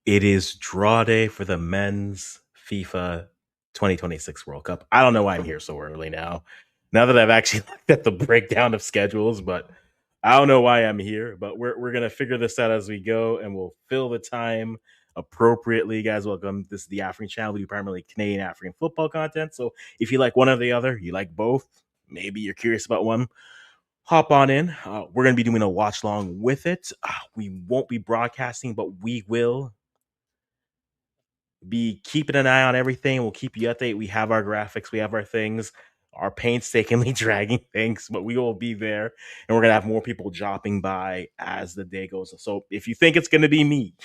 It is draw day for the men's FIFA 2026 World Cup. I don't know why I'm here so early now. Now that I've actually looked at the breakdown of schedules, but I don't know why I'm here. But we're gonna figure this out as we go, and we'll fill the time appropriately. Guys, welcome. This is the African channel. We do primarily Canadian African football content. So if you like one or the other, you like both. Maybe you're curious about one. Hop on in. We're gonna be doing a watch long with it. We won't be broadcasting, but we will be keeping an eye on everything. We'll keep you updated. We have our graphics, we have our things, our painstakingly dragging things, but we will be there, and we're gonna have more people dropping by as the day goes. So if you think it's gonna be me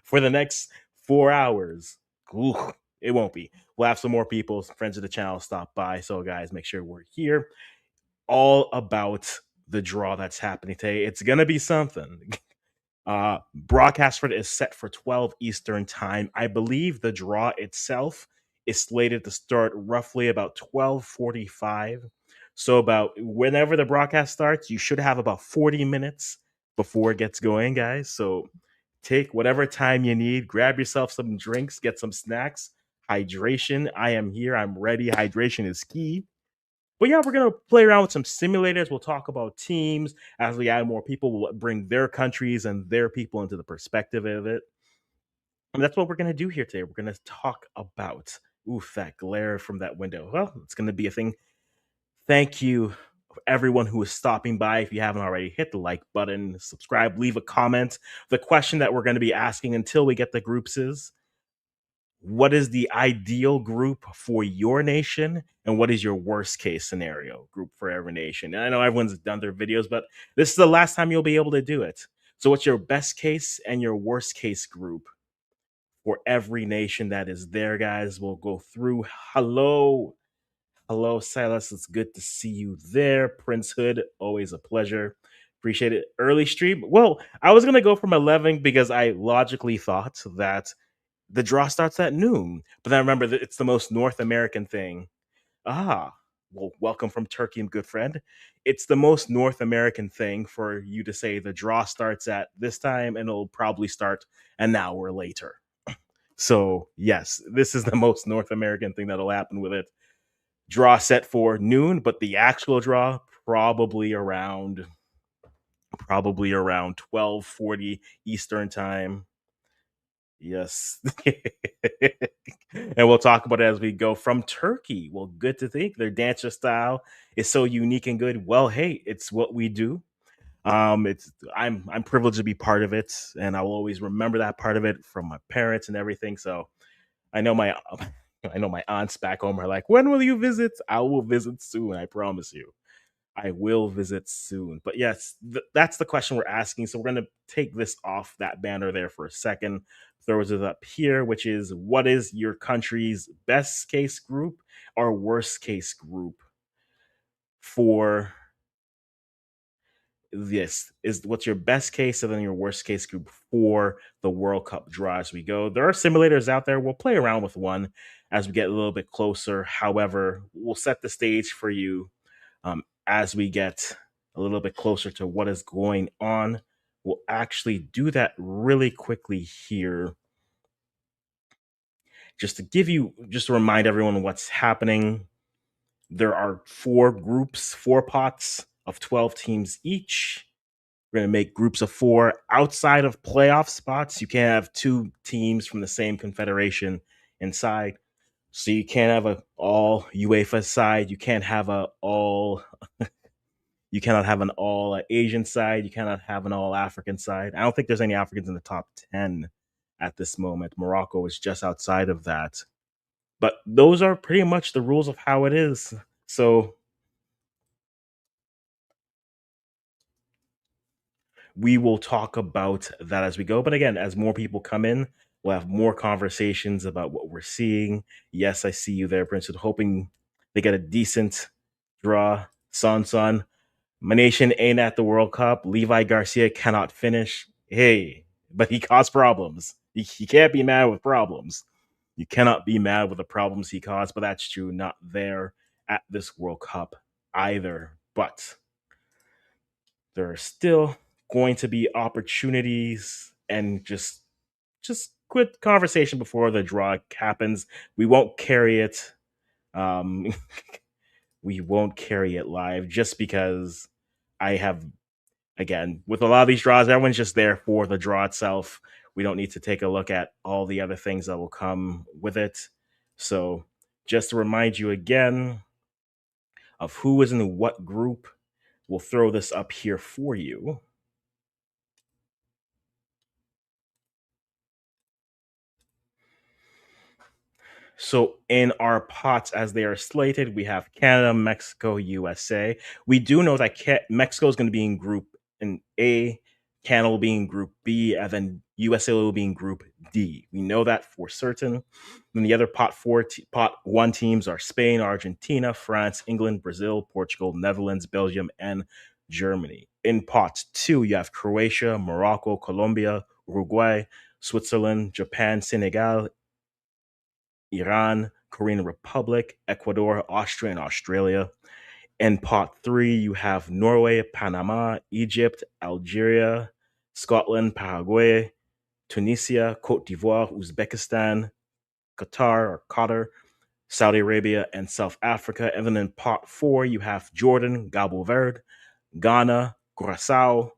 for the next 4 hours, ooh, it won't be. We'll have some more people, some friends of the channel, stop by. So guys, make sure we're here. All about the draw that's happening today. It's gonna be something. Broadcast for it is set for 12 Eastern time. I believe the draw itself is slated to start roughly about 12:45. So about whenever the broadcast starts, you should have about 40 minutes before it gets going, guys. So take whatever time you need, grab yourself some drinks, get some snacks, hydration. I am here. I'm ready. Hydration is key. But yeah, we're gonna play around with some simulators. We'll talk about teams as we add more people. We'll bring their countries and their people into the perspective of it. And that's what we're gonna do here today. We're gonna talk about oof that glare from that window. Well, it's gonna be a thing. Thank you everyone who is stopping by. If you haven't already, hit the like button, subscribe, leave a comment. The question that we're going to be asking until we get the groups is what is the ideal group for your nation and what is your worst case scenario group for every nation? And I know everyone's done their videos, but this is the last time you'll be able to do it. So what's your best case and your worst case group for every nation that is there, guys? We'll go through. Hello, Silas. It's good to see you there. Prince Hood, always a pleasure. Appreciate it. Early stream. Well, I was gonna go from 11 because I logically thought that the draw starts at noon. But then I remember that it's the most North American thing. Ah, well, welcome from Turkey, good friend. It's the most North American thing for you to say the draw starts at this time and it'll probably start an hour later. So, yes, this is the most North American thing that'll happen with it. Draw set for noon, but the actual draw probably around 12:40 Eastern time. Yes. And we'll talk about it as we go from Turkey. Well, good to think their dancer style is so unique and good. Well, hey, it's what we do. It's I'm privileged to be part of it, and I will always remember that part of it from my parents and everything. So I know my I know my aunts back home are like, when will you visit? I will visit soon, I promise you. I will visit soon. But yes, that's the question we're asking. So we're going to take this off that banner there for a second, throw it up here, which is what is your country's best case group or worst case group for this? Is what's your best case and then your worst case group for the World Cup draw as we go? There are simulators out there. We'll play around with one as we get a little bit closer. However, we'll set the stage for you as we get a little bit closer to what is going on. We'll actually do that really quickly here, just to give you, just to remind everyone what's happening. There are four groups, four pots of 12 teams each. We're going to make groups of four outside of playoff spots. You can't have two teams from the same confederation inside. So you can't have a all UEFA side. You cannot have an all Asian side. You cannot have an all African side. I don't think there's any Africans in the top 10 at this moment. Morocco is just outside of that. But those are pretty much the rules of how it is. So we will talk about that as we go. But again, as more people come in, we'll have more conversations about what we're seeing. Yes, I see you there, Prince. Hoping they get a decent draw. Son, my nation ain't at the World Cup. Levi Garcia cannot finish. Hey, but he caused problems. He can't be mad with problems. You cannot be mad with the problems he caused, but that's true. Not there at this World Cup either. But there are still going to be opportunities and just quick conversation before the draw happens. We won't carry it. Um, we won't carry it live just because I have, again, with a lot of these draws, everyone's just there for the draw itself. We don't need to take a look at all the other things that will come with it. So, just to remind you again of who is in what group, we'll throw this up here for you. So in our pots as they are slated, we have Canada, Mexico, USA. We do know that Mexico is going to be in Group in A, Canada will be in Group B, and then USA will be in Group D. We know that for certain. Then the other pot one teams are Spain, Argentina, France, England, Brazil, Portugal, Netherlands, Belgium, and Germany. In pot two, you have Croatia, Morocco, Colombia, Uruguay, Switzerland, Japan, Senegal, Iran, Korean Republic, Ecuador, Austria, and Australia. In pot three, you have Norway, Panama, Egypt, Algeria, Scotland, Paraguay, Tunisia, Cote d'Ivoire, Uzbekistan, Qatar, Saudi Arabia, and South Africa. And then in pot four, you have Jordan, Cabo Verde, Ghana, Curacao,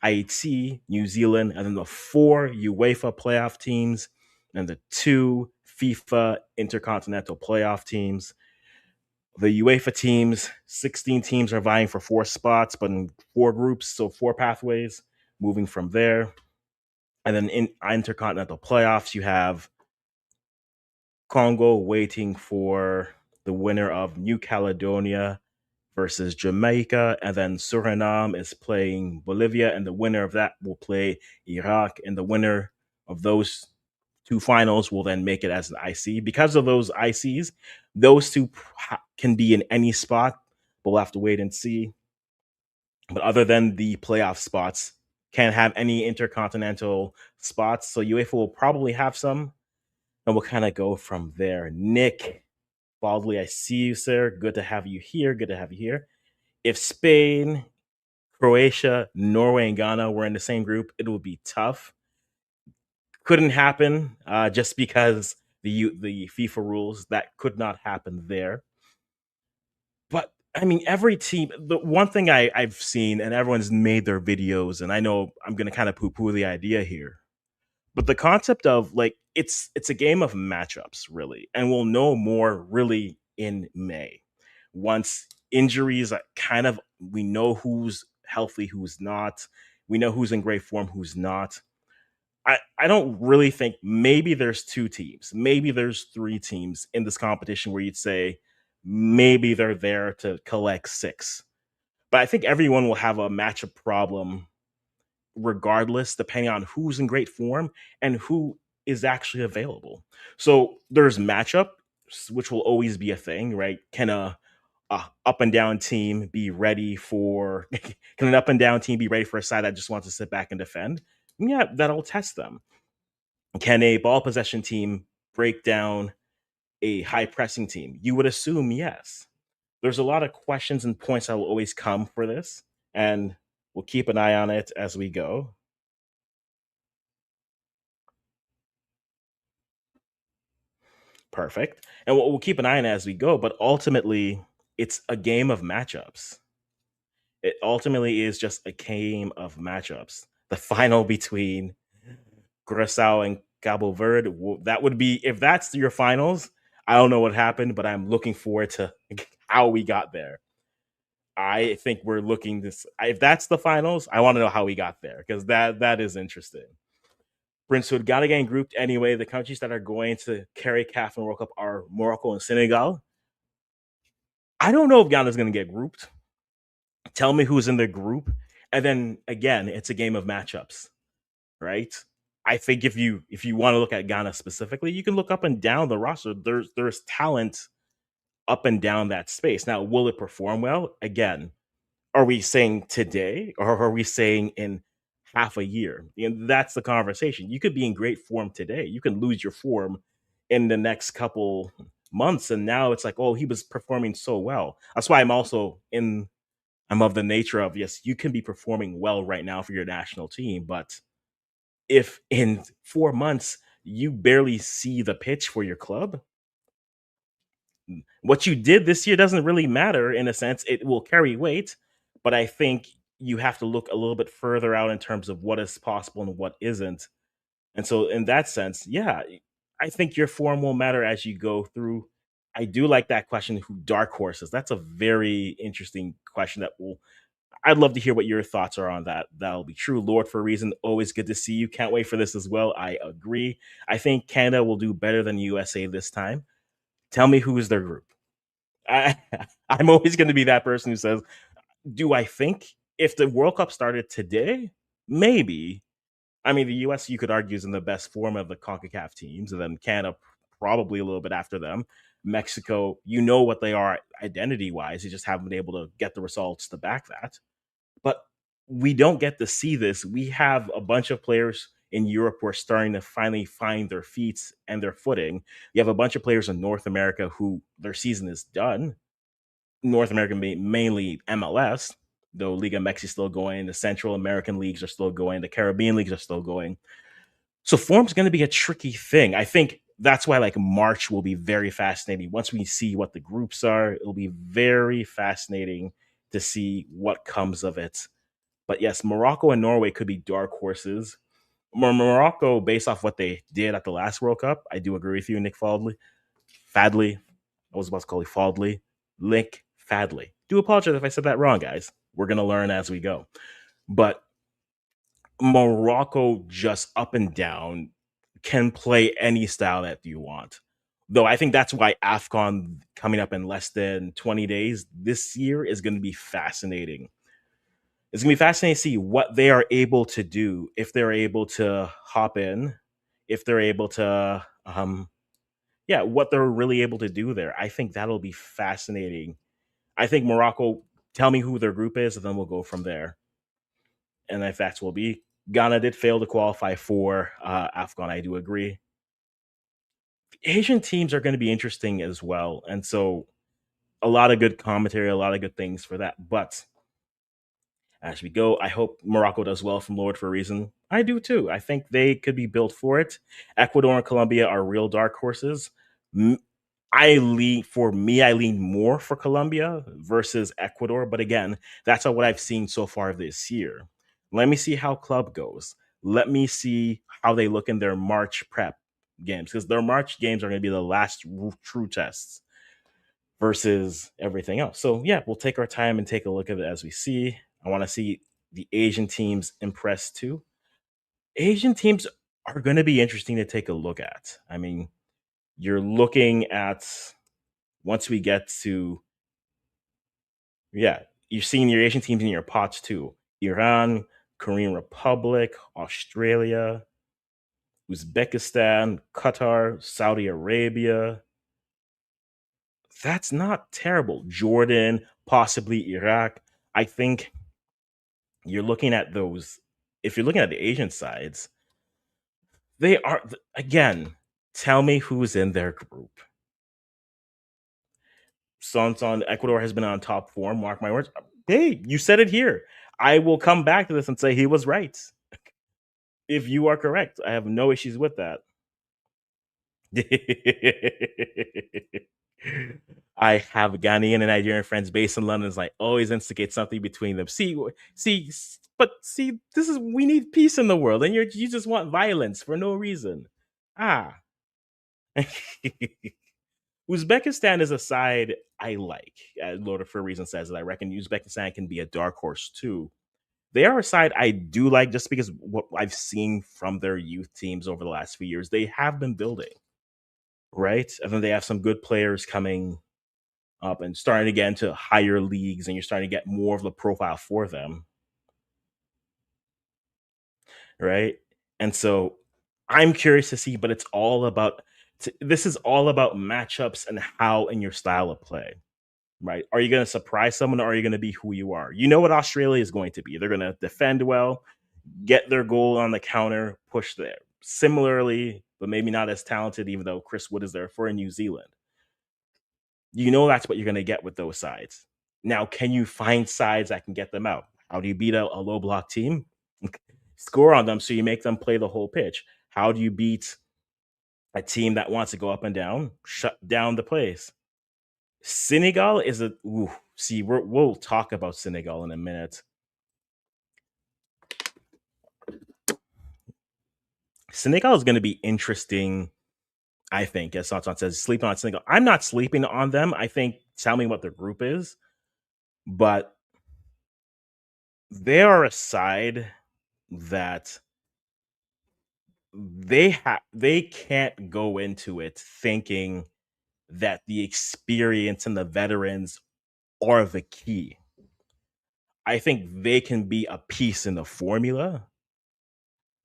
Haiti, New Zealand, and then the four UEFA playoff teams and the two FIFA intercontinental playoff teams. The UEFA teams, 16 teams are vying for four spots, but in four groups, so four pathways moving from there. And then in intercontinental playoffs, you have Congo waiting for the winner of New Caledonia versus Jamaica, and then Suriname is playing Bolivia, and the winner of that will play Iraq, and the winner of those two finals will then make it as an IC. Because of those ICs, those two can be in any spot, but we'll have to wait and see. But other than the playoff spots, can't have any intercontinental spots, so UEFA will probably have some, and we'll kind of go from there. Nick Baldley, I see you, sir. Good to have you here. Good to have you here. If Spain, Croatia, Norway, and Ghana were in the same group, it would be tough. Couldn't happen just because the FIFA rules that could not happen there. But I mean, every team. The one thing I've seen, and everyone's made their videos, and I know I'm going to kind of poo poo the idea here, but the concept of like it's a game of matchups, really, and we'll know more really in May once injuries kind of we know who's healthy, who's not. We know who's in great form, who's not. I don't really think maybe there's two teams, maybe there's three teams in this competition where you'd say maybe they're there to collect six. But I think everyone will have a matchup problem regardless, depending on who's in great form and who is actually available. So there's matchup, which will always be a thing, right? Can a up and down team be ready for? Can an up and down team be ready for a side that just wants to sit back and defend? Yeah, that'll test them. Can a ball possession team break down a high pressing team? You would assume yes. There's a lot of questions and points that will always come for this, and we'll keep an eye on it as we go. Perfect. And we'll keep an eye on it as we go, but ultimately, it's a game of matchups. It ultimately is just a game of matchups. The final between Curacao and Cabo Verde, that would be, if that's your finals, I don't know what happened, but I'm looking forward to how we got there. I think we're looking this. If that's the finals, I want to know how we got there because that is interesting. Princehood got to get grouped anyway. The countries that are going to carry CAF and World Cup are Morocco and Senegal. I don't know if Ghana's going to get grouped. Tell me who's in the group, and then again, it's a game of matchups, right? I think if you want to look at Ghana specifically, you can look up and down the roster. There's talent up and down that space. Now, will it perform well? Again, are we saying today or are we saying in half a year? And that's the conversation. You could be in great form today. You can lose your form in the next couple months. And now it's like, oh, he was performing so well. That's why I'm of the nature of yes, you can be performing well right now for your national team, but if in 4 months you barely see the pitch for your club. What you did this year doesn't really matter in a sense. It will carry weight, but I think you have to look a little bit further out in terms of what is possible and what isn't. And so, in that sense, yeah, I think your form will matter as you go through. I do like that question. Who dark horses? That's a very interesting question. That will. I'd love to hear what your thoughts are on that. That'll be true. Lord, for a reason, always good to see you. Can't wait for this as well. I agree. I think Canada will do better than USA this time. Tell me who is their group. I, I'm always going to be that person who says, do I think if the World Cup started today, maybe. I mean, the US, you could argue, is in the best form of the CONCACAF teams, and then Canada probably a little bit after them. Mexico, you know what they are identity wise. You just haven't been able to get the results to back that. But we don't get to see this. We have a bunch of players in Europe who are starting to finally find their feet and their footing. You have a bunch of players in North America who their season is done. North America mainly MLS, though Liga MX is still going. The Central American leagues are still going. The Caribbean leagues are still going. So form's going to be a tricky thing. I think that's why like March will be very fascinating. Once we see what the groups are, it'll be very fascinating to see what comes of it. But yes, Morocco and Norway could be dark horses. Morocco, based off what they did at the last World Cup, I do agree with you, Nick Fadley. Fadley. I was about to call you Fadley. Nick Fadley. Do apologize if I said that wrong, guys. We're going to learn as we go. But Morocco, just up and down, can play any style that you want. Though I think that's why AFCON coming up in less than 20 days this year is going to be fascinating. It's going to be fascinating to see what they are able to do, if they're able to hop in, if they're able to, yeah, what they're really able to do there. I think that'll be fascinating. I think Morocco, tell me who their group is, and then we'll go from there. And if that's will be, Ghana did fail to qualify for AFCON. I do agree. Asian teams are going to be interesting as well. And so a lot of good commentary, a lot of good things for that. But as we go, I hope Morocco does well from Lord for a reason. I do too. I think they could be built for it. Ecuador and Colombia are real dark horses. I lean more for Colombia versus Ecuador. But again, that's what I've seen so far this year. Let me see how club goes. Let me see how they look in their March prep games, because their March games are going to be the last true tests versus everything else. So yeah, we'll take our time and take a look at it as we see. I want to see the Asian teams impress too. Asian teams are going to be interesting to take a look at. I mean, you're looking at once we get to, yeah, you're seeing your Asian teams in your pots too. Iran, Korean Republic, Australia, Uzbekistan, Qatar, Saudi Arabia. That's not terrible. Jordan, possibly Iraq. I think you're looking at those. If you're looking at the Asian sides, they are, again, tell me who's in their group. Son Ecuador has been on top form. Mark my words. Hey, you said it here. I will come back to this and say he was right. If you are correct, I have no issues with that. I have Ghanaian and Nigerian friends based in London. It's like always instigate something between them. But see, this is we need peace in the world, and you just want violence for no reason. Ah, Uzbekistan is a side I like. Lord of For Reason says that I reckon Uzbekistan can be a dark horse too. They are a side I do like just because what I've seen from their youth teams over the last few years. They have been building, right? And then they have some good players coming up and starting to get into higher leagues, and you're starting to get more of the profile for them, right? And so I'm curious to see, but it's all about this is all about matchups and how in your style of play, right? Are you going to surprise someone, or are you going to be who you are? You know what Australia is going to be. They're going to defend well, get their goal on the counter, push there. Similarly, but maybe not as talented, even though Chris Wood is there for New Zealand. You know that's what you're going to get with those sides. Now, can you find sides that can get them out? How do you beat a low block team? Score on them so you make them play the whole pitch. How do you beat A team that wants to go up and down, shut down the place. Senegal is a ooh, see, we'll talk about Senegal in a minute. Senegal is going to be interesting, I think, as Santon says, sleeping on Senegal. I'm not sleeping on them. I think, tell me what their group is, but they are a side that they can't go into it thinking that the experience and the veterans are the key. I think they can be a piece in the formula.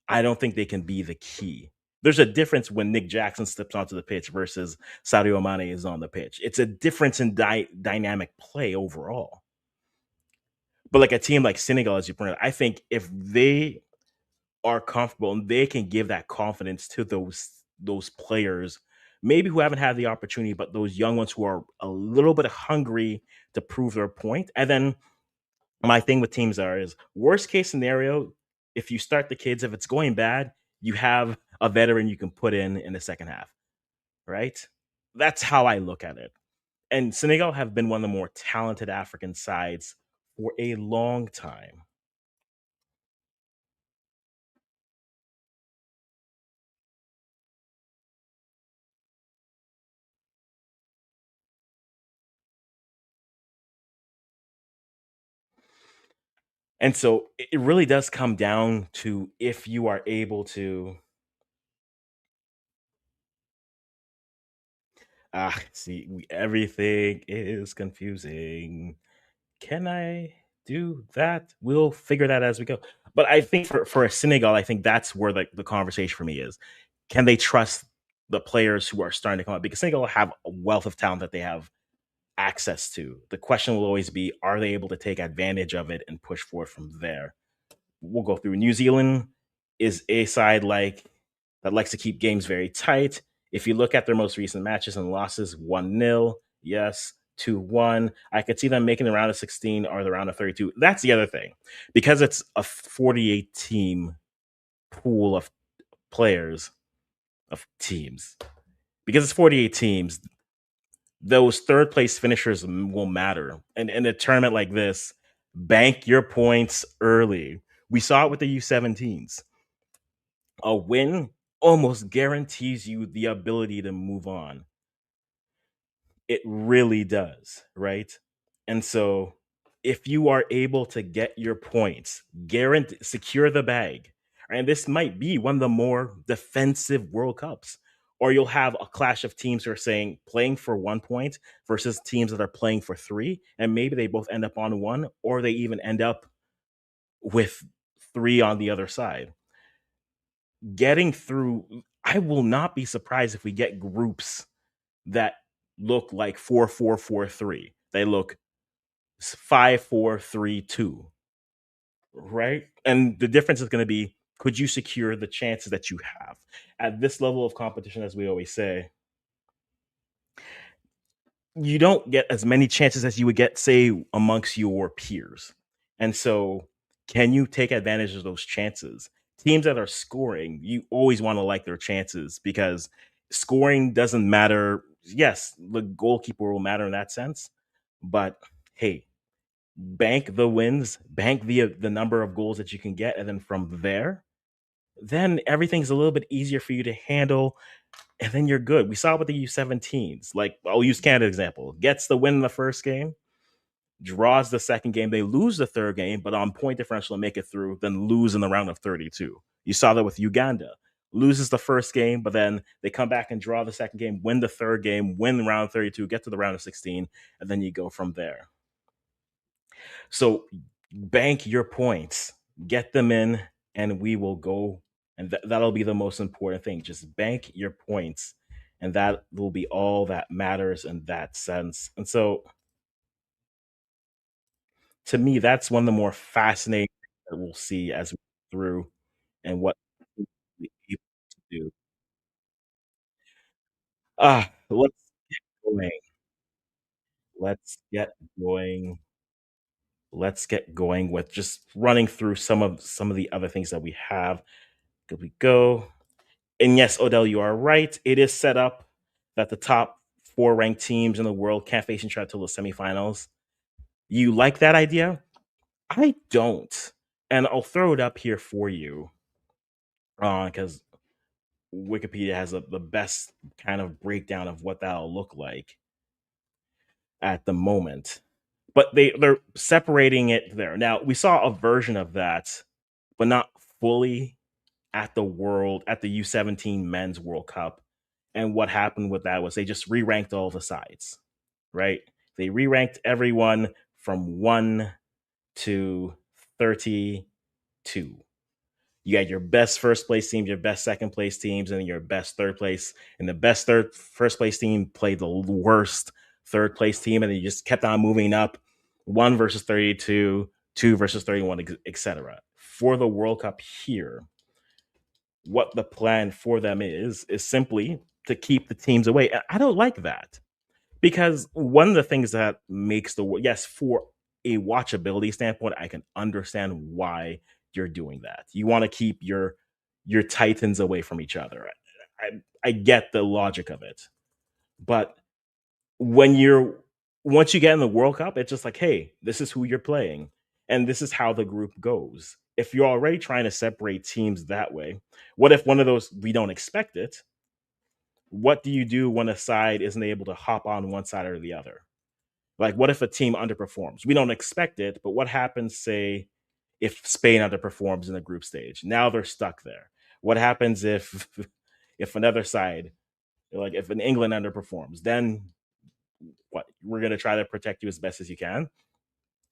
I don't think they can be the key. There's a difference when Nick Jackson steps onto the pitch versus Sadio Mane is on the pitch. It's a difference in dynamic play overall. But like a team like Senegal, as you pointed out, I think if they are comfortable and they can give that confidence to those players, maybe who haven't had the opportunity, but those young ones who are a little bit hungry to prove their point. And then my thing with teams are is worst case scenario, if you start the kids, if it's going bad, you have a veteran you can put in the second half, right? That's how I look at it. And Senegal have been one of the more talented African sides for a long time. And so it really does come down to if you are able to see everything is confusing. Can I do that? We'll figure that as we go. But I think for a Senegal, I think that's where the conversation for me is. Can they trust the players who are starting to come up? Because Senegal have a wealth of talent that they have access to. The question will always be, are they able to take advantage of it and push forward from there? We'll go through. New Zealand is a side that likes to keep games very tight. If you look at their most recent matches and losses, 1-0, yes, 2-1. I could see them making the round of 16 or the round of 32. That's the other thing. Because it's a 48 team pool of players, of teams. Because it's 48 teams, those third place finishers will matter. And in a tournament like this, bank your points early. We saw it with the U17s. A win almost guarantees you the ability to move on. It really does, right? And so if you are able to get your points, guarantee secure the bag. And this might be one of the more defensive World Cups. Or you'll have a clash of teams who are saying playing for 1 point versus teams that are playing for three. And maybe they both end up on one, or they even end up with three on the other side. Getting through, I will not be surprised if we get groups that look like 4-4-4-3. They look 5-4-3-2, right? And the difference is going to be, could you secure the chances that you have at this level of competition? As we always say, you don't get as many chances as you would get, say, amongst your peers. And so, can you take advantage of those chances? Teams that are scoring, you always want to like their chances, because scoring doesn't matter. Yes, the goalkeeper will matter in that sense, but hey, bank the wins, bank the number of goals that you can get, and then from there, then everything's a little bit easier for you to handle, and then you're good. We saw with the U17s. Like, I'll use Canada example. Gets the win in the first game, draws the second game, they lose the third game, but on point differential make it through, then lose in the round of 32. You saw that with Uganda. Loses the first game, but then they come back and draw the second game, win the third game, win the round of 32, get to the round of 16, and then you go from there. So bank your points, get them in, and we will go. And that'll be the most important thing. Just bank your points, and that will be all that matters in that sense. And so, to me, that's one of the more fascinating things that we'll see as we go through, and what we're able to do. Let's going. Let's get going. Let's get going with just running through some of the other things that we have. Could we go? And yes, Odell, you are right. It is set up that the top four ranked teams in the world can't face each other until the semifinals. You like that idea? I don't. And I'll throw it up here for you because Wikipedia has the best kind of breakdown of what that'll look like at the moment. But they're separating it there. Now, we saw a version of that, but not fully at the U17 Men's World Cup. And what happened with that was they just re-ranked all the sides, right? They re-ranked everyone from 1 to 32. You had your best first place teams, your best second place teams, and your best third place. And the best first place team played the worst third place team, and they just kept on moving up, 1 versus 32, 2 versus 31, etc. For the World Cup here, what the plan for them is simply to keep the teams away. And I don't like that because one of the things that makes yes, for a watchability standpoint, I can understand why you're doing that. You want to keep your titans away from each other. I get the logic of it, but when you're once you get in the World Cup, it's just like, hey, this is who you're playing, and this is how the group goes. If you're already trying to separate teams that way, what if one of those we don't expect it? What do you do when a side isn't able to hop on one side or the other? Like, what if a team underperforms? We don't expect it, but what happens, say, if Spain underperforms in the group stage? Now they're stuck there. What happens if if another side, like if an England underperforms? Then what? We're gonna try to protect you as best as you can.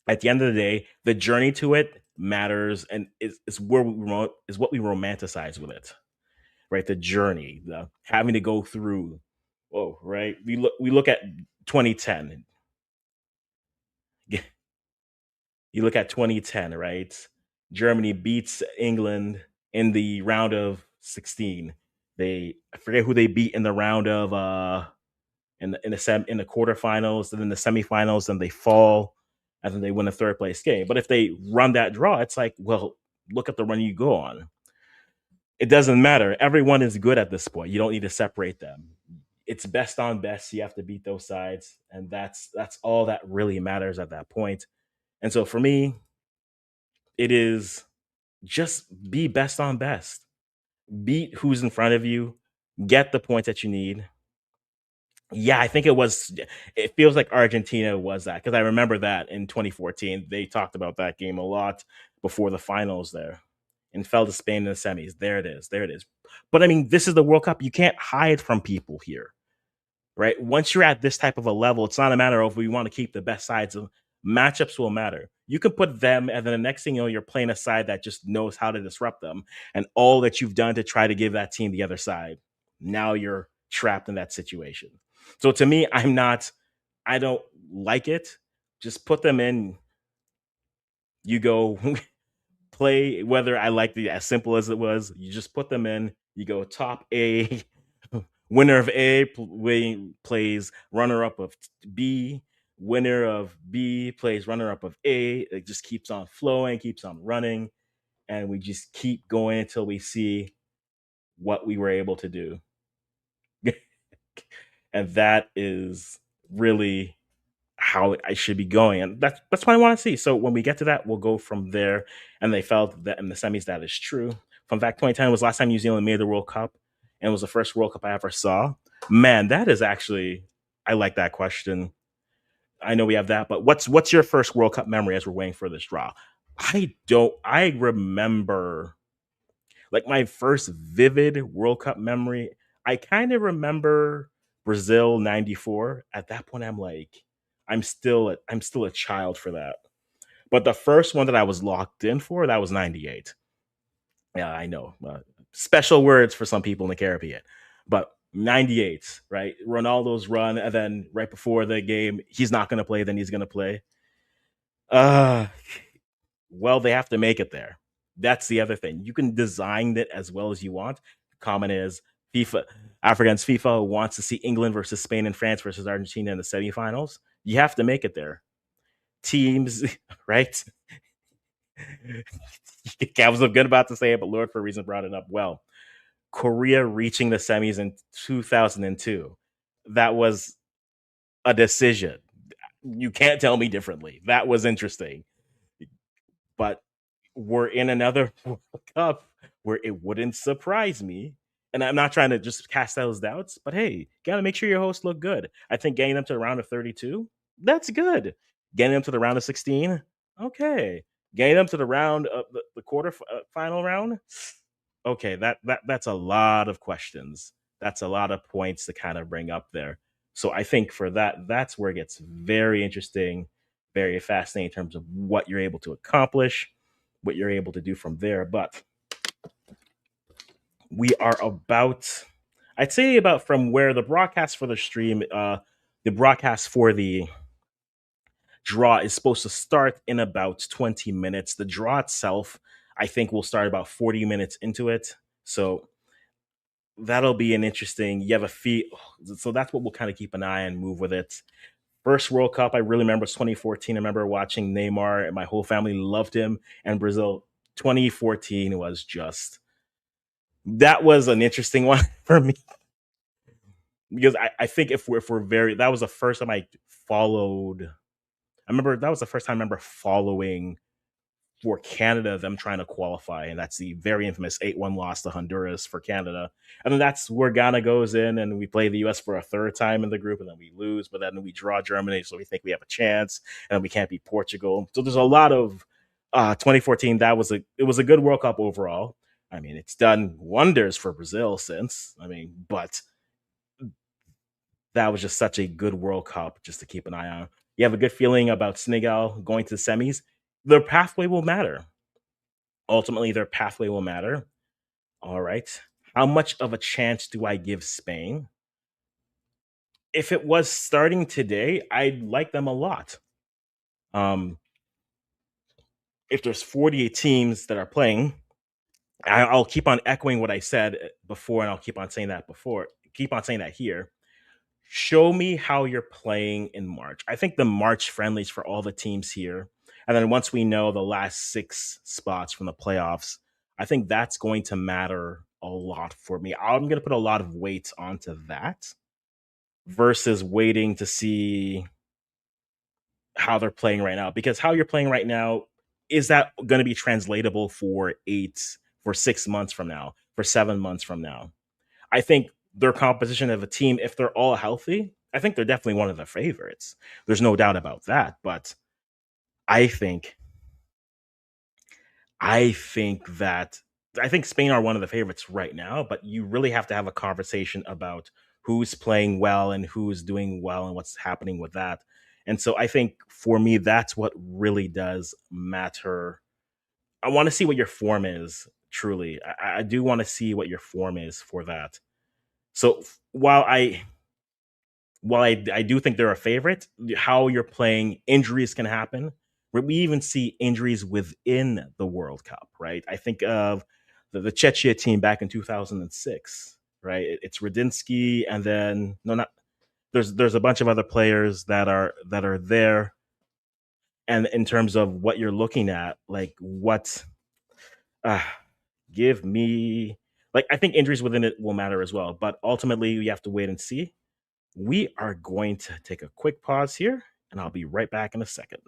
At the end of the day, the journey to it matters, and is where is what we romanticize with it, right? The journey, the having to go through. Oh, right. We look at 2010. You look at 2010, right? Germany beats England in the round of 16. I forget who they beat in the round of in the quarterfinals and then the semifinals, and they fall and then they win a third place game. But if they run that draw, it's like, well, look at the run you go on. It doesn't matter. Everyone is good at this point. You don't need to separate them. It's best on best. You have to beat those sides, and that's all that really matters at that point. And so for me, it is just be best on best. Beat who's in front of you. Get the points that you need. Yeah, I think it was. It feels like Argentina was that because I remember that in 2014 they talked about that game a lot before the finals there, and fell to Spain in the semis. There it is. There it is. But I mean, this is the World Cup. You can't hide from people here, right? Once you're at this type of a level, it's not a matter of we want to keep the best sides. Matchups will matter. You can put them, and then the next thing you know, you're playing a side that just knows how to disrupt them, and all that you've done to try to give that team the other side. Now you're trapped in that situation. So to me, I don't like it. Just put them in. You go play whether I like the as simple as it was. You just put them in. You go top A, winner of A plays runner up of B. Winner of B plays runner up of A. It just keeps on flowing, keeps on running, and we just keep going until we see what we were able to do. And that is really how I should be going. And that's what I want to see. So when we get to that, we'll go from there. And they felt that in the semis that is true. Fun fact, 2010 was last time New Zealand made the World Cup, and it was the first World Cup I ever saw. Man, that is actually I like that question. I know we have that, but what's your first World Cup memory as we're waiting for this draw? I remember like my first vivid World Cup memory. I kind of remember Brazil 94. At that point, I'm still a child for that. But the first one that I was locked in for, that was 98. Yeah, I know. Special words for some people in the Caribbean. But 98, right? Ronaldo's run, and then right before the game, he's not going to play, then he's going to play. Uh, well, they have to make it there. That's the other thing. You can design it as well as you want. Common is FIFA, Africans FIFA wants to see England versus Spain and France versus Argentina in the semifinals. You have to make it there. Teams, right? I was good about to say it, but Lord, for a reason, brought it up. Well, Korea reaching the semis in 2002. That was a decision. You can't tell me differently. That was interesting. But we're in another World Cup where it wouldn't surprise me. And I'm not trying to just cast those doubts, but hey, gotta make sure your hosts look good. I think getting them to the round of 32, that's good. Getting them to the round of 16, okay. Getting them to the round of the final round, okay. That's a lot of questions. That's a lot of points to kind of bring up there. So I think for that, that's where it gets very interesting, very fascinating in terms of what you're able to accomplish, what you're able to do from there. But we are about, I'd say about from where the broadcast for the stream, the broadcast for the draw is supposed to start in about 20 minutes. The draw itself, I think, will start about 40 minutes into it. So that'll be an interesting. You have a fee, so that's what we'll kind of keep an eye and move with it. First World Cup I really remember was 2014. I remember watching Neymar, and my whole family loved him. And Brazil 2014 was just, that was an interesting one for me because I think if we're very, that was the first time I followed. I remember that was the first time I remember following for Canada, them trying to qualify, and that's the very infamous 8-1 loss to Honduras for Canada. And then that's where Ghana goes in, and we play the US for a third time in the group, and then we lose, but then we draw Germany, so we think we have a chance, and then we can't beat Portugal. So there's a lot of 2014. It was a good World Cup overall. I mean, it's done wonders for Brazil since. I mean, but that was just such a good World Cup just to keep an eye on. You have a good feeling about Senegal going to the semis. Their pathway will matter. Ultimately, their pathway will matter. All right. How much of a chance do I give Spain? If it was starting today, I'd like them a lot. Um, if there's 48 teams that are playing, I'll keep on echoing what I said before, and I'll keep on saying that before. Keep on saying that here. Show me how you're playing in March. I think the March friendlies for all the teams here, and then once we know the last 6 spots from the playoffs, I think that's going to matter a lot for me. I'm going to put a lot of weight onto that versus waiting to see how they're playing right now. Because how you're playing right now, is that going to be translatable for 6 months from now, for 7 months from now? I think their composition of a team, if they're all healthy, I think they're definitely one of the favorites. There's no doubt about that. But I think, I think that, I think Spain are one of the favorites right now. But you really have to have a conversation about who's playing well and who's doing well and what's happening with that. And so I think for me, that's what really does matter. I want to see what your form is. Truly, I do want to see what your form is for that. So while I do think they're a favorite, how you're playing, injuries can happen. We even see injuries within the World Cup, right? I think of the Czechia team back in 2006, right? It's Radinsky, and then no, not there's a bunch of other players that are there. And in terms of what you're looking at, like what, uh, give me, like, I think injuries within it will matter as well. But ultimately, you have to wait and see. We are going to take a quick pause here, and I'll be right back in a second.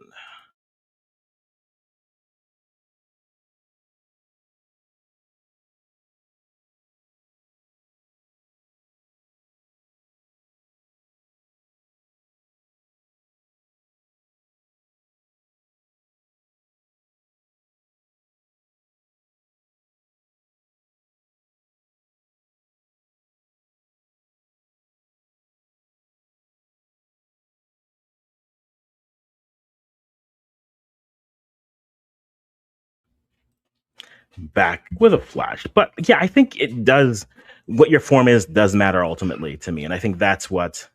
Back with a flash. But yeah, I think it does. What your form is does matter ultimately to me. And I think that's what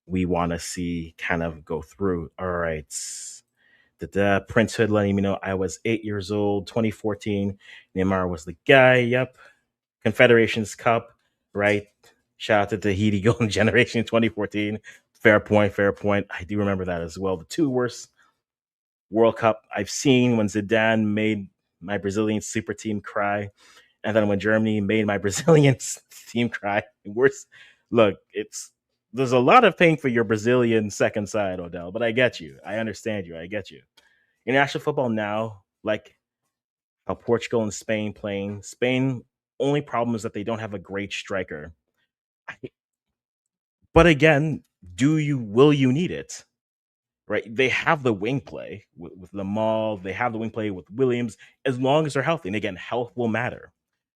we want to see kind of go through. All right. The Prince Hood letting me know I was 8 years old, 2014. Neymar was the guy. Yep. Confederations Cup, right? Shout out to Tahiti Golden Generation 2014. Fair point, fair point. I do remember that as well. The two worst World Cup I've seen, when Zidane made my Brazilian super team cry. And then when Germany made my Brazilian team cry, worse. Look, it's there's a lot of pain for your Brazilian second side, Odell. But I get you. I understand you. I get you. International football now, like how Portugal and Spain playing. Spain only problem is that they don't have a great striker. But again, do you will you need it? Right? They have the wing play with Lamal. They have the wing play with Williams as long as they're healthy. And again, health will matter.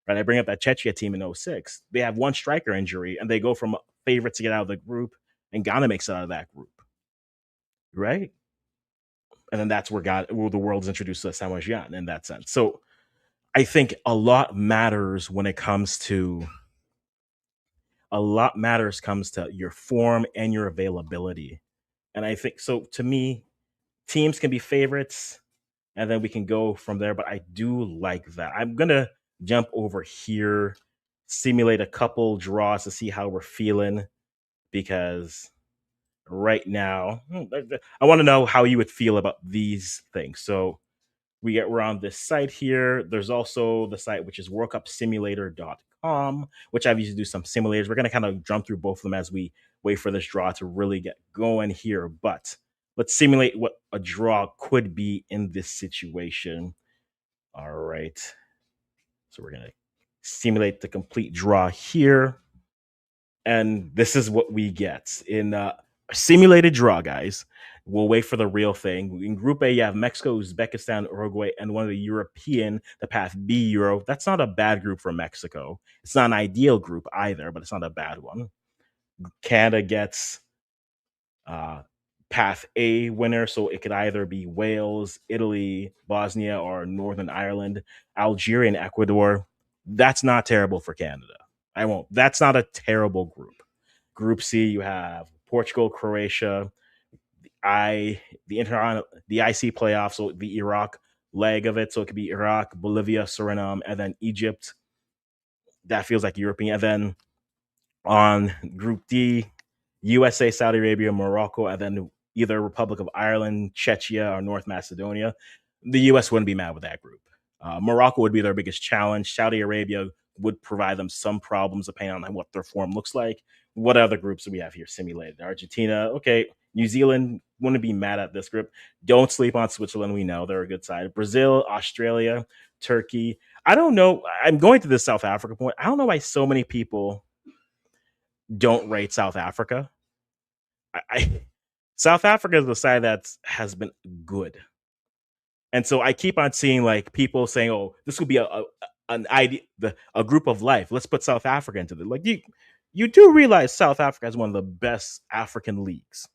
Right? I bring up that Czechia team in '06. They have one striker injury and they go from favorites to get out of the group, and Ghana makes it out of that group. Right? And then that's where the world's introduced to Samoa in that sense. So I think a lot matters comes to your form and your availability. And I think so to me, teams can be favorites and then we can go from there. But I do like that. I'm gonna jump over here, simulate a couple draws to see how we're feeling because right now I want to know how you would feel about these things. So we're on this site here. There's also the site which is worldcupsimulator.com, which I've used to do some simulators. We're going to kind of jump through both of them as we wait for this draw to really get going here. But let's simulate what a draw could be in this situation. All right. So we're going to simulate the complete draw here. And this is what we get in a simulated draw, guys. We'll wait for the real thing. In Group A, you have Mexico, Uzbekistan, Uruguay, and one of the European, the Path B Euro. That's not a bad group for Mexico. It's not an ideal group either, but it's not a bad one. Canada gets uh, Path A winner, so it could either be Wales, Italy, Bosnia, or Northern Ireland, Algeria, and Ecuador. That's not terrible for Canada. I won't. That's not a terrible group. Group C, you have Portugal, Croatia, I the IC playoffs, so the Iraq leg of it. So it could be Iraq, Bolivia, Suriname, and then Egypt. That feels like European. And then on Group D, USA, Saudi Arabia, Morocco, and then either Republic of Ireland, Czechia, or North Macedonia. The US wouldn't be mad with that group. Morocco would be their biggest challenge. Saudi Arabia would provide them some problems depending on what their form looks like. What other groups do we have here simulated? Argentina, okay. New Zealand wouldn't be mad at this group. Don't sleep on Switzerland. We know they're a good side. Brazil, Australia, Turkey. I don't know. I'm going to the South Africa point. I don't know why so many people don't rate South Africa. I South Africa is the side that has been good, and so I keep on seeing like people saying, "Oh, this would be an idea, a group of life. Let's put South Africa into it." Like you do realize South Africa is one of the best African leagues,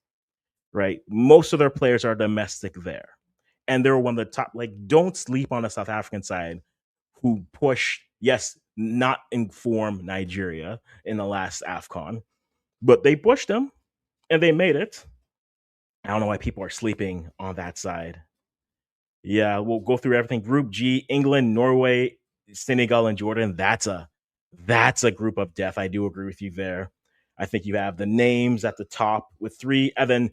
right? Most of their players are domestic there, and they're one of the top. Like, don't sleep on the South African side who push. Yes, not inform Nigeria in the last Afcon, but they pushed them and they made it. I don't know why people are sleeping on that side. Yeah, we'll go through everything. Group G, England, Norway, Senegal, and Jordan. That's a group of death. I do agree with you there. I think you have the names at the top with three, and then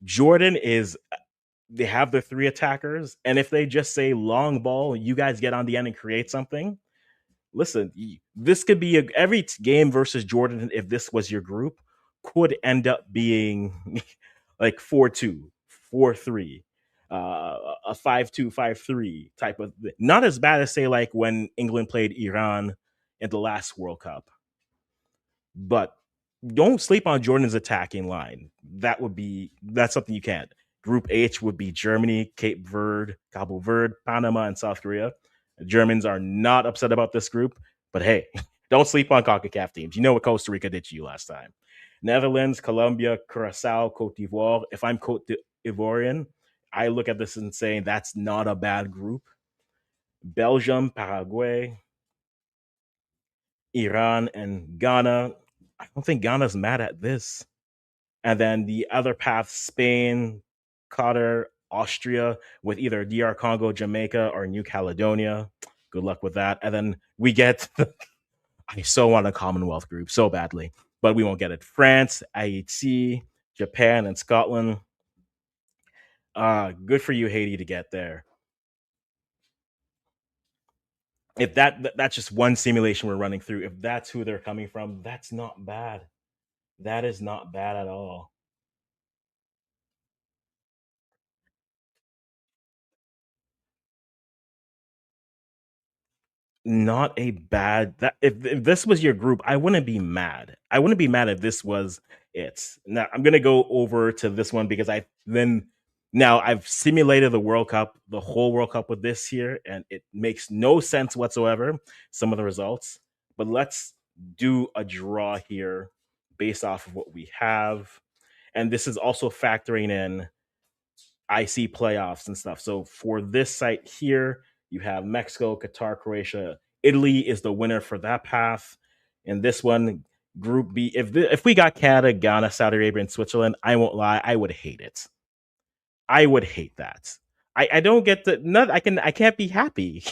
Jordan is they have their three attackers, and if they just say long ball, you guys get on the end and create something. Listen, this could be every game versus Jordan. If this was your group, could end up being like 4-2, 4-3, a 5-2, 5-3 type of not as bad as say like when England played Iran in the last World Cup. But don't sleep on Jordan's attacking line. That's something you can't. Group H would be Germany, Cape Verde, Cabo Verde, Panama, and South Korea. The Germans are not upset about this group, but hey, don't sleep on CONCACAF teams. You know what Costa Rica did to you last time. Netherlands, Colombia, Curacao, Cote d'Ivoire. If I'm Cote d'Ivoirian, I look at this and saying that's not a bad group. Belgium, Paraguay, Iran, and Ghana. I don't think Ghana's mad at this. And then the other path, Spain, Qatar, Austria, with either DR Congo, Jamaica, or New Caledonia. Good luck with that. And then we get, I so want a Commonwealth group so badly, but we won't get it. France, IHC, Japan, and Scotland. Good for you, Haiti, to get there. If that's just one simulation we're running through, if that's who they're coming from, that's not bad. That is not bad at all. Not a bad that if this was your group, I wouldn't be mad. I wouldn't be mad if this was it. Now I'm gonna go over to this one because I then now I've simulated the World Cup, the whole World Cup with this here, and it makes no sense whatsoever. Some of the results, but let's do a draw here based off of what we have, and this is also factoring in IC playoffs and stuff. So for this site here, you have Mexico, Qatar, Croatia. Italy is the winner for that path. And this one, Group B, if we got Canada, Ghana, Saudi Arabia, and Switzerland, I won't lie, I would hate it. I would hate that. I don't get the not I can't be happy.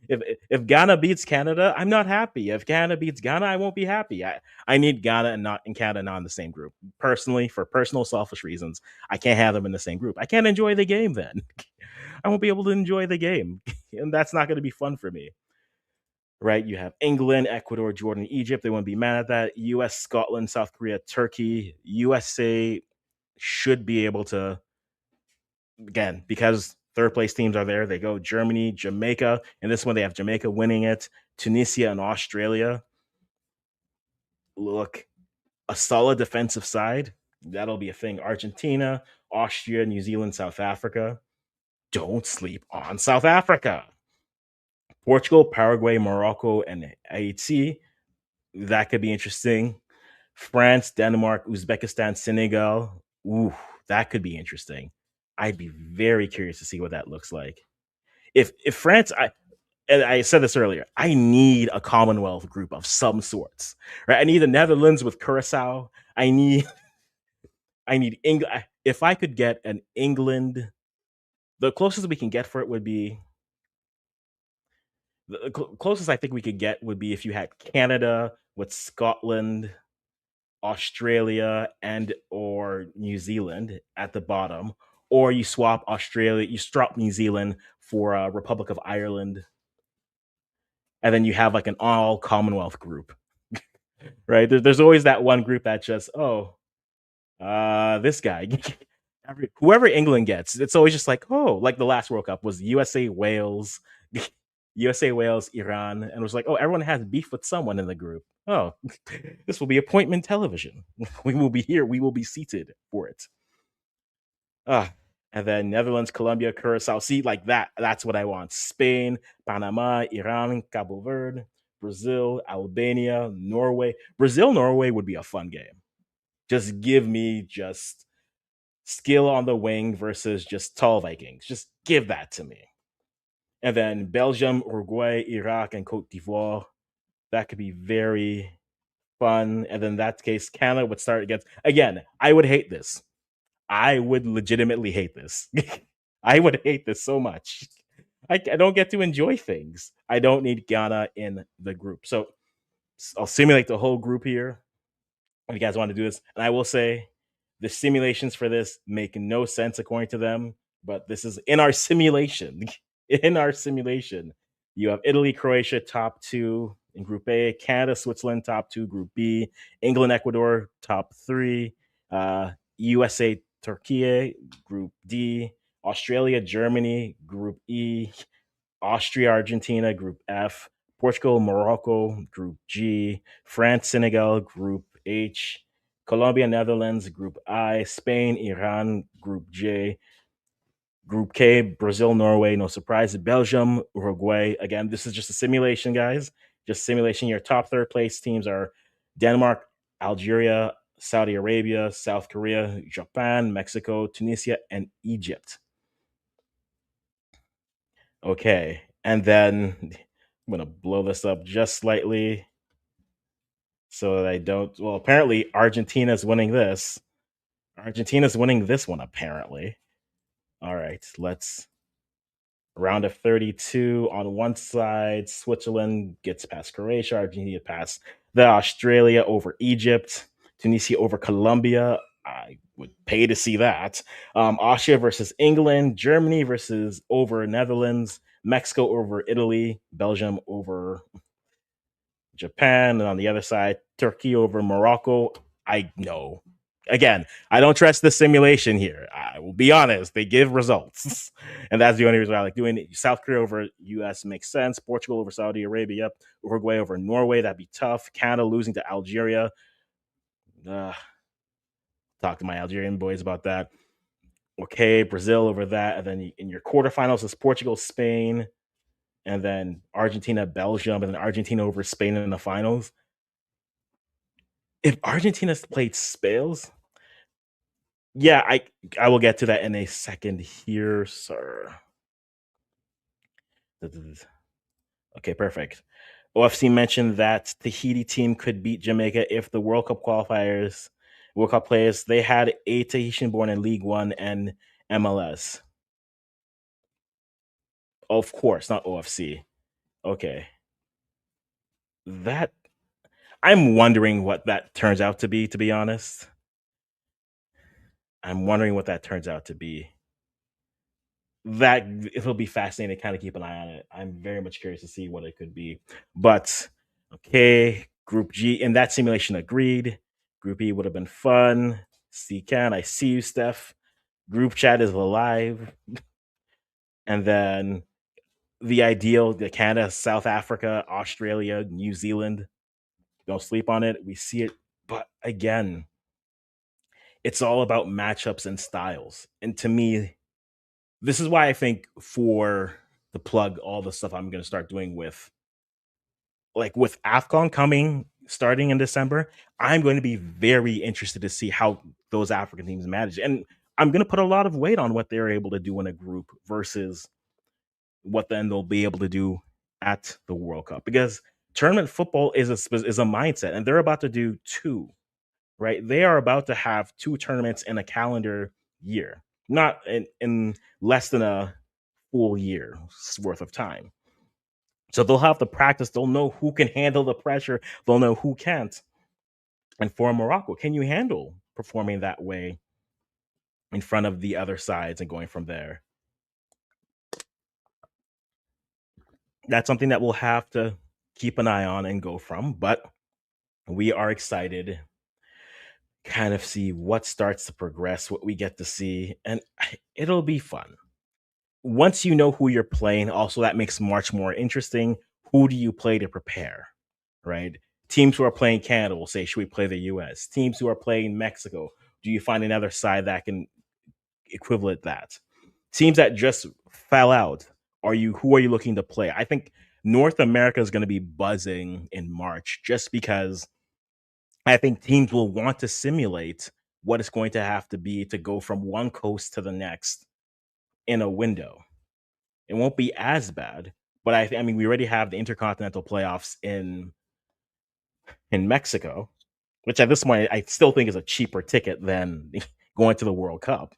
If Ghana beats Canada, I'm not happy. If Canada beats Ghana, I won't be happy. I need Ghana and not in Canada not in the same group. Personally, for personal selfish reasons, I can't have them in the same group. I can't enjoy the game then. I won't be able to enjoy the game. And that's not going to be fun for me. Right? You have England, Ecuador, Jordan, Egypt. They won't be mad at that. US, Scotland, South Korea, Turkey. USA should be able to, again, because third place teams are there. They go Germany, Jamaica, and this one they have Jamaica winning it. Tunisia and Australia. Look, a solid defensive side. That'll be a thing. Argentina, Austria, New Zealand, South Africa. Don't sleep on South Africa. Portugal, Paraguay, Morocco, and Haiti. That could be interesting. France, Denmark, Uzbekistan, Senegal. Ooh, that could be interesting. I'd be very curious to see what that looks like. If France, and I said this earlier, I need a Commonwealth group of some sorts. Right? I need the Netherlands with Curacao. I need England. If I could get an England, the closest we can get for it would be the closest I think we could get would be if you had Canada with Scotland, Australia, and or New Zealand at the bottom, or you swap Australia, you swap New Zealand for Republic of Ireland, and then you have like an all Commonwealth group, right? There's always that one group that just this guy. Whoever England gets, it's always just like, oh, like the last World Cup was USA, Wales, USA, Wales, Iran, and it was like, oh, everyone has beef with someone in the group. Oh, this will be appointment television. We will be here. We will be seated for it. Ah, and then Netherlands, Colombia, Curacao. See, like that. That's what I want. Spain, Panama, Iran, Cabo Verde, Brazil, Albania, Norway. Brazil, Norway would be a fun game. Just give me just skill on the wing versus just tall Vikings. Just give that to me. And then Belgium, Uruguay, Iraq, and Cote d'Ivoire. That could be very fun. And then in that case, Canada would start against. Again, I would hate this. I would legitimately hate this. I would hate this so much. I don't get to enjoy things. I don't need Ghana in the group. So I'll simulate the whole group here. If you guys want to do this, and I will say the simulations for this make no sense according to them, but this is in our simulation. In our simulation, you have Italy, Croatia top two in Group A, Canada, Switzerland top two, Group B, England, Ecuador top three, USA, Turkey, Group D, Australia, Germany, Group E, Austria, Argentina, Group F, Portugal, Morocco, Group G, France, Senegal, Group H, Colombia, Netherlands, Group I, Spain, Iran, Group J, Group K, Brazil, Norway, no surprise, Belgium, Uruguay. Again, this is just a simulation, guys. Just simulation. Your top third place teams are Denmark, Algeria, Saudi Arabia, South Korea, Japan, Mexico, Tunisia, and Egypt. Okay. And then I'm going to blow this up just slightly so that I don't. Well, apparently, Argentina's winning this. Argentina's winning this one, apparently. All right. Let's round of 32 on one side. Switzerland gets past Croatia. Argentina past the Australia over Egypt. Tunisia over Colombia. would pay to see that. Austria versus England, Germany versus over Netherlands, Mexico over Italy, Belgium over Japan, and on the other side, Turkey over Morocco. I know. Again, I don't trust the simulation here. I will be honest; they give results, and that's the only reason I like doing it. South Korea over U.S. makes sense. Portugal over Saudi Arabia. Uruguay over Norway. That'd be tough. Canada losing to Algeria. Uh, talk to my Algerian boys about that. Okay, Brazil over that, and then in your quarterfinals is Portugal, Spain, and then Argentina, Belgium, and then Argentina over Spain in the finals. If Argentina played Spales, yeah, I will get to that in a second here, sir. Okay, perfect. OFC mentioned that Tahiti team could beat Jamaica if the World Cup players, they had a Tahitian born in League One and MLS. Of course, not OFC. Okay. That I'm wondering what that turns out to be honest. I'm wondering what that turns out to be. That it'll be fascinating to kind of keep an eye on it. I'm very much curious to see what it could be. But okay, Group G in that simulation agreed. Group E would have been fun. See can I see you, Steph? Group chat is alive, and then the ideal: the Canada, South Africa, Australia, New Zealand. Don't sleep on it. We see it, but again, it's all about matchups and styles. And to me, this is why I think for the plug all the stuff I'm going to start doing with AFCON coming starting in December, I'm going to be very interested to see how those African teams manage. And I'm going to put a lot of weight on what they're able to do in a group versus what then they'll be able to do at the World Cup because tournament football is a mindset and they're about to do two, right? They are about to have two tournaments in a calendar year, not in less than a full year's worth of time. So they'll have the practice. They'll know who can handle the pressure. They'll know who can't. And for Morocco, can you handle performing that way in front of the other sides and going from there? That's something that we'll have to keep an eye on and go from. But we are excited, kind of see what starts to progress, what we get to see, and it'll be fun. Once you know who you're playing, also that makes March more interesting. Who do you play to prepare? Right? Teams who are playing Canada will say, should we play the US? Teams who are playing Mexico, do you find another side that can equivalent that? Teams that just fell out, who are you looking to play? I think North America is going to be buzzing in March just because I think teams will want to simulate what it's going to have to be to go from one coast to the next in a window. It won't be as bad, but I mean, we already have the intercontinental playoffs in Mexico, which at this point I still think is a cheaper ticket than going to the World Cup.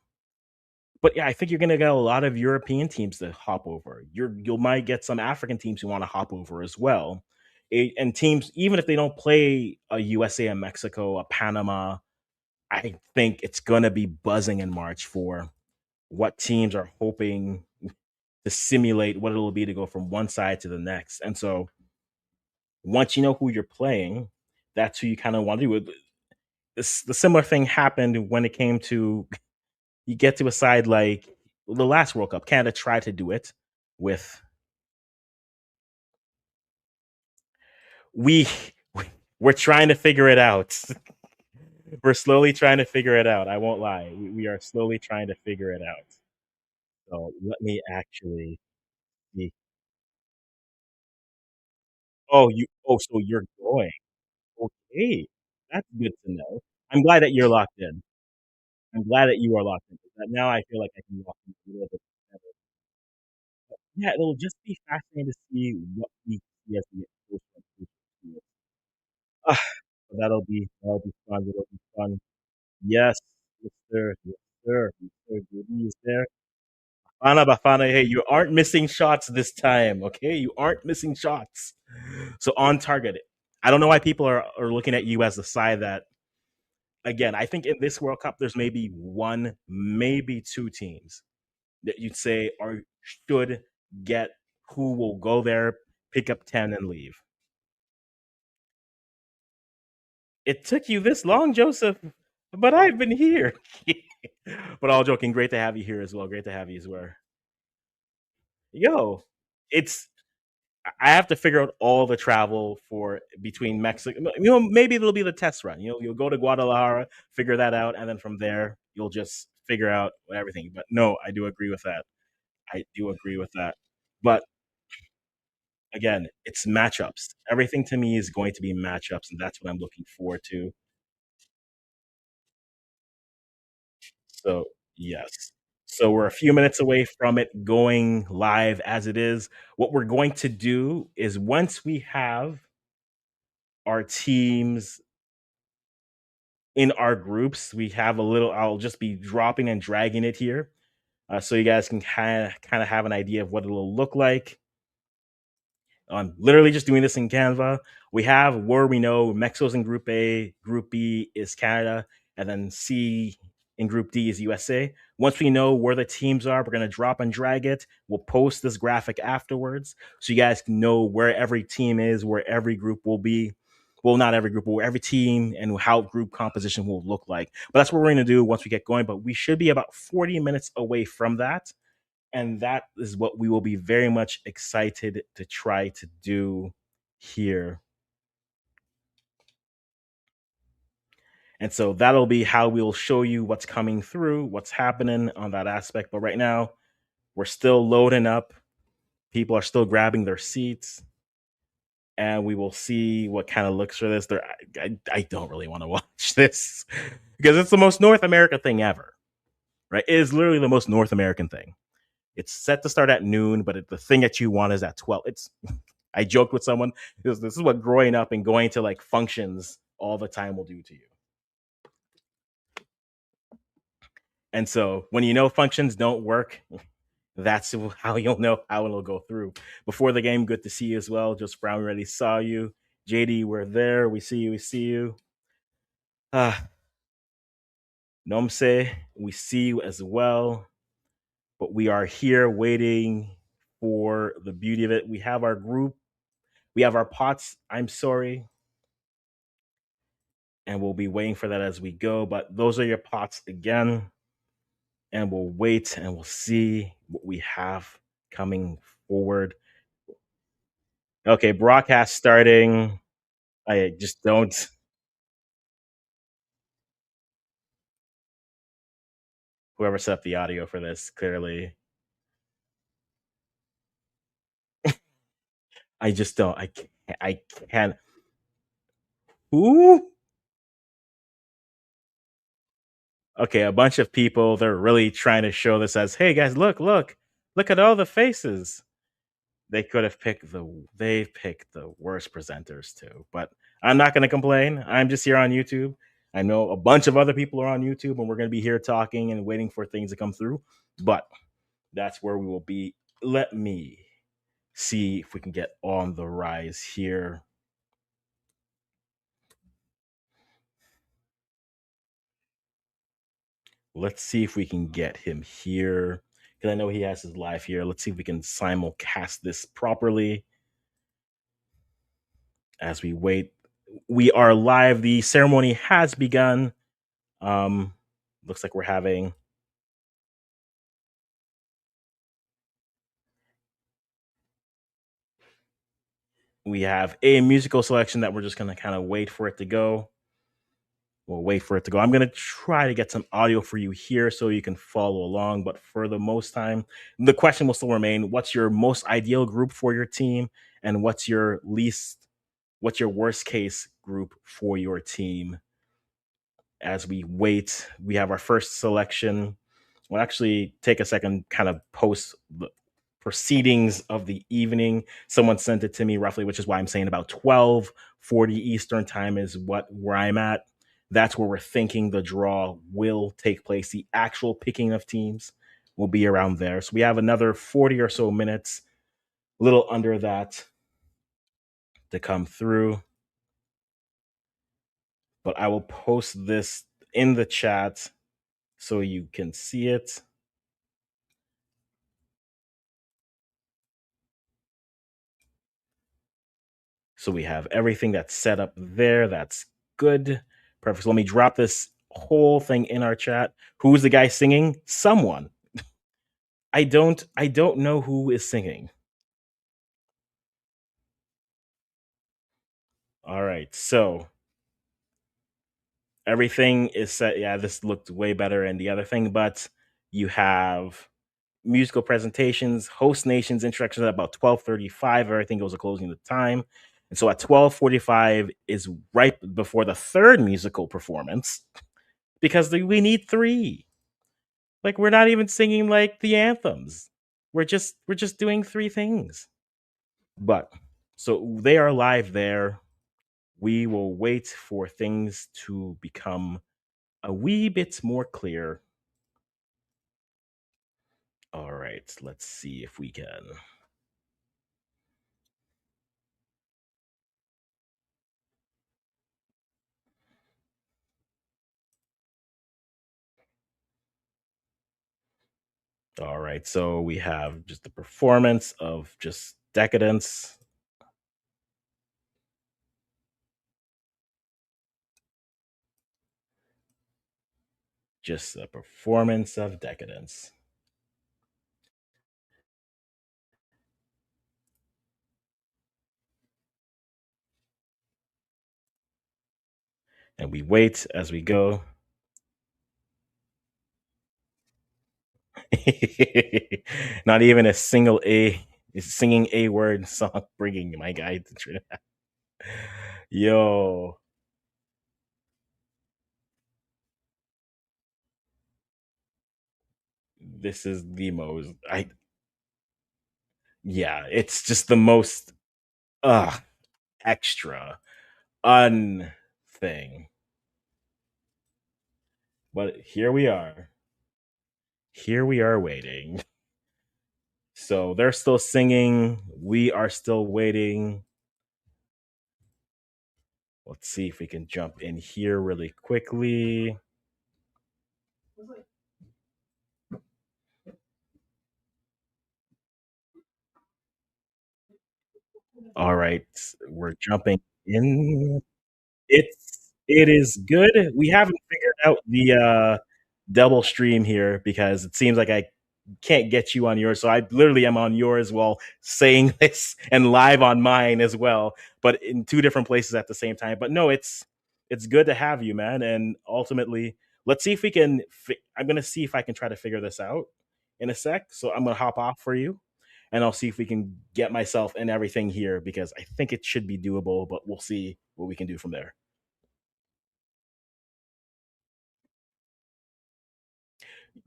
But yeah, I think you're going to get a lot of European teams to hop over. You might get some African teams who want to hop over as well. And teams, even if they don't play a USA, a Mexico, a Panama, I think it's going to be buzzing in March for what teams are hoping to simulate what it'll be to go from one side to the next. And so once you know who you're playing, that's who you kind of want to do. The similar thing happened when it came to you get to a side like the last World Cup. Canada tried to do it with we we're trying to figure it out. We're slowly trying to figure it out. I won't lie. We are slowly trying to figure it out. So let me actually see. So you're going. Okay. That's good to know. I'm glad that you're locked in. I'm glad that you are locked in. Now I feel like I can walk in a little bit better. Yeah, it'll just be fascinating to see what we see as we get closer and closer to it. Ah, that'll be fun. It'll be fun. Yes, yes, sir. Yes, sir. Yes, sir. Goody is there. Bafana, hey, you aren't missing shots this time, okay? You aren't missing shots. So on target. I don't know why people are looking at you as the side that again, I think in this World Cup, there's maybe one, maybe two teams that you'd say are should get who will go there, pick up 10 and leave. It took you this long, Joseph, but I've been here. But all joking, great to have you here as well. Great to have you as well. Yo, it's I have to figure out all the travel for between Mexico. Maybe it'll be the test run. You'll go to Guadalajara, figure that out, and then from there you'll just figure out everything. But no, I do agree with that. I do agree with that. But again, it's matchups. Everything to me is going to be matchups, and that's what I'm looking forward to. So yes. So we're a few minutes away from it going live as it is. What we're going to do is once we have our teams in our groups. We have a little. I'll just be dropping and dragging it here, so you guys can kind of have an idea of what it'll look like. I'm literally just doing this in Canva. We have where we know Mexico's in Group A, Group B is Canada, and then C in Group D is USA. Once we know where the teams are, we're going to drop and drag it. We'll post this graphic afterwards so you guys can know where every team is, where every group will be. Well, not every group, but where every team and how group composition will look like. But that's what we're going to do once we get going. But we should be about 40 minutes away from that, and that is what we will be very much excited to try to do here. And so that'll be how we'll show you what's coming through, what's happening on that aspect. But right now, we're still loading up. People are still grabbing their seats, and we will see what kind of looks for this. I don't really want to watch this because it's the most North America thing ever, right? It is literally the most North American thing. It's set to start at noon, but the thing that you want is at 12. I joked with someone, this is what growing up and going to like functions all the time will do to you. And so when you know functions don't work, that's how you'll know how it'll go through. Before the game, good to see you as well. Just Brown already saw you. JD, we're there. We see you. We see you. Nomse, we see you as well. But we are here waiting for the beauty of it. We have our group. We have our pots. I'm sorry. And we'll be waiting for that as we go. But those are your pots again. And we'll wait and we'll see what we have coming forward. Okay, broadcast starting. I just don't. Whoever set up the audio for this, clearly. I just don't. I can't. I can't. Who? Okay, a bunch of people. They're really trying to show this as, hey guys, look at all the faces. They could have picked they've picked the worst presenters too. But I'm not going to complain. I'm just here on YouTube. I know a bunch of other people are on YouTube, and we're going to be here talking and waiting for things to come through. But that's where we will be. Let me see if we can get on the rise here. Let's see if we can get him here. Because I know he has his live here. Let's see if we can simulcast this properly as we wait. We are live. The ceremony has begun. Um, Looks like we're having we have a musical selection that we're just gonna kind of wait for it to go. We'll wait for it to go. I'm gonna try to get some audio for you here so you can follow along. But for the most time, the question will still remain: what's your most ideal group for your team, and what's your worst case group for your team? As we wait, we have our first selection. We'll actually take a second, kind of post the proceedings of the evening. Someone sent it to me roughly, which is why I'm saying about 12:40 Eastern time is where I'm at. That's where we're thinking the draw will take place. The actual picking of teams will be around there. So we have another 40 or so minutes, a little under that, to come through. But I will post this in the chat so you can see it. So we have everything that's set up there. That's good. Perfect. So let me drop this whole thing in our chat. Who's the guy singing? Someone. I don't know who is singing. All right. So everything is set. Yeah, this looked way better and the other thing, but you have musical presentations, host nations introductions at about 12:35. Everything goes to closing the time. And so at 12:45 is right before the third musical performance because we need three. Like we're not even singing like the anthems. We're just doing three things. But so they are live there. We will wait for things to become a wee bit more clear. All right, let's see if we can. All right, so we have just the performance of just Decadence. Just a performance of Decadence. And we wait as we go. Not even a single A is singing a word song bringing my guy to Trinidad. Yo, this is the most yeah, it's just the most extra un thing. But here we are. Here we are waiting. So they're still singing. We are still waiting. Let's see if we can jump in here really quickly. All right, we're jumping in. It is good. We haven't figured out the double stream here because it seems like I can't get you on yours. So I literally am on yours while saying this and live on mine as well, but in two different places at the same time. But no, it's good to have you, man. And ultimately, let's see if we can. I'm gonna see if I can try to figure this out in a sec. So I'm gonna hop off for you, and I'll see if we can get myself and everything here because I think it should be doable. But we'll see what we can do from there.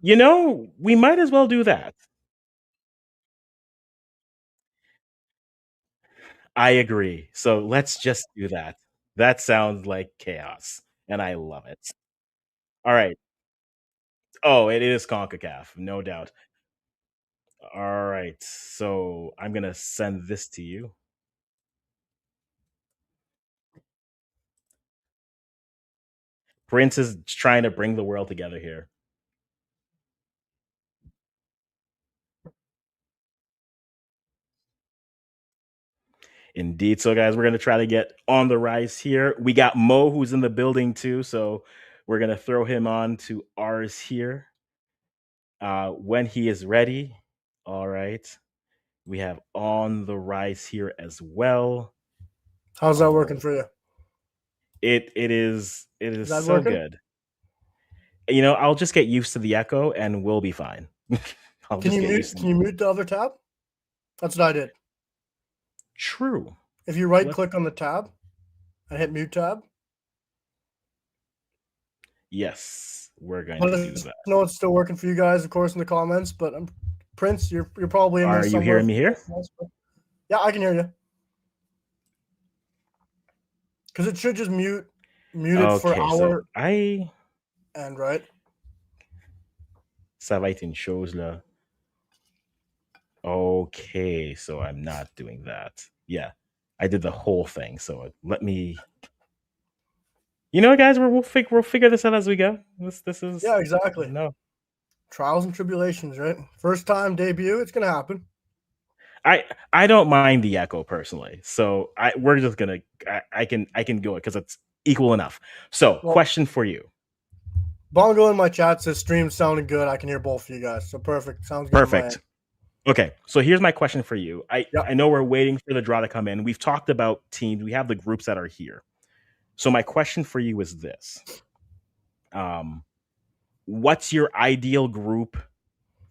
We might as well do that. I agree. So let's just do that. That sounds like chaos, and I love it. All right. Oh, it is CONCACAF, no doubt. All right. So I'm gonna send this to you. Prince is trying to bring the world together here. Indeed. So, guys, we're gonna try to get on the rise here. We got Mo who's in the building too, so we're gonna throw him on to ours here. When he is ready. All right. We have on the rise here as well. How's that working for you? It is that so working? good. I'll just get used to the echo and we'll be fine. I'll Can just you get mute? used to Can you mute the other tab? That's what I did. True. If you right click on the tab and hit mute tab, Yes, we're going let to do us that. know it's still working for you guys, of course, in the comments. But Prince, you're probably in there Are you somewhere. hearing me here? Yeah, I can hear you. Because it should just mute it for Okay, so our end, right? Ça va être une chose là. Okay, so I'm not doing that. Yeah, I did the whole thing. So let me. You know, guys, we'll figure this out as we go. This is Yeah, exactly. no. Trials and tribulations, right? First time debut, it's gonna happen. I don't mind the echo personally, so we're just gonna I can go it because it's equal enough. So, Well, question for you. Bongo in my chat says stream sounding good. I can hear both of you guys, so perfect. Sounds good on my end. Perfect. Okay, so here's my question for you. Yep. I know we're waiting for the draw to come in. We've talked about teams. We have the groups that are here. So my question for you is this: what's your ideal group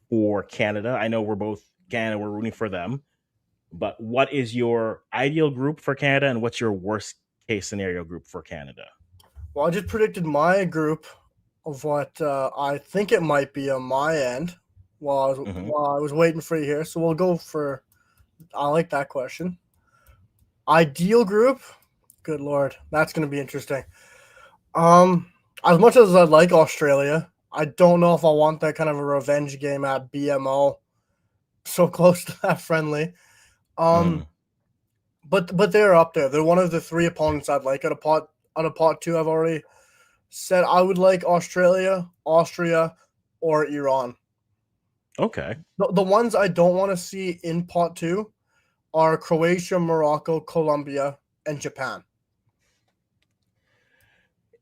for Canada? I know we're both Canada. We're rooting for them. But what is your ideal group for Canada, and what's your worst case scenario group for Canada? Well, I just predicted my group of what I think it might be on my end Mm-hmm. while I was waiting for you here. So we'll go for. I like that question. Ideal group. Good lord, that's going to be interesting. Um, as much as I like Australia, I don't know if I want that kind of a revenge game at BMO, so close to that friendly. Mm-hmm. Um, but they're up there. They're one of the three opponents I'd like out of pot two. I've already said I would like Australia, Austria, or Iran. Okay. The ones I don't want to see in pot two are Croatia, Morocco, Colombia, and Japan.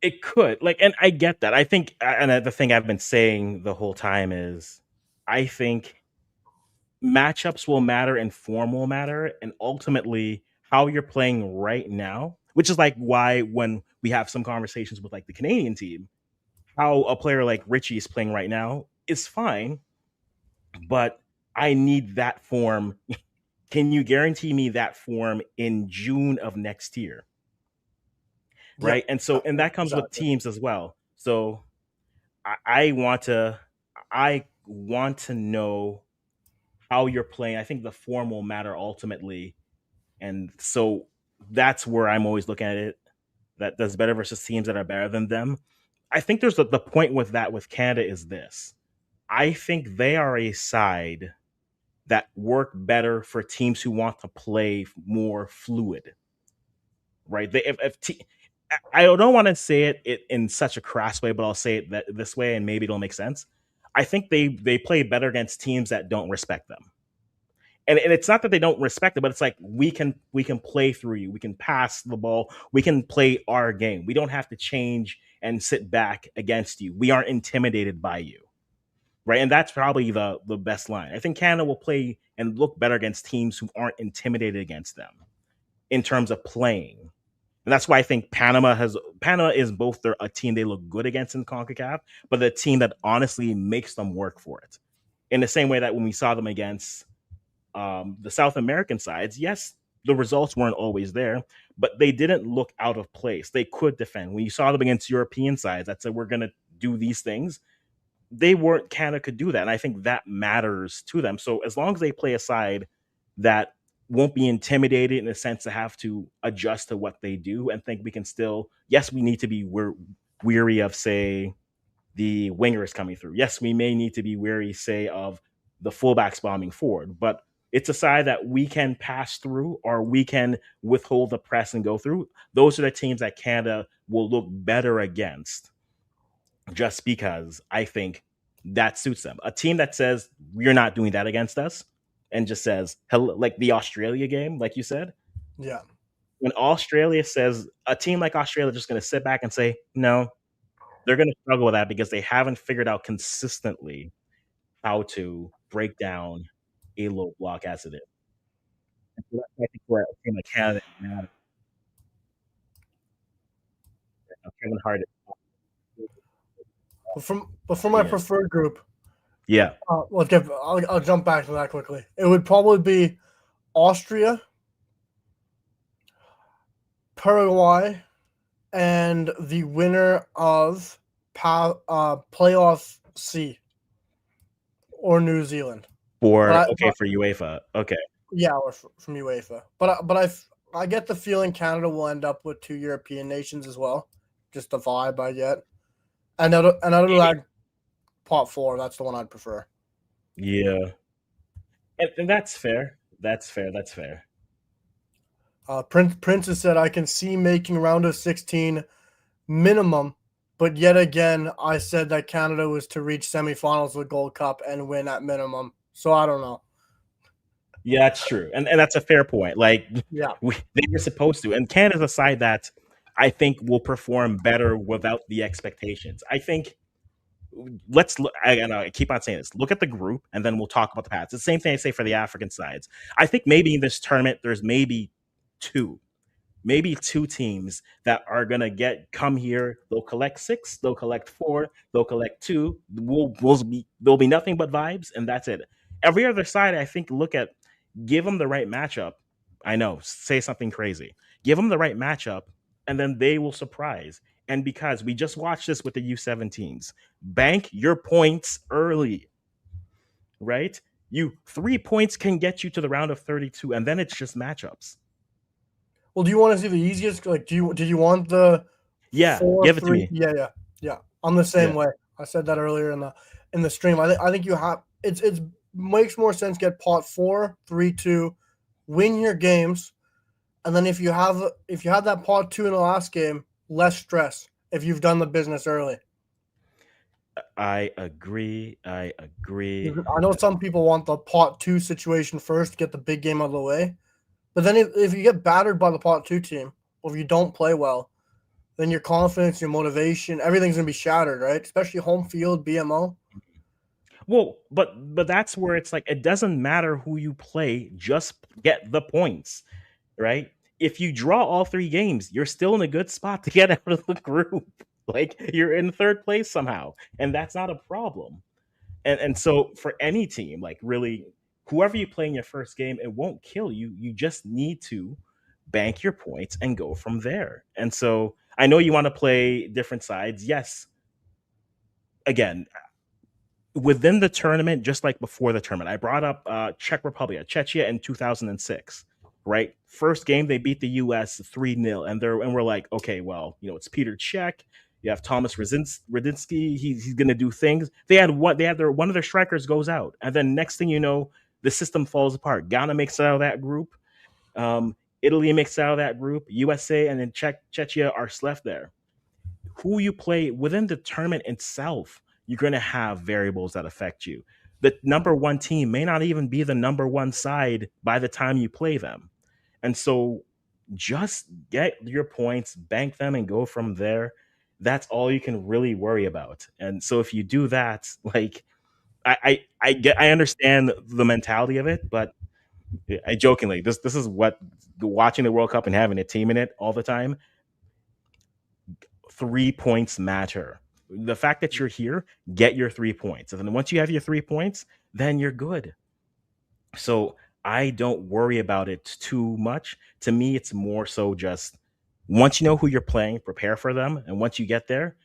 It could and I get that. I think, and the thing I've been saying the whole time is, I think matchups will matter and form will matter, and ultimately how you're playing right now, which is like why when we have some conversations with like the Canadian team, how a player like Richie is playing right now is fine, but I need that form. Can you guarantee me that form in June of next year? Yep, Right. And that comes with exactly. teams as well. So I want to, I want to know how you're playing. I think the form will matter ultimately. And so that's where I'm always looking at it. That does better versus teams that are better than them. I think there's the point with that with Canada is this. I think they are a side that work better for teams who want to play more fluid, right? I don't want to say it in such a crass way, but I'll say it this way, and maybe it'll make sense. I think they play better against teams that don't respect them, and it's not that they don't respect it, but it's like we can play through you, we can pass the ball, we can play our game. We don't have to change and sit back against you. We aren't intimidated by you, right? And that's probably the best line. I think Canada will play and look better against teams who aren't intimidated against them in terms of playing. And that's why I think Panama is both a team they look good against in CONCACAF, but the team that honestly makes them work for it. In the same way that when we saw them against the South American sides, yes, the results weren't always there, but they didn't look out of place. They could defend. When you saw them against European sides that said we're going to do these things, they weren't. Canada could do that, and I think that matters to them. So as long as they play a side that won't be intimidated in a sense to have to adjust to what they do, and think we can still, yes, we need to be weary of, say, the wingers coming through. Yes, we may need to be wary, say, of the fullbacks bombing forward, but it's a side that we can pass through or we can withhold the press and go through. Those are the teams that Canada will look better against, just because I think that suits them. A team that says we're not doing that against us and just says hello, like the Australia game, like you said, Yeah. when Australia says, a team like Australia just going to sit back and say no, they're going to struggle with that because they haven't figured out consistently how to break down a low block as it is. And so that's why I think for a team like Canada, Kevin Hart. But for my Yeah, preferred group, yeah. I'll jump back to that quickly. It would probably be Austria, Paraguay, and the winner of playoff C or New Zealand. But For I, okay but for UEFA. Okay, yeah, or from UEFA. I get the feeling Canada will end up with two European nations as well. Just the vibe I get. And out of that pot four, that's the one I'd prefer. yeah, and that's fair. That's fair. That's fair. Prince has said I can see making round of 16 minimum. But yet again, I said that Canada was to reach semifinals of the Gold Cup and win at minimum. So I don't know. Yeah, that's true, and that's a fair point. Like Yeah. they were supposed to, and Canada's a side that I think will perform better without the expectations. I think let's look. I keep on saying this. Look at the group, and then we'll talk about the paths. It's the same thing I say for the African sides. I think maybe in this tournament, there's two, maybe two teams that are gonna come here. They'll collect six. They'll collect four. They'll collect two. There'll be nothing but vibes, and that's it. Every other side, I think, give them the right matchup. I know, say something crazy. Give them the right matchup, and then they will surprise. And because we just watched this with the U17s, bank your points early, right? You 3 points can get you to the round of 32, and then it's just matchups. Well, do you want to see the easiest? Like, did you want the Yeah, four give it to three? me. Yeah. I'm the same Yeah. way. I said that earlier in the stream. I think you have it's makes more sense get pot 4-3-2, win your games, and then if you have that pot 2 in the last game, less stress if you've done the business early. I agree. I agree. I know some people want the pot 2 situation first to get the big game out of the way, but then if you get battered by the pot 2 team, or if you don't play well, then your confidence, your motivation, everything's gonna be shattered, right? Especially home field, BMO. Well, but that's where it's like it doesn't matter who you play, just get the points, right? If you draw all three games, you're still in a good spot to get out of the group. Like you're in third place somehow, and that's not a problem. And so for any team, like really, whoever you play in your first game, it won't kill you. You just need to bank your points and go from there. And so I know you want to play different sides. Yes, again, within the tournament, just like before the tournament, I brought up Czech Republic, Czechia in 2006. Right, first game they beat the U.S. 3-0, and we're like, okay, well, it's Peter Cech. You have Thomas Radinsky. He's going to do things. One of their strikers goes out, and then next thing you know, the system falls apart. Ghana makes it out of that group. Italy makes it out of that group. USA and then Czechia are left there. Who you play within the tournament itself, you're going to have variables that affect you. The number one team may not even be the number one side by the time you play them. And so just get your points, bank them, and go from there. That's all you can really worry about. And so if you do that, like I understand the mentality of it, but I jokingly, this is what watching the World Cup and having a team in it all the time, 3 points matter. The fact that you're here, get your 3 points. And then once you have your 3 points, then you're good. So I don't worry about it too much. To me, it's more so just once you know who you're playing, prepare for them. And once you get there,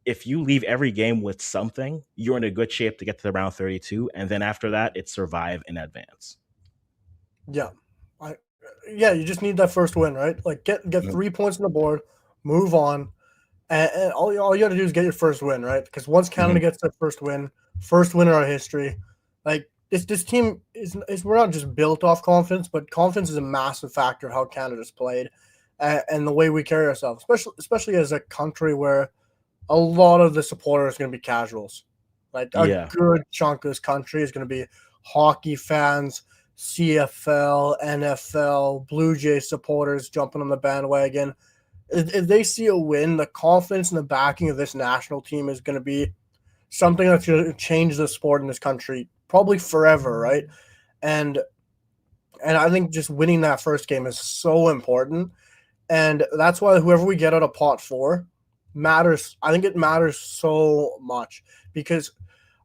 if you leave every game with something, you're in a good shape to get to the round 32. And then after that, it's survive and advance. Yeah. I yeah, you just need that first win, right? Like get Mhm. 3 points on the board, move on, and all you got to do is get your first win, right? Because once Canada Mhm. gets their first win in our history, like this team is we're not just built off confidence, but confidence is a massive factor of how Canada's played, and the way we carry ourselves, especially as a country where a lot of the supporters are going to be casuals. Like a Yeah. good chunk of this country is going to be hockey fans, CFL, NFL, Blue Jay supporters jumping on the bandwagon. If they see a win, the confidence and the backing of this national team is going to be something that's going to change the sport in this country probably forever, right? And and I think just winning that first game is so important, and that's why whoever we get out of pot 4 matters. I think it matters so much because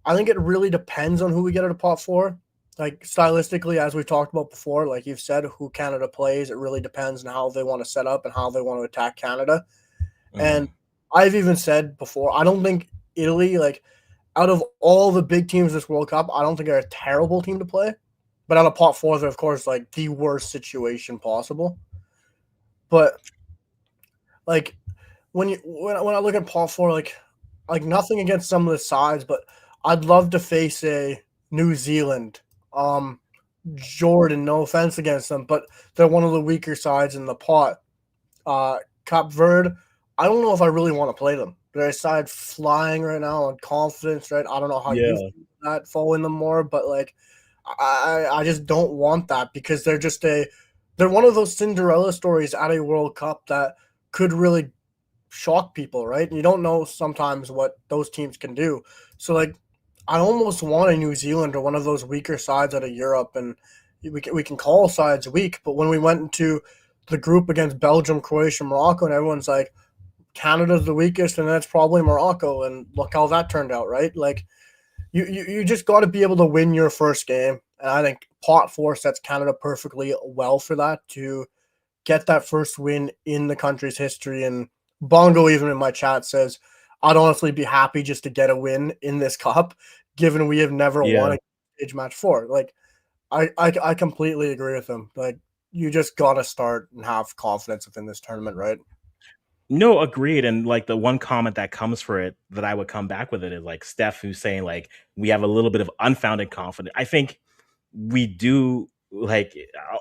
I think it really depends on who we get out of pot 4. Like stylistically, as we talked about before, like you've said, who Canada plays, it really depends on how they want to set up and how they want to attack Canada. And Mhm. I've even said before, I don't think Italy, like out of all the big teams this World Cup, I don't think they're a terrible team to play. But out of pot 4, they're of course like the worst situation possible. But like when I look at pot 4, like nothing against some of the sides, but I'd love to face a New Zealand, um, Jordan. No offense against them, but they're one of the weaker sides in the pot. Uh, Cape Verde I don't know if I really want to play them. They're aside flying right now on confidence, right? I don't know how you Yeah, feel that following them more, but like I just don't want that because they're one of those Cinderella stories at a World Cup that could really shock people, right? And you don't know sometimes what those teams can do. So like I almost want a New Zealand or one of those weaker sides out of Europe, and we can call sides weak, but when we went into the group against Belgium, Croatia, Morocco, and everyone's like Canada's the weakest, and that's probably Morocco. And look how that turned out, right? Like you just got to be able to win your first game, and I think pot four sets Canada perfectly well for that to get that first win in the country's history. And Bongo, even in my chat, says I'd honestly be happy just to get a win in this cup, given we have never won yeah. a stage match four. Like I completely agree with him. Like you just got to start and have confidence within this tournament, right? No, agreed. And like the one comment that comes for it that I would come back with it is like Steph, who's saying like we have a little bit of unfounded confidence. I think we do. Like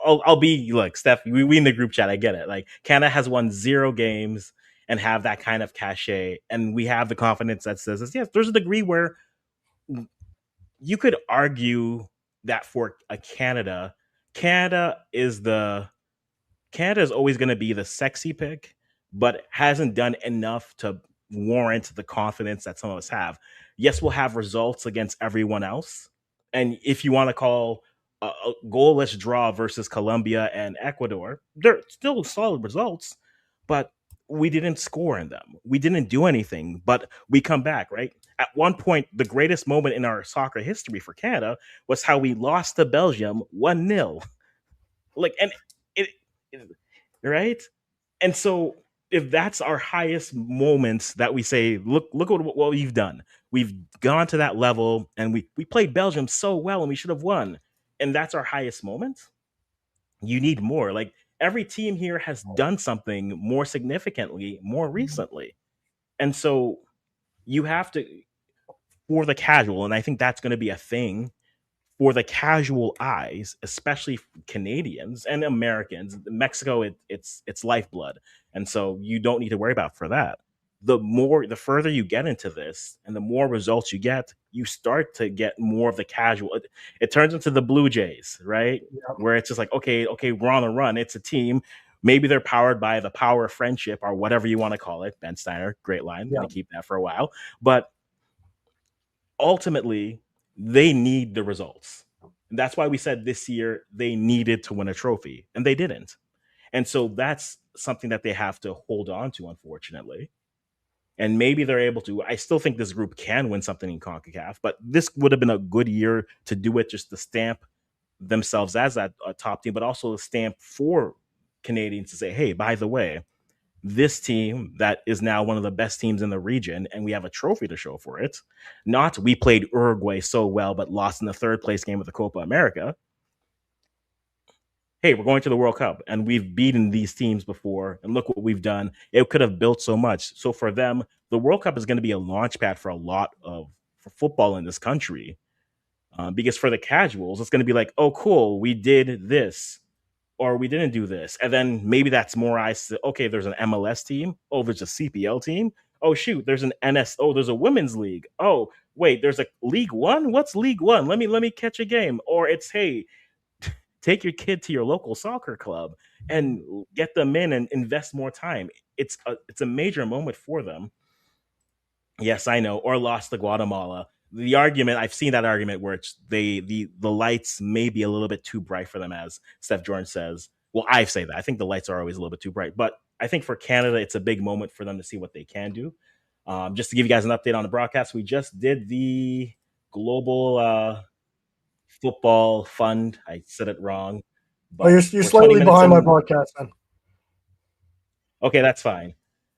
I'll be look, Steph. We in the group chat. I get it. Like Canada has won 0 games and have that kind of cachet, and we have the confidence that says, yes, there's a degree where you could argue that for a Canada is the Canada is always going to be the sexy pick, but hasn't done enough to warrant the confidence that some of us have. Yes, we'll have results against everyone else. And if you want to call a goalless draw versus Colombia and Ecuador, they're still solid results, but we didn't score in them. We didn't do anything, but we come back, right? At one point, the greatest moment in our soccer history for Canada was how we lost to Belgium 1-0. Like, and it, it right? And so if that's our highest moments that we say, look what we've done. We've gone to that level and we played Belgium so well and we should have won. And that's our highest moment. You need more. Like every team here has done something more significantly, more recently. And so you have to for the casual, and I think that's going to be a thing for the casual eyes, especially Canadians and Americans. Mexico, it's lifeblood, and so you don't need to worry about for that. The further you get into this, and the more results you get, you start to get more of the casual. It turns into the Blue Jays, right? Yeah. Where it's just like, okay, we're on a run. It's a team. Maybe they're powered by the power of friendship or whatever you want to call it. Ben Steiner, great line. Yeah. Going to keep that for a while, but ultimately they need the results. And that's why we said this year they needed to win a trophy and they didn't. And so that's something that they have to hold on to, unfortunately. And maybe they're able to. I still think this group can win something in CONCACAF, but this would have been a good year to do it just to stamp themselves as that top team, but also a stamp for Canadians to say, hey, by the way, this team that is now one of the best teams in the region, and we have a trophy to show for it. Not we played Uruguay so well, but lost in the third place game of the Copa America. Hey, we're going to the World Cup, and we've beaten these teams before, and look what we've done. It could have built so much. So for them, the World Cup is going to be a launch pad for a lot of for football in this country. Because for the casuals, it's going to be like, oh, cool, we did this or we didn't do this. And then maybe that's more eyes to, okay, there's an MLS team. Oh, there's a CPL team. Oh, shoot, there's an NS. Oh, there's a women's league. Oh, wait, there's a League One. What's League One? Let me catch a game. Or it's, hey, take your kid to your local soccer club and get them in and invest more time. It's a major moment for them. Yes, I know. Or lost to Guatemala. The argument I've seen that argument where it's the lights may be a little bit too bright for them, as Steph Jordan says. Well, I say that. I think the lights are always a little bit too bright, but I think for Canada, it's a big moment for them to see what they can do. Just to give you guys an update on the broadcast, we just did the global football fund. I said it wrong, Oh, but you're we're 20 slightly minutes behind my in. broadcast, then. Okay, that's fine.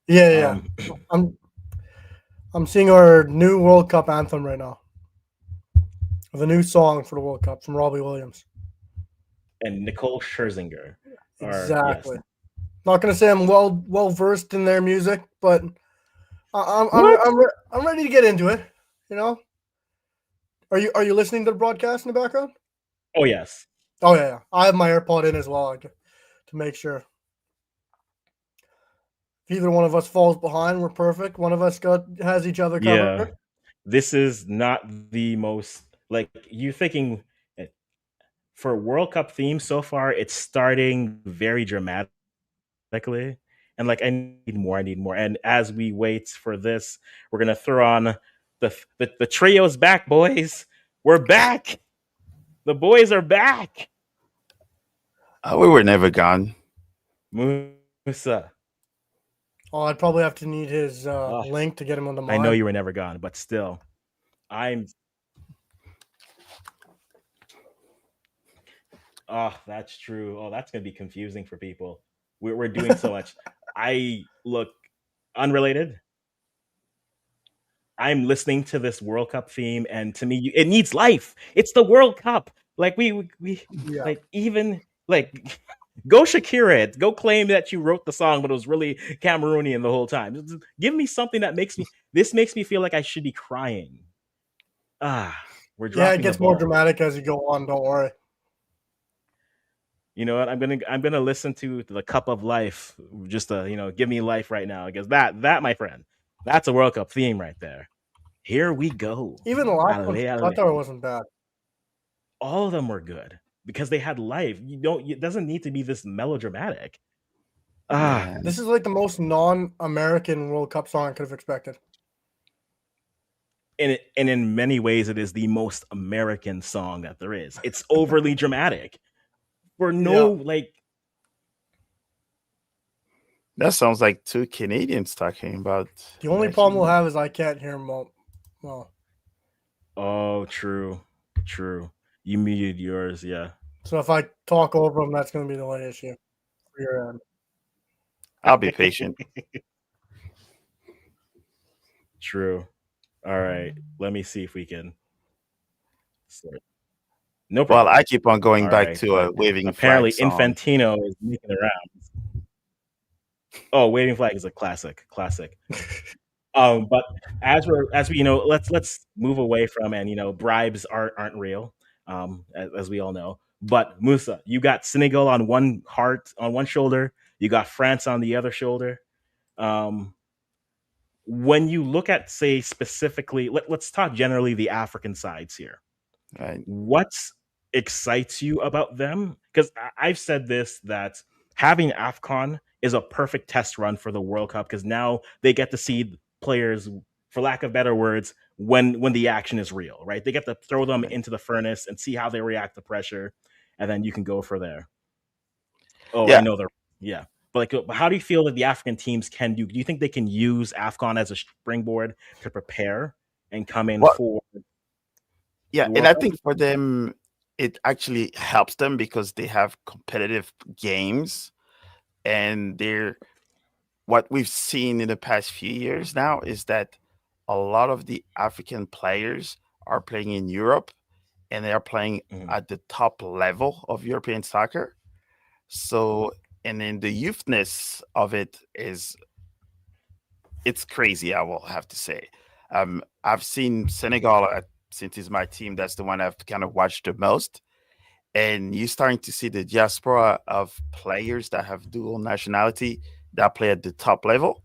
Yeah, yeah, Um, yeah. I'm seeing our new World Cup anthem right now. The new song for the World Cup from Robbie Williams. and Nicole Scherzinger, or yes, Exactly. Not gonna say I'm well versed in their music, but what? I'm ready to get into it. You know, are you listening to the broadcast in the background? Oh yes. Oh yeah, yeah. I have my AirPod in as well to make sure. If either one of us falls behind, we're perfect. One of us has each other Yeah. covered. This is not the most like you thinking eh, for World Cup theme so far, it's starting very dramatically. And like I need more. And as we wait for this, we're gonna throw on the trio's back, boys. We're back. The boys are back. We were never gone. Musa. Oh, I'd probably have to need his Oh, link to get him on the I know mod. you were never gone, but still, I'm. Oh, that's true. Oh, that's gonna be confusing for people. We're doing so much. I look unrelated. I'm listening to this World Cup theme, and to me, it needs life. It's the World Cup. Like we Yeah. like even like go Shakira it. Go claim that you wrote the song, but it was really Cameroonian the whole time. Give me something that makes me. This makes me feel like I should be crying. Ah, we're Yeah, it dropping the gets more ball. dramatic as you go on. Don't worry. You know what? I'm gonna listen to the Cup of Life just to give me life right now because that my friend, that's a World Cup theme right there. Here we go. Even the last Ale, one from ale. Qatar wasn't bad. All of them were good because they had life. You don't. It doesn't need to be this melodramatic. Ah, Yeah, This is like the most non-American World Cup song I could have expected. and in many ways, it is the most American song that there is. It's overly dramatic for no Yeah. like. that sounds like two Canadians talking about The only problem we'll national. have is I can't hear him well. Oh, true, true. You muted yours, yeah. So if I talk over him, that's going to be the only issue for your end. I'll be patient. True. All right. Let me see if we can. Sorry. No Well, problem. I keep on going All back right, to a but waving flag apparently song. Infantino is making the rounds. Oh, waving flag is a classic, classic. But as we let's move away from and bribes aren't real, as we all know. But Musa, you got Senegal on one shoulder, you got France on the other shoulder. Um, when you look at say specifically, let's talk generally the African sides here. Right? What excites you about them? Because I've said this that having AFCON is a perfect test run for the World Cup because now they get to see players, for lack of better words, when the action is real, right? They get to throw them Right. into the furnace and see how they react to pressure, and then you can go for there. Oh, I Yeah. know they're yeah. But like, how do you feel that the African teams can do? Do you think they can use AFCON as a springboard to prepare and come in Well, for yeah, the and World I Cup? think for them, it actually helps them because they have competitive games, and they're what we've seen in the past few years now is that a lot of the African players are playing in Europe and they are playing Mhm. at the top level of European soccer. So, and then the youthness of it is it's crazy. I will have to say, I've seen Senegal since it's my team. That's the one I've kind of watched the most, and you're starting to see the diaspora of players that have dual nationality that play at the top level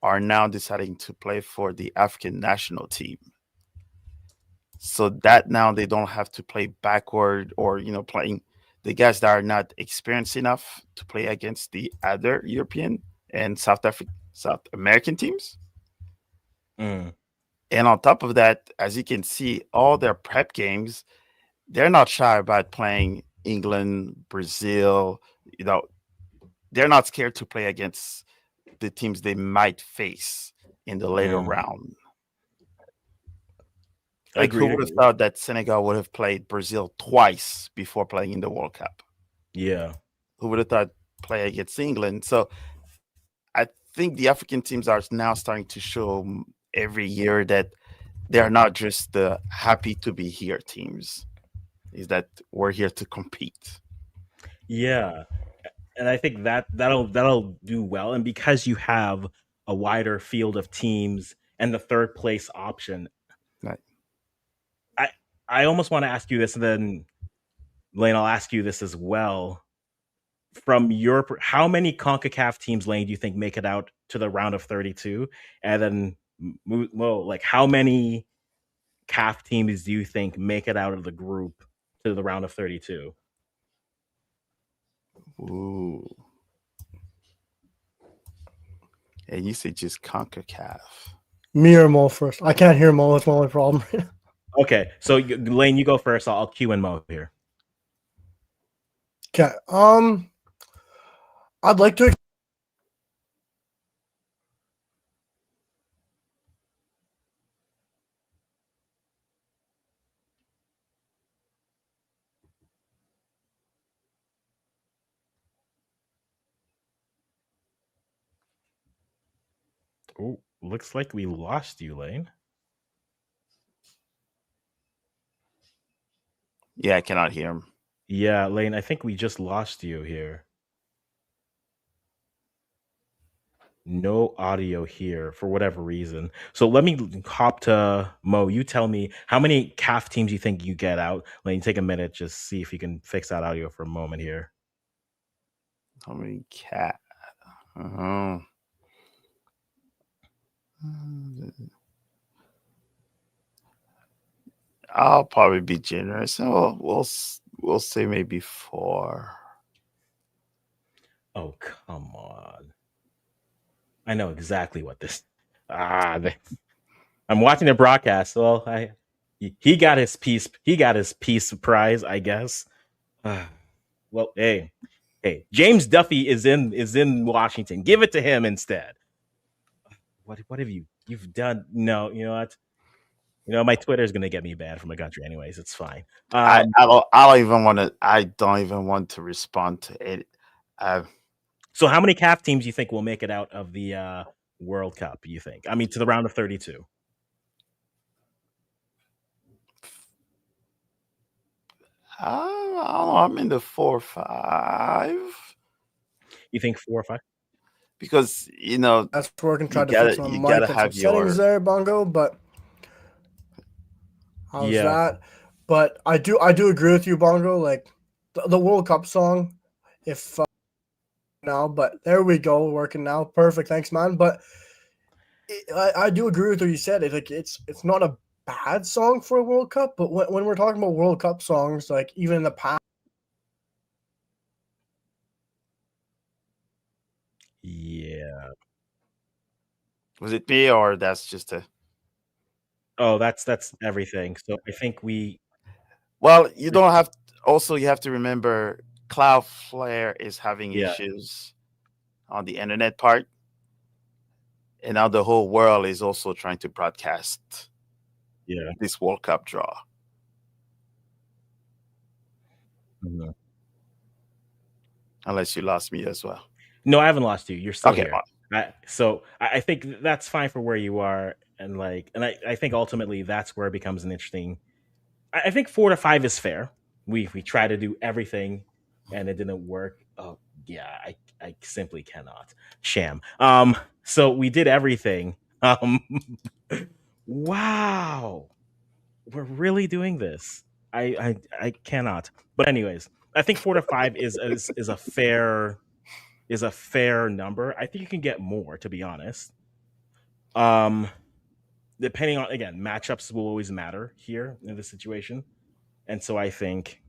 are now deciding to play for the African national team. So that now they don't have to play backward or playing the guys that are not experienced enough to play against the other European and South American teams. Mm. And on top of that, as you can see, all their prep games, they're not shy about playing England, Brazil. You know, they're not scared to play against the teams they might face in the later Mm. round. Like, who Agreed, would have agreed. thought that Senegal would have played Brazil twice before playing in the World Cup? Yeah. Who would have thought play against England? So I think the African teams are now starting to show every year that they are not just the happy to be here teams. Is that we're here to compete? Yeah. And I think that'll do well. And because you have a wider field of teams and the third place option, Right. I I almost want to ask you this, and then Lane, I'll ask you this as well. from your how many CONCACAF teams, Lane, do you think make it out to the round of 32? And then, well, like how many CAF teams do you think make it out of the group to the round of 32? Ooh. And you said just CONCACAF. Me or Mo first? I can't hear Mo. That's my only problem. Okay, so Lane, you go first. I'll cue in Mo here. Okay. I'd like to. Oh, looks like we lost you, Lane. Yeah, I cannot hear him. Yeah, Lane, I think we just lost you here. No audio here for whatever reason. So let me hop to Mo. You tell me how many CAF teams you think you get out. Lane, take a minute, just see if you can fix that audio for a moment here. How many cat? Uh-huh. I'll probably be generous. We'll say maybe 4. Oh, come on. I know exactly what this. I'm watching the broadcast. Well, he got his piece. He got his piece prize, I guess. Well, hey, James Duffy is in Washington. Give it to him instead. What have you've done? No, you know what? My Twitter is gonna get me banned from the country, anyways. It's fine. I don't even want to. I don't even want to respond to it. So, how many CAF teams you think will make it out of the World Cup? You think? I mean, to the round of 32. I don't know. I'm in the 4 or 5. You think 4 or 5? Because That's working. Trying to gotta- fix my you mic gotta and some have settings your- there, Bongo. But how's Yeah. that? But I do agree with you, Bongo. Like the World Cup song, if now, but there we go, working now. Perfect, thanks, man. But I do agree with what you said. It's not a bad song for a World Cup, but when we're talking about World Cup songs, like even in the past. Yeah. Was it me or that's just a? Oh, that's everything. So I think we. Well, you don't have. Also, you have to remember, Cloudflare is having Yeah. issues on the internet part, and now the whole world is also trying to broadcast Yeah. this World Cup draw. Mhm. Unless you lost me as well. No, I haven't lost you. You're still Okay, here. So I think that's fine for where you are, and I think ultimately that's where it becomes an interesting. I think 4 to 5 is fair. We try to do everything, and it didn't work. Oh yeah, I simply cannot sham. So we did everything. Wow, we're really doing this. I cannot. But anyways, I think 4 to 5 is a fair number. I think you can get more, to be honest. Depending on, again, matchups will always matter here in this situation, and so I think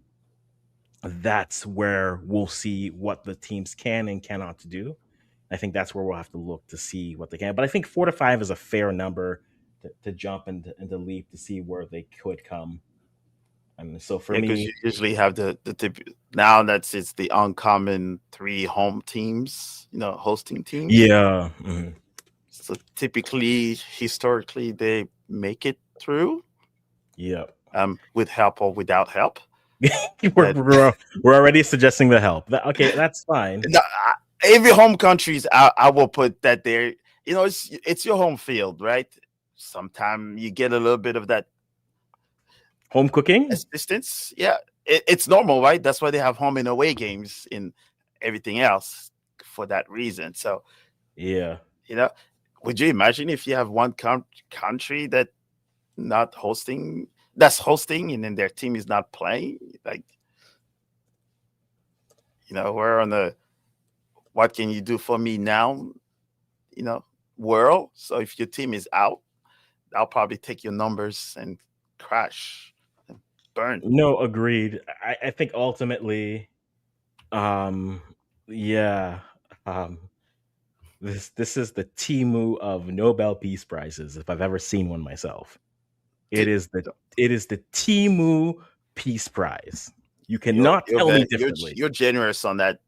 that's where we'll see what the teams can and cannot do. I think that's where we'll have to look to see what they can. But I think 4 to 5 is a fair number to jump and to leap to see where they could come. I mean, so for because me, you usually have the now that's it's the uncommon 3 home teams, hosting teams. yeah. Mhm. So typically, historically, they make it through. Yeah. With help or without help. we're already suggesting the help. Okay, that's fine. No, every home countries, I will put that there. It's your home field, right? Sometimes you get a little bit of that Home cooking? assistance. Yeah, it's normal, right? That's why they have home and away games in everything else for that reason. So, Yeah. would you imagine if you have one country that's hosting, and then their team is not playing? Like, we're on the what can you do for me now, you know, world. So if your team is out, I'll probably take your numbers and crash and burn. No, agreed. I think ultimately, um, yeah, um, this is the Timu of Nobel Peace Prizes, if I've ever seen one myself. It T- is the it is the Timu Peace Prize. You You're cannot you're tell me ve- you're differently. you're generous on that.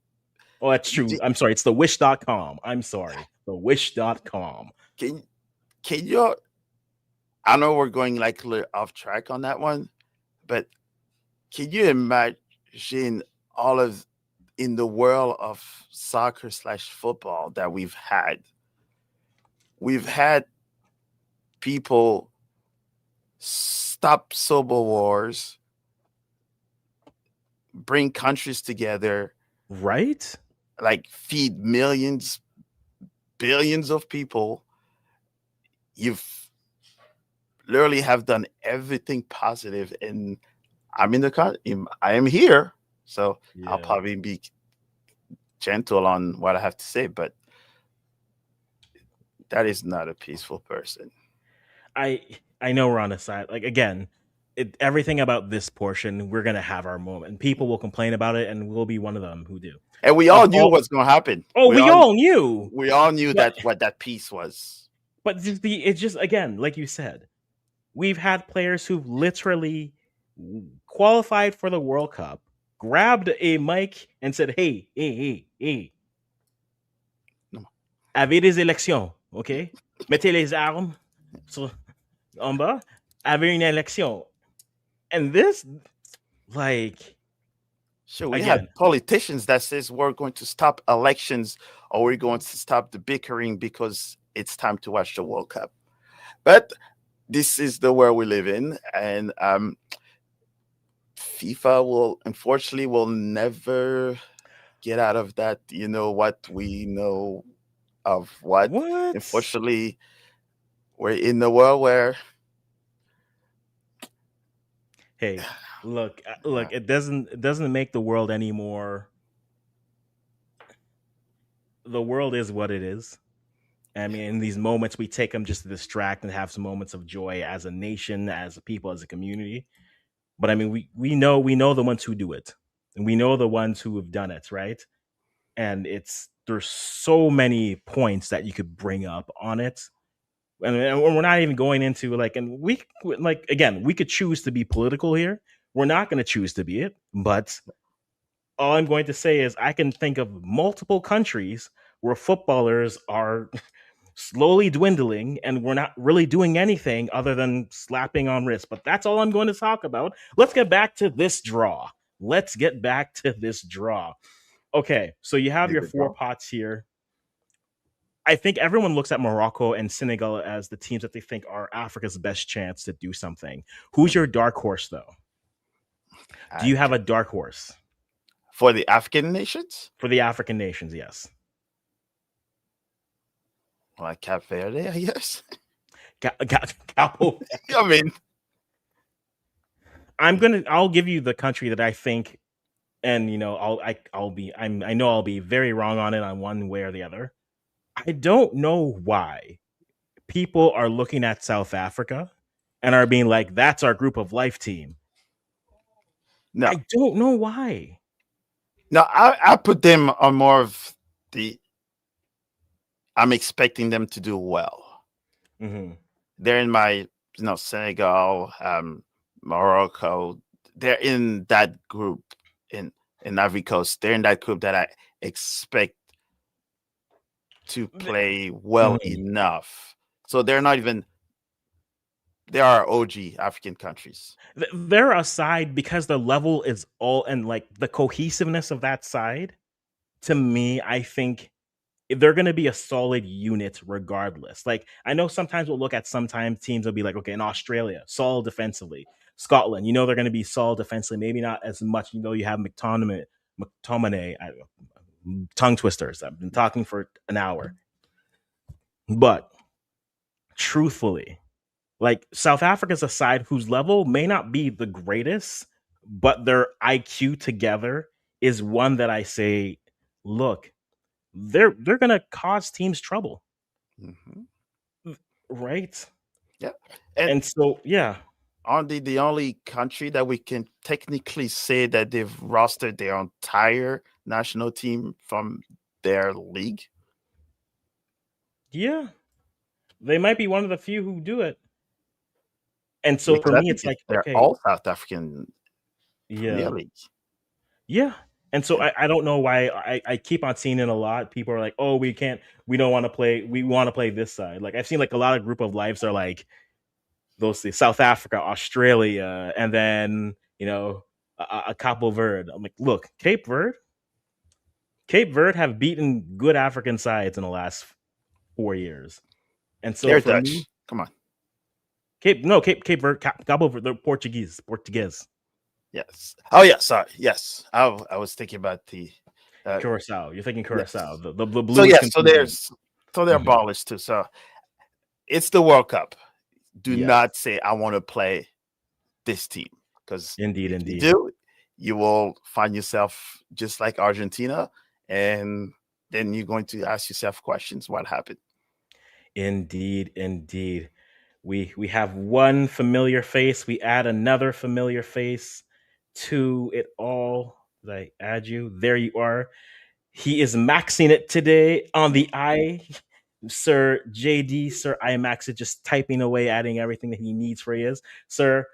Oh, that's You true. thi- I'm sorry. It's the wish.com. I'm sorry. The wish.com. Can can you? I know we're going like a little off track on that one, but can you imagine all of in the world of soccer slash football that we've had? We've had people stop civil wars, bring countries together, Right? like feed millions, billions of people. You've literally have done everything positive, and I'm in the I am here, so I'll Yeah. probably be gentle on what I have to say, but that is not a peaceful person. I I know we're on the side. Like again, everything about this portion, we're gonna have our moment. People will complain about it, and we'll be one of them who do. And we Of all knew all, what's going to happen. oh, we all knew, We all knew but that what that piece was. it's just again, like you said, we've had players who've literally qualified for the World Cup, grabbed a mic, and said, "Hey, hey, hey, hey, No. avez des élections, okay? Mettez les armes sur en bas, avez une élection." And this, like, Sure, we had again, politicians that says we're going to stop elections or we're going to stop the bickering because it's time to watch the World Cup. But this is the world we live in, and FIFA will never get out of that. You know what we know of what. what? Unfortunately, we're in the world where Hey, uh, look. It doesn't make the world any more. The world is what it is. I mean, in these moments, we take them just to distract and have some moments of joy as a nation, as a people, as a community. But I mean, we know the ones who do it, and we know the ones who have done it, right? And there's so many points that you could bring up on it, and we're not even going into like, and we like again, we could choose to be political here. We're not going to choose to be it, but all I'm going to say is I can think of multiple countries where footballers are slowly dwindling and we're not really doing anything other than slapping on wrists. But that's all I'm going to talk about. Let's get back to this draw. Let's get back to this draw. Okay, so you have did your the four draw. pots here. I think everyone looks at Morocco and Senegal as the teams that they think are Africa's best chance to do something. Who's your dark horse, though? Do I you have a dark horse for the African nations, for the African nations? Yes. like Cape Verde, I guess. Capo. I mean, I'll give you the country that I think, and I know I'll be very wrong on it on one way or the other. I don't know why people are looking at South Africa and are being like, that's our group of life team. no, I don't know why. no, I put them on more of the. I'm expecting them to do well. Hmm. They're in my, Senegal, Morocco. They're in that group in Ivory Coast. They're in that group that I expect to play well Mhm. enough. So they're not even. They are OG African countries. They're a side because the level is all, and like the cohesiveness of that side, to me, I think they're going to be a solid unit regardless. Like, I know sometimes we'll look at sometimes teams will be like, okay, in Australia, solid defensively. Scotland, they're going to be solid defensively. Maybe not as much, you have McTominay, tongue twisters. I've been talking for an hour. But truthfully, like South Africa's a side whose level may not be the greatest, but their IQ together is one that I say, look, they're gonna cause teams trouble, Hmm. right? Yeah. And And so yeah, aren't they the only country that we can technically say that they've rostered their entire national team from their league? yeah, they might be one of the few who do it. And so for Because I me, think it's like, they're okay, all South African Premier yeah, League. yeah. And so And I don't know why I keep on seeing it a lot. People are like, oh, we don't want to play, we want to play this side. Like I've seen like a lot of group of lives are like those things, South Africa, Australia, and then a Cabo Verde. I'm like, look, Cape Verde have beaten good African sides in the last 4 years, and so they're for me, Dutch. Come on. Cape Verde, Cabo Verde, they're Portuguese, Yes. Oh, yeah. Sorry. Yes. I was thinking about the. Uh, Curacao. You're thinking Curacao. yes. The So blue is yes. confusing. So they're Mhm. ballers too. So it's the World Cup. Do Yes, not say I want to play this team, because indeed, if you indeed, do, you will find yourself just like Argentina, and then you're going to ask yourself questions: what happened? indeed, indeed. We have one familiar face. We add another familiar face to it all. Did I add you? There you are. He is maxing it today on the I. Sir JD, Sir IMAX is just typing away, adding everything that he needs for his. Sir,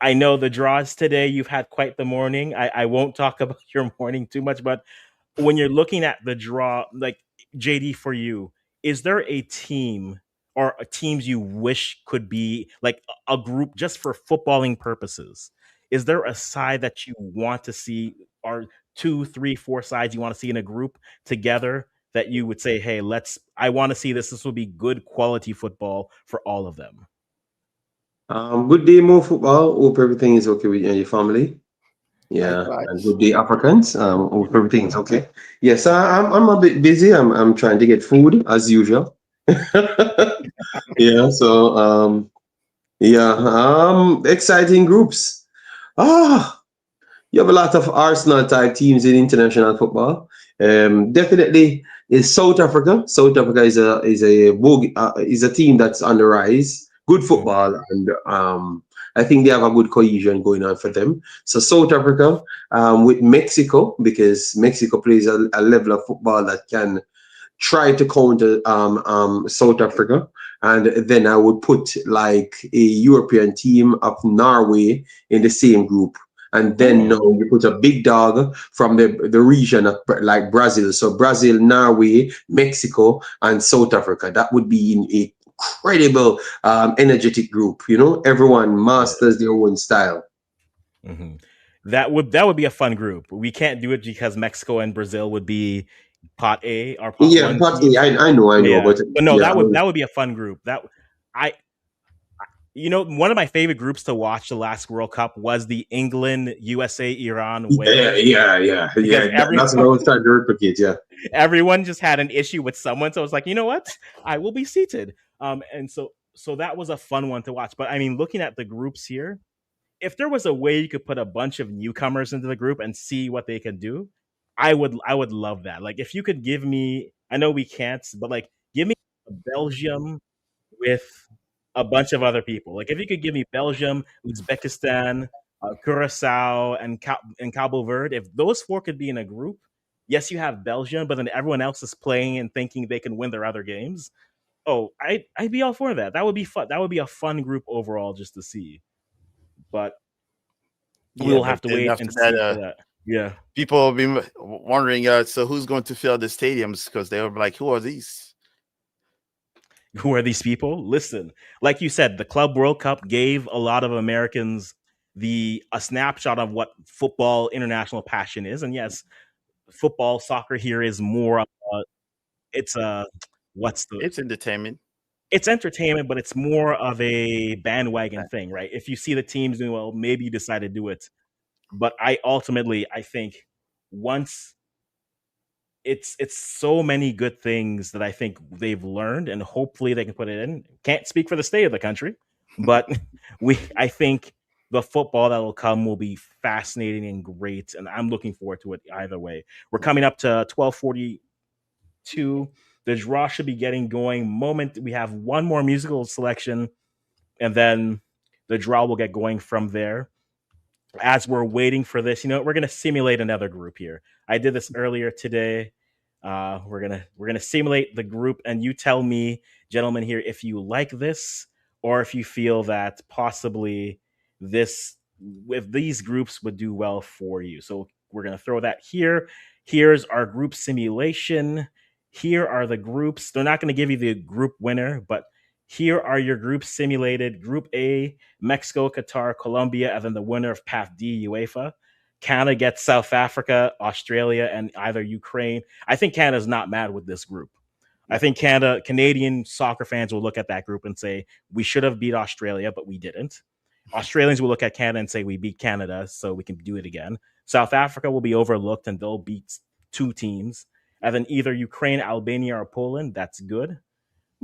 I know the draws today. You've had quite the morning. I won't talk about your morning too much, but when you're looking at the draw, like JD for you, is there a team or teams you wish could be like a group just for footballing purposes? Is there a side that you want to see, or two, three, four sides you want to see in a group together that you would say, hey, I want to see this. This will be good quality football for all of them. Good day, Mo Football. Hope everything is okay with you and your family. Yeah, and Likewise. good day, Africans. Hope everything is okay. Yes, I'm a bit busy. I'm trying to get food as usual. Yeah, so yeah, exciting groups. Ah, you have a lot of Arsenal type teams in international football. Definitely is South Africa. South Africa is a team that's on the rise. Good Mhm. football, and I think they have a good cohesion going on for them. So South Africa with Mexico, because Mexico plays a level of football that can try to counter South Africa. And then I would put like a European team of Norway in the same group. And then Hmm. now you put a big dog from the region of like Brazil. So Brazil, Norway, Mexico, and South Africa. That would be in a incredible, energetic group. Everyone Yeah. masters their own style. Hmm. That would be a fun group. We can't do it because Mexico and Brazil would be pot A or pot Yeah, one partly. teams. I know, Yeah, but but no, yeah, that would be a fun group. I one of my favorite groups to watch the last World Cup was the England, USA, Iran, yeah, Wales yeah, yeah, yeah. because That's what I was trying to replicate. Yeah. everyone just had an issue with someone, so it's like, you know what, I will be seated. And so that was a fun one to watch. But I mean, looking at the groups here, if there was a way you could put a bunch of newcomers into the group and see what they can do, I would love that. Like if you could give me, I know we can't, but like give me Belgium with a bunch of other people. Like if you could give me Belgium, Uzbekistan, Curacao, and Cabo Verde, if those four could be in a group, yes, you have Belgium, but then everyone else is playing and thinking they can win their other games. Oh, I'd be all for that. That would be fun. That would be a fun group overall just to see. But we Yeah, will but have to then wait after and that, see for that. Yeah. people will be wondering, so who's going to fill the stadiums? Because they were like, who are these? Who are these people? Listen, like you said, the Club World Cup gave a lot of Americans a snapshot of what football international passion is. And yes, football, soccer here is more of a, it's a, what's the, It's entertainment. it's entertainment, but it's more of a bandwagon thing, right? If you see the teams doing well, maybe you decide to do it. But I think once it's so many good things that I think they've learned, and hopefully they can put it in. Can't speak for the state of the country, but I think the football that will come will be fascinating and great, and I'm looking forward to it either way. We're coming up to 12:42. The draw should be getting going. Moment we have one more musical selection, and then the draw will get going from there. As we're waiting for this, we're gonna simulate another group here. I did this earlier today. We're gonna simulate the group, and you tell me, gentlemen, here if you like this or if you feel that possibly this if these groups would do well for you. So we're gonna throw that here. Here's our group simulation. Here are the groups. They're not gonna give you the group winner, but here are your groups simulated. Group A, Mexico, Qatar, Colombia, and then the winner of Path D, UEFA. Canada gets South Africa, Australia, and either Ukraine. I think Canada's not mad with this group. I think Canadian soccer fans will look at that group and say, we should have beat Australia, but we didn't. Australians will look at Canada and say, we beat Canada, so we can do it again. South Africa will be overlooked and they'll beat two teams. And then either Ukraine, Albania, or Poland. That's good.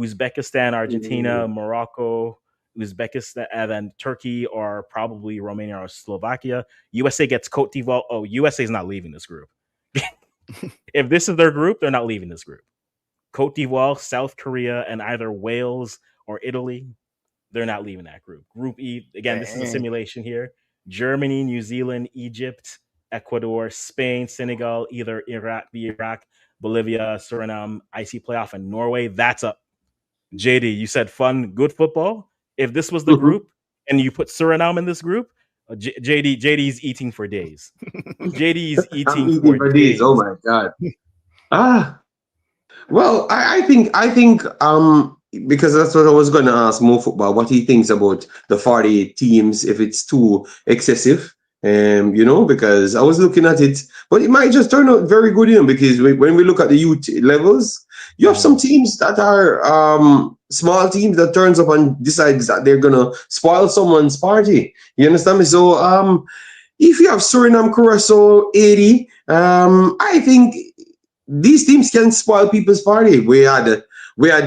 Uzbekistan, Argentina, Morocco, Uzbekistan, and then Turkey, or probably Romania or Slovakia. USA gets Cote d'Ivoire. Oh, USA is not leaving this group. If this is their group, they're not leaving this group. Cote d'Ivoire, South Korea, and either Wales or Italy, they're not leaving that group. Group E, again, this is a simulation here. Germany, New Zealand, Egypt, Ecuador, Spain, Senegal, either Iraq, Bolivia, Suriname, IC playoff, and Norway. That's up. JD, you said fun, good football. If this was the group and you put Suriname in this group, JD's eating for days. JD's eating for days. Oh my god. Well, I think because that's what I was going to ask Mo Football, what he thinks about the 48 teams, if it's too excessive. Because I was looking at it, but it might just turn out very good, because when we look at the youth levels, you have some teams that are small teams that turns up and decides that they're gonna spoil someone's party. You understand me? So if you have Suriname, Curacao, 80, I think these teams can spoil people's party. We had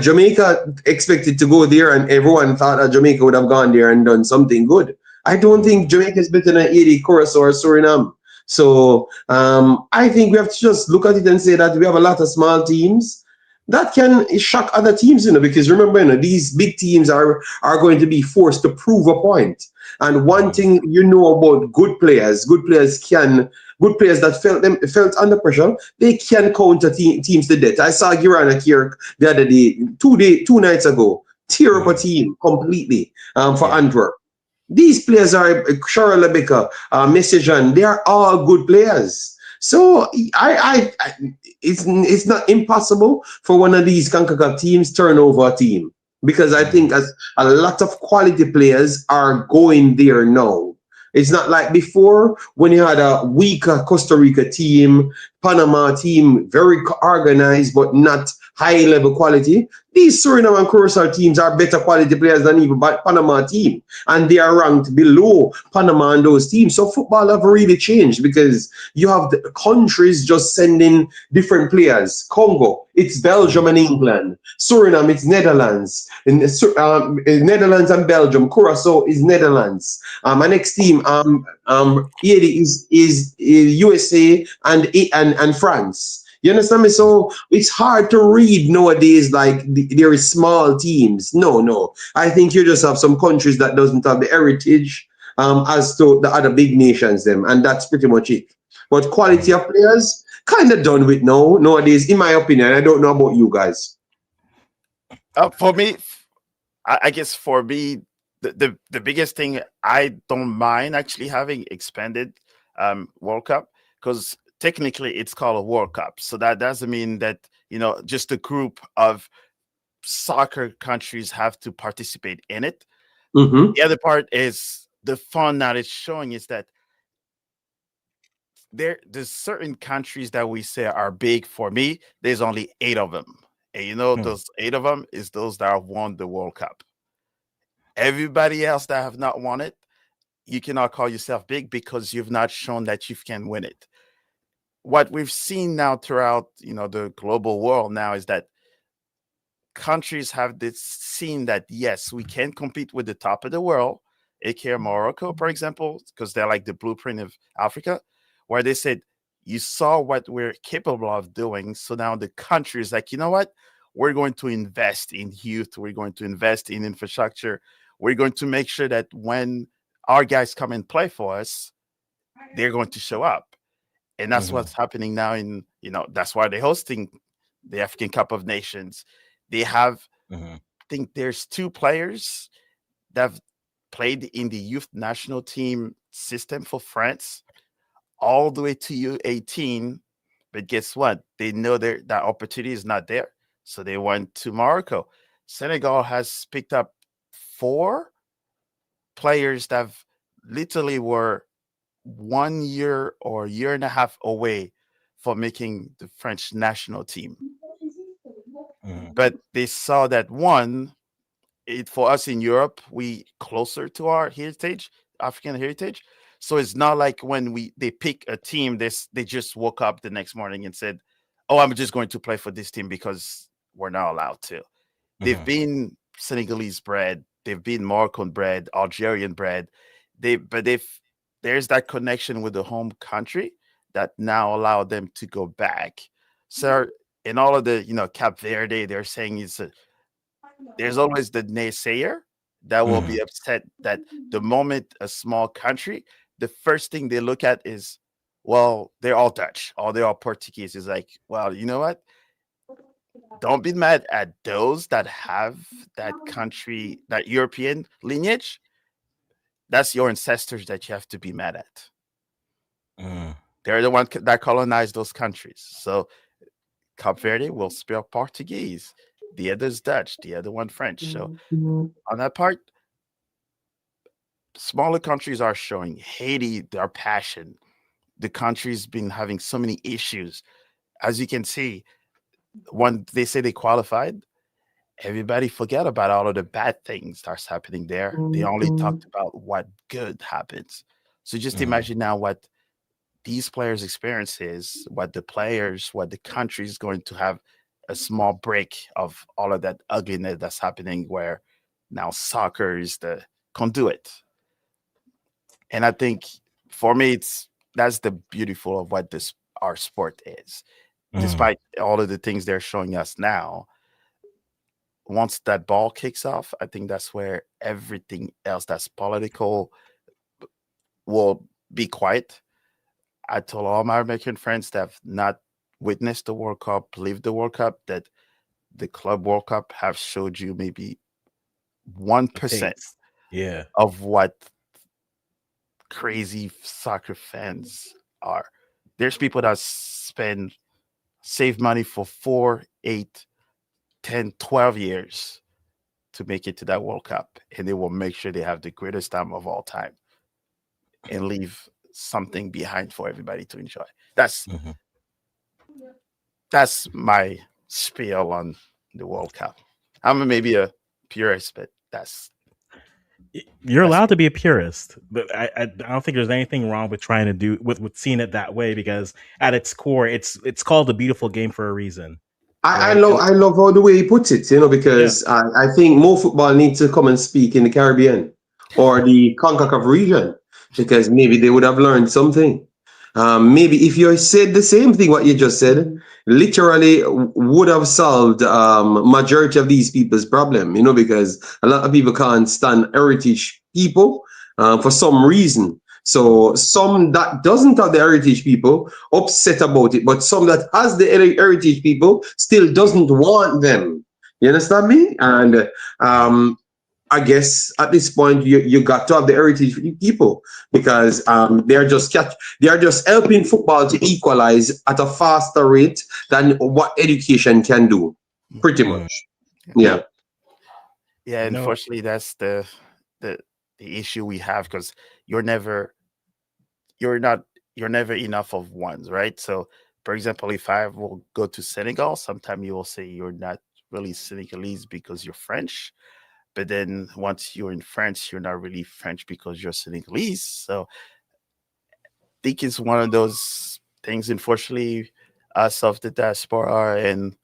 Jamaica expected to go there, and everyone thought that Jamaica would have gone there and done something good. I don't think Jamaica is better than 80, Curacao, or Suriname. So I think we have to just look at it and say that we have a lot of small teams that can shock other teams, because remember, these big teams are going to be forced to prove a point. And one thing about good players that felt under pressure, they can counter teams to death. I saw Girana Kirk the other day, 2 nights ago, tear up a team completely for Antwerp. These players are Shara Lebeka, Messajan. They are all good players. So it's not impossible for one of these CONCACAF teams turn over a team, because I think as a lot of quality players are going there now. It's not like before when you had a weaker Costa Rica team, Panama team, very organized but not high level quality. These Suriname and Curacao teams are better quality players than even Panama team, and they are ranked below Panama and those teams. So football have really changed, because you have the countries just sending different players. Congo, it's Belgium and England. Suriname, it's Netherlands. Netherlands and Belgium. Curacao is Netherlands. My next team, is USA and France. You understand me? So it's hard to read nowadays, like there is small teams. No. I think you just have some countries that doesn't have the heritage as to the other big nations, and that's pretty much it. But quality of players, kind of done with nowadays, in my opinion. I don't know about you guys. For me, I guess for me, the biggest thing, I don't mind actually having expanded World Cup, because technically it's called a World Cup. So that doesn't mean that, just a group of soccer countries have to participate in it. Mm-hmm. The other part is the fun that it's showing is that there's certain countries that we say are big. For me, there's only 8 of them. And those 8 of them is those that have won the World Cup. Everybody else that have not won it, you cannot call yourself big, because you've not shown that you can win it. What we've seen now throughout, the global world now is that countries have this seen that, yes, we can compete with the top of the world, aka Morocco, for example, because they're like the blueprint of Africa, where they said, you saw what we're capable of doing. So now the country is like, you know what? We're going to invest in youth. We're going to invest in infrastructure. We're going to make sure that when our guys come and play for us, they're going to show up. And that's Mhm. what's happening now that's why they're hosting the African Cup of Nations. They have, Mhm. I think there's 2 players that have played in the youth national team system for France all the way to U18. But guess what? They know that opportunity is not there. So they went to Morocco. Senegal has picked up 4 players that literally were 1 year or year and a half away from making the French national team. Mhm. But they saw that one, for us in Europe, we closer to our heritage, African heritage. So it's not like when they pick a team, they just woke up the next morning and said, "Oh, I'm just going to play for this team because we're not allowed to." They've Mhm. been Senegalese bred, they've been Moroccan bred, Algerian bred. They've there's that connection with the home country that now allow them to go back. So in all of the Cap Verde, they're saying there's always the naysayer that will be Mhm. upset that the moment a small country, the first thing they look at is, well, they're all Dutch or they're all Portuguese. Is like, well, you know what? Don't be mad at those that have that country, that European lineage. That's your ancestors that you have to be mad at. Mhm. They're the one that colonized those countries. So Cape Verde will speak Portuguese. The other's Dutch. The other one French. So on that part, smaller countries are showing Haiti their passion. The country's been having so many issues. As you can see, when they say they qualified, everybody forget about all of the bad things that's happening there. They only talked about what good happens. So just Mhm. imagine now what these players' experience is, what the country is going to have a small break of all of that ugliness that's happening where now soccer is the conduit. And I think for me, that's the beautiful of what this our sport is. Mhm. Despite all of the things they're showing us now, once that ball kicks off, I think that's where everything else that's political will be quiet. I told all my American friends that have not witnessed the World Cup, lived the World Cup, that the Club World Cup have showed you maybe 1% Taste. Yeah. of what crazy soccer fans are. There's people that save money for 4, 8, 10, 12 years to make it to that World Cup, and they will make sure they have the greatest time of all time and leave something behind for everybody to enjoy. That's Mhm. that's my spiel on the World Cup. I'm maybe a purist, but You're that's allowed to be a purist, but I don't think there's anything wrong with trying to do with seeing it that way because at its core, it's called a beautiful game for a reason, I right? love I love how the way he puts it, Yeah. because I think more football needs to come and speak in the Caribbean or the CONCACAF region, because maybe they would have learned something. Maybe if you said the same thing what you just said, literally would have solved majority of these people's problem. Because a lot of people can't stand heritage people for some reason. So some that doesn't have the heritage people upset about it, but some that has the heritage people still doesn't want them. You understand me? And I guess at this point you got to have the heritage people, because they are just helping football to equalize at a faster rate than what education can do. Pretty Mhm. much, yeah. yeah. You know, Unfortunately, that's the the issue we have because you're never you're not you're never enough of ones, right? So, for example, if I will go to Senegal, sometime you will say you're not really Senegalese because you're French. But then once you're in France, you're not really French because you're Senegalese. So think it's one of those things, unfortunately, us of the diaspora and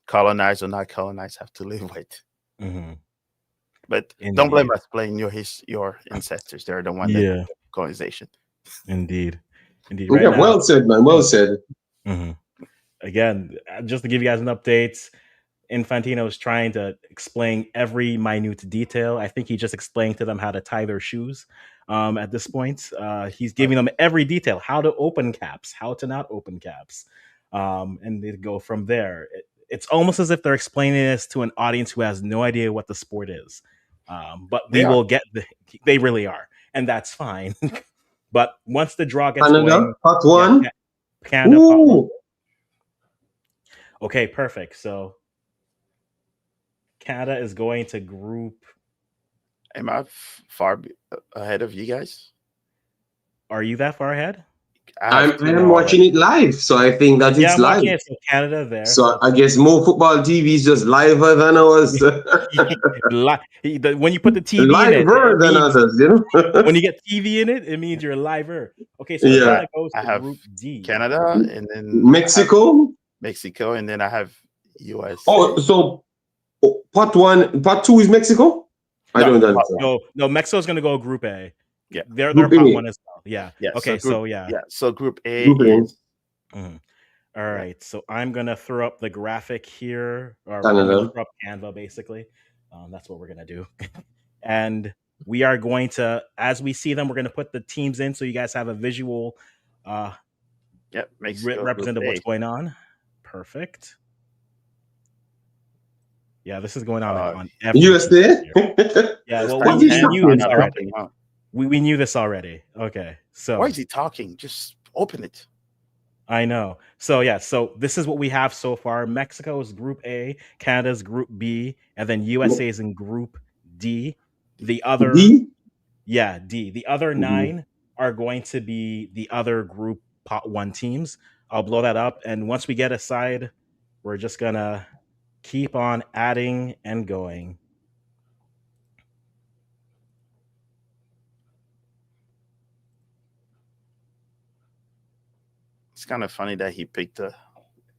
colonized or not colonized have to live with. mhm. But don't blame Indeed. us playing your ancestors. They're the one that Yeah. colonization. Indeed. Indeed. Right Yeah, now. well said, man. Well said. Mhm. Again, just to give you guys an update, Infantino is trying to explain every minute detail. I think he just explained to them how to tie their shoes. At this point, he's giving them every detail: how to open caps, how to not open caps, and they go from there. It's almost as if they're explaining this to an audience who has no idea what the sport is. But They we are. will get they really are, and that's fine. But once the draw gets Canada, going, part yeah, one. Canada pot one. Ooh, Okay, perfect. So Canada is going to group. Am I far ahead of you guys? Are you that far ahead? I have two I'm more watching already. it live, so I think that Yeah, it's I'm live. watching it. So Canada there. So So I guess more football TV is just liver than ours. when you put the TV in it, Liver it than means others, you know? when you get TV in it, it means you're liver. Okay, so So Yeah. Canada goes I to have Group D. Canada, and then I have Mexico. Mexico, and then I have Oh, USA. so part one, part two is Mexico? I No, don't Part understand. one. no. Mexico's going to go Group A. Yeah. They're Group part A. one as well. Yeah. Yeah. Okay. So yeah. So group A Group A. is Mhm. All yeah. right. So I'm gonna throw up the graphic here, or I'm gonna Canada. throw up Canva basically. That's what we're gonna do. And we are going to, as we see them, we're gonna put the teams in so you guys have a visual uh, Yeah. Mexico group representative of what's A. going on. Perfect. Yeah, this is going on Uh, on every team USA? here. Yeah, this well, What time is we knew are this happening? not already. helping, huh? We knew this already. Okay, Why so is he talking? Just open it. I know. So yeah, so this is what we have so far. Mexico is Group A, Canada's Group B, and then USA is in Group D. The other, D? yeah, D. The other Mhm. 9 are going to be the other Group Pot 1 teams. I'll blow that up, and once we get a side, we're just gonna keep on adding and going. It's kind of funny that he picked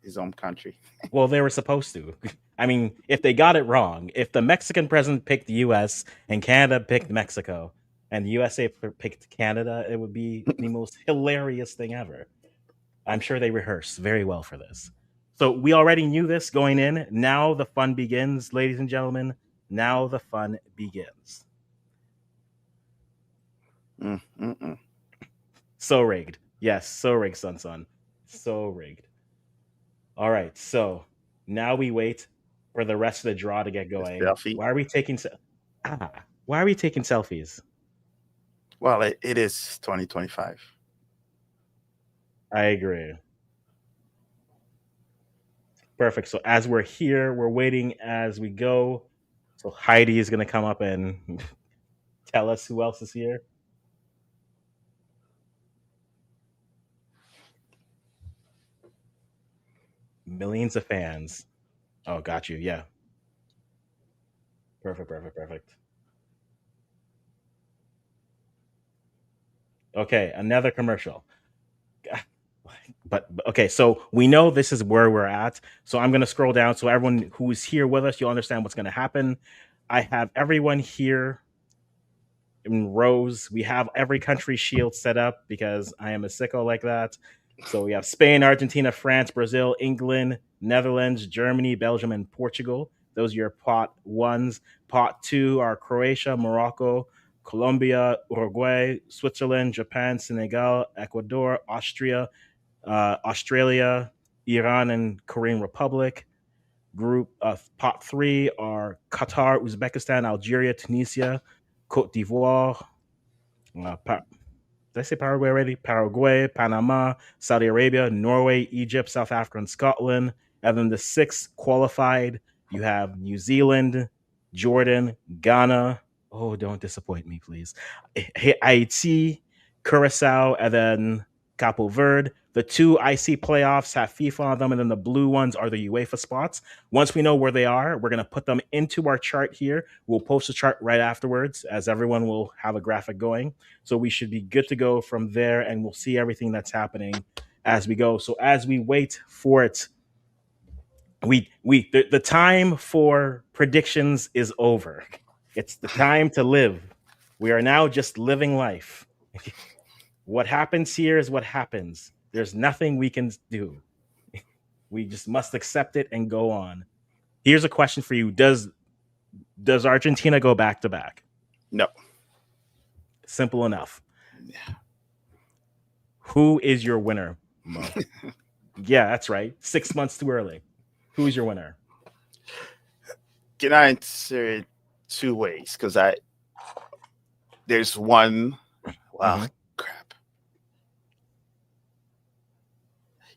his own country. Well, they were supposed to. I mean, if they got it wrong, if the Mexican president picked the US and Canada picked Mexico and the USA picked Canada, it would be the most hilarious thing ever. I'm sure they rehearsed very well for this. So we already knew this going in. Now the fun begins, ladies and gentlemen. Now the fun begins. Mm-mm-mm. So rigged. Yes, so rigged, son. So rigged. All right, so now we wait for the rest of the draw to get The going. selfie. Why are we taking why are we taking selfies? Well, it is 2025. I agree. Perfect. So as we're here, we're waiting as we go. So Heidi is gonna come up and tell us who else is here. Millions of fans. Oh, got you. Yeah. Perfect. Okay, another commercial. But okay, so we know this is where we're at. So I'm gonna scroll down so everyone who is here with us, you'll understand what's gonna happen. I have everyone here in rows. We have every country shield set up because I am a sicko like that. So we have Spain, Argentina, France, Brazil, England, Netherlands, Germany, Belgium, and Portugal. Those are your pot ones. Pot two are Croatia, Morocco, Colombia, Uruguay, Switzerland, Japan, Senegal, Ecuador, Austria, Australia, Iran, and Korean Republic. Group pot three are Qatar, Uzbekistan, Algeria, Tunisia, Cote d'Ivoire, did I say Paraguay already? Paraguay, Panama, Saudi Arabia, Norway, Egypt, South Africa, and Scotland. And then the six qualified, you have New Zealand, Jordan, Ghana. Oh, don't disappoint me, please. Haiti, Curacao, and then Capo Verde. The two IC playoffs have FIFA on them, and then the blue ones are the UEFA spots. Once we know where they are, we're going to put them into our chart here. We'll post a chart right afterwards, as everyone will have a graphic going. So we should be good to go from there, and we'll see everything that's happening as we go. So as we wait for it, the time for predictions is over. It's the time to live. We are now just living life. What happens here is what happens. There's nothing we can do. We just must accept it and go on. Here's a question for you. Does Argentina go back to back? No. Simple enough. Who is your winner, Mo? Yeah, that's right. 6 months too early. Who is your winner? Can I answer it two ways? Because there's one. Wow, crap.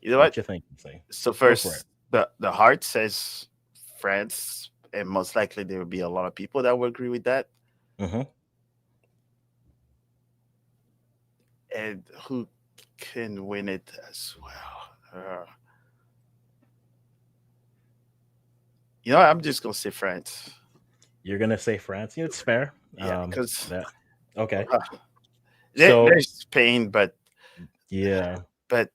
You know What what? you think? So Go for it. first, the heart says France, and most likely there will be a lot of people that will agree with that. Mm-hmm. And who can win it as well? You know, I'm just gonna say France. You're gonna say France? Yeah, it's fair. Yeah, because okay. there's Spain, but yeah. But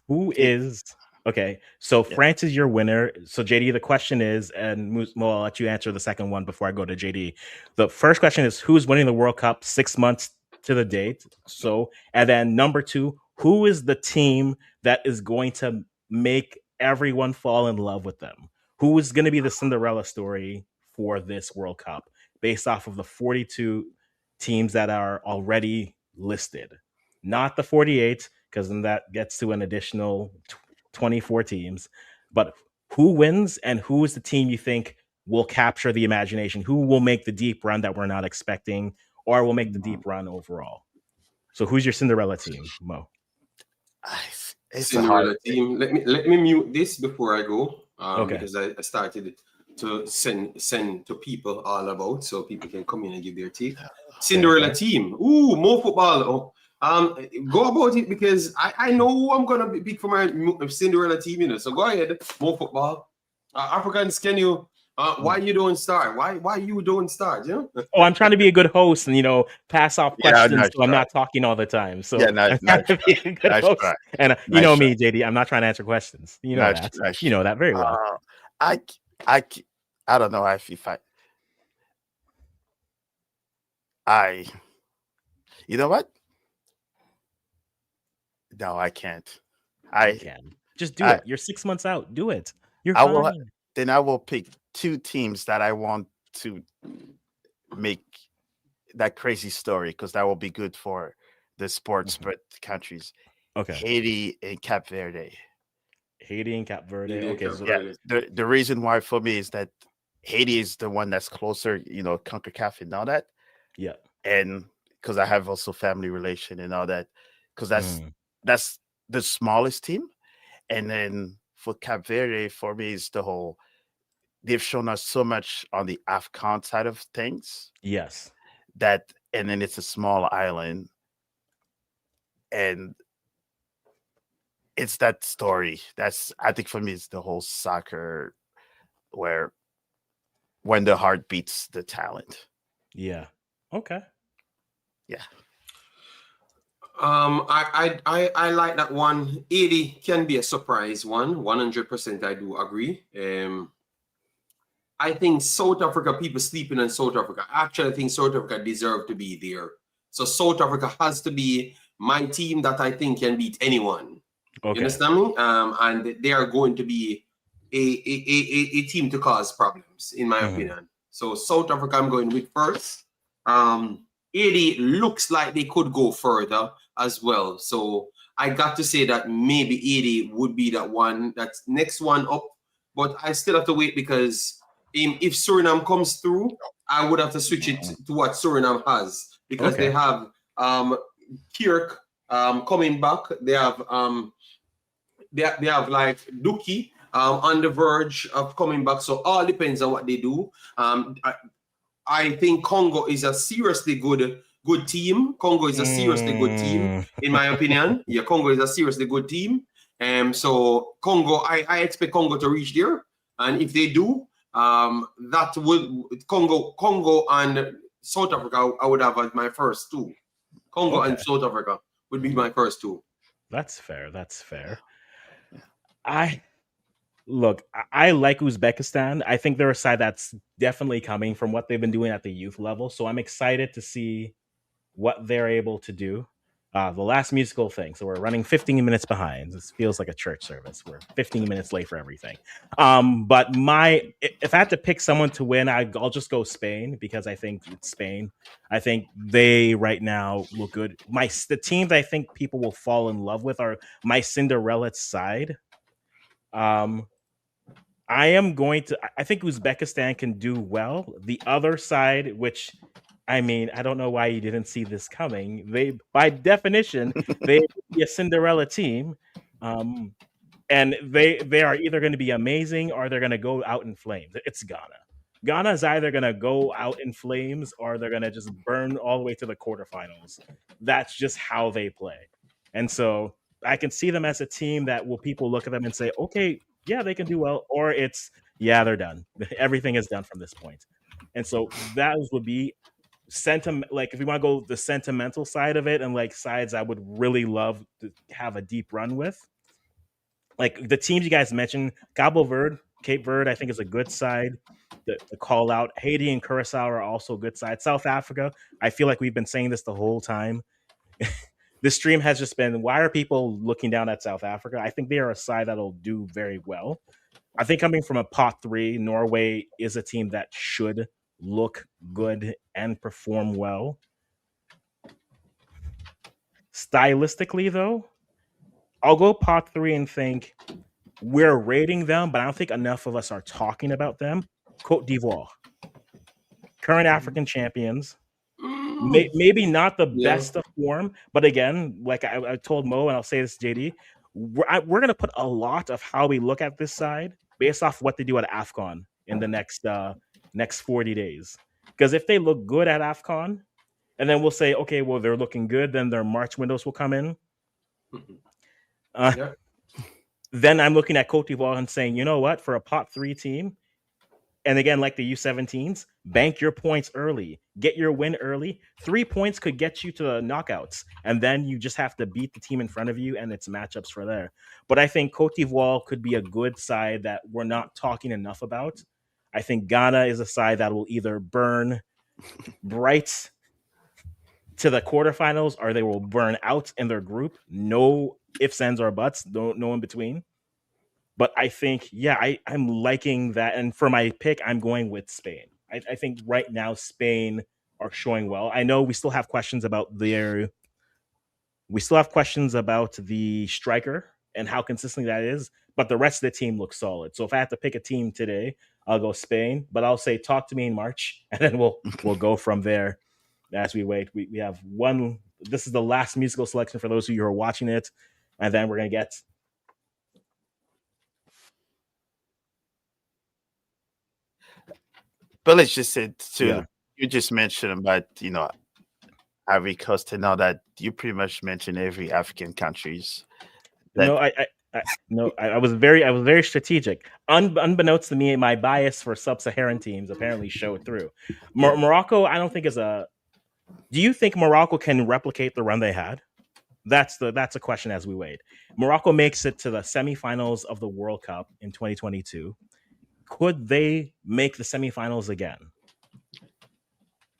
who is okay? So France is your winner. So JD, the question is, and Mo, I'll let you answer the second one before I go to JD. The first question is, who's winning the World Cup 6 months to the date? So, and then number two, who is the team that is going to make everyone fall in love with them? Who is going to be the Cinderella story for this World Cup based off of the 42 teams that are already listed? Not the 48, because then that gets to an additional 24 teams. But who wins and who is the team you think will capture the imagination? Who will make the deep run that we're not expecting, or will make the deep run overall? So who's your Cinderella team, Mo? It's Cinderella team. Let me mute this before I go, Okay. because I started to send to people all about, so people can come in and give their take. Cinderella team. Ooh, more football. Go about it, because I know who I'm gonna pick for my Cinderella team, you know. So go ahead, more football. Africans, can you? Why you don't start? Why you don't start? You know? Oh, I'm trying to be a good host and pass off questions, so I'm not talking all the time. So yeah, I'm trying to be a good host. And you know me, JD, I'm not trying to answer questions. You know that. You know that very well. I don't know if you know what? No, I can't. I can just do it. You're 6 months out. Do it. You're fine. Then I will pick two teams that I want to make that crazy story, because that will be good for the sports but countries. Okay. Haiti and Cape Verde. Haiti and Cape Verde. Okay. Yeah. The reason why for me is that Haiti is the one that's closer, CONCACAF and all that. Yeah. And because I have also family relation and all that, because that's the smallest team. And then for Cape Verde, for me, is the whole, they've shown us so much on the AFCON side of things. Yes. And then it's a small island. And it's that story. I think for me, it's the whole soccer where when the heart beats the talent. Yeah. Okay. Yeah. I like that one. 80 can be a surprise one. 100% I do agree. I think South Africa, people sleeping on South Africa. Actually, I think South Africa deserve to be there. So South Africa has to be my team that I think can beat anyone. Okay. You understand me? And they are going to be a team to cause problems, in my opinion. So South Africa, I'm going with first. 80 looks like they could go further as well. So I got to say that maybe 80 would be that one, that's next one up. But I still have to wait, because if Suriname comes through, I would have to switch it to what Suriname has, because they have Kirk coming back. They have they have like Duki on the verge of coming back. So all depends on what they do. I think Congo is a seriously good team. Congo is a seriously good team, in my opinion. Yeah, Congo is a seriously good team. So Congo, I expect Congo to reach there. And if they do, that would Congo and South Africa, I would have as my first two. Congo and South Africa would be my first two. That's fair. Look, I like Uzbekistan. I think they're a side that's definitely coming from what they've been doing at the youth level. So I'm excited to see what they're able to do. The last musical thing. So we're running 15 minutes behind. This feels like a church service. We're 15 minutes late for everything. But if I had to pick someone to win, I'll just go Spain because I think it's Spain. I think they right now look good. The teams I think people will fall in love with are my Cinderella side. I think Uzbekistan can do well. The other side, which I mean, I don't know why you didn't see this coming. By definition, they be a Cinderella team, and they are either going to be amazing or they're going to go out in flames. It's Ghana. Ghana is either going to go out in flames or they're going to just burn all the way to the quarterfinals. That's just how they play, and so I can see them as a team that will people look at them and say, okay, yeah, they can do well, or it's yeah, they're done. Everything is done from this point, and so that would be sentiment. Like if we want to go the sentimental side of it, and like sides I would really love to have a deep run with, like the teams you guys mentioned, Cape Verde, I think is a good side. The call out Haiti and Curacao are also good sides. South Africa, I feel like we've been saying this the whole time. This stream has just been, why are people looking down at South Africa? I think they are a side that'll do very well. I think coming from a pot 3, Norway is a team that should look good and perform well. Stylistically, though, I'll go pot 3 and think we're rating them, but I don't think enough of us are talking about them. Cote d'Ivoire, current African champions. Maybe not the best of form, but again, like I told Mo, and I'll say this to JD, we're going to put a lot of how we look at this side based off what they do at AFCON in the next 40 days. Because if they look good at AFCON, and then we'll say, okay, well, they're looking good, then their March windows will come in. Then I'm looking at Cote d'Ivoire and saying, you know what, for a pot 3 team, and again, like the U17s, bank your points early. Get your win early. 3 points could get you to the knockouts. And then you just have to beat the team in front of you, and it's matchups for there. But I think Cote d'Ivoire could be a good side that we're not talking enough about. I think Ghana is a side that will either burn bright to the quarterfinals or they will burn out in their group. No ifs, ands, or buts. No in between. But I think, yeah, I'm liking that. And for my pick, I'm going with Spain. I think right now Spain are showing well. I know we still have questions about the striker and how consistent that is, but the rest of the team looks solid. So if I have to pick a team today, I'll go Spain. But I'll say talk to me in March, and then we'll go from there as we wait. We have one. This is the last musical selection for those of you who are watching it, and then we're gonna get. But let's just say too, Yeah. you just mentioned about, Ivory Coast and all that. You pretty much mentioned every African countries. No, I was very strategic. Unbeknownst to me, my bias for sub-Saharan teams apparently showed through. Morocco, I don't think is a. Do you think Morocco can replicate the run they had? That's a question as we wait. Morocco makes it to the semifinals of the World Cup in 2022. Could they make the semifinals again?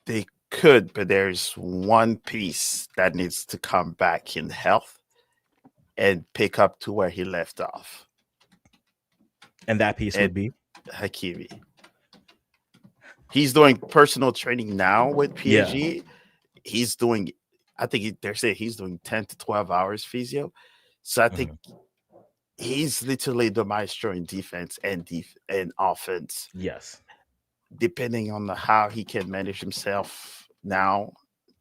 They could, but there's one piece that needs to come back in health and pick up to where he left off. And that piece would be Hakimi. He's doing personal training now with PSG. Yeah. He's doing, I think they're saying he's doing 10 to 12 hours physio. So I think he's literally the maestro in defense and offense. Yes. Depending on how he can manage himself now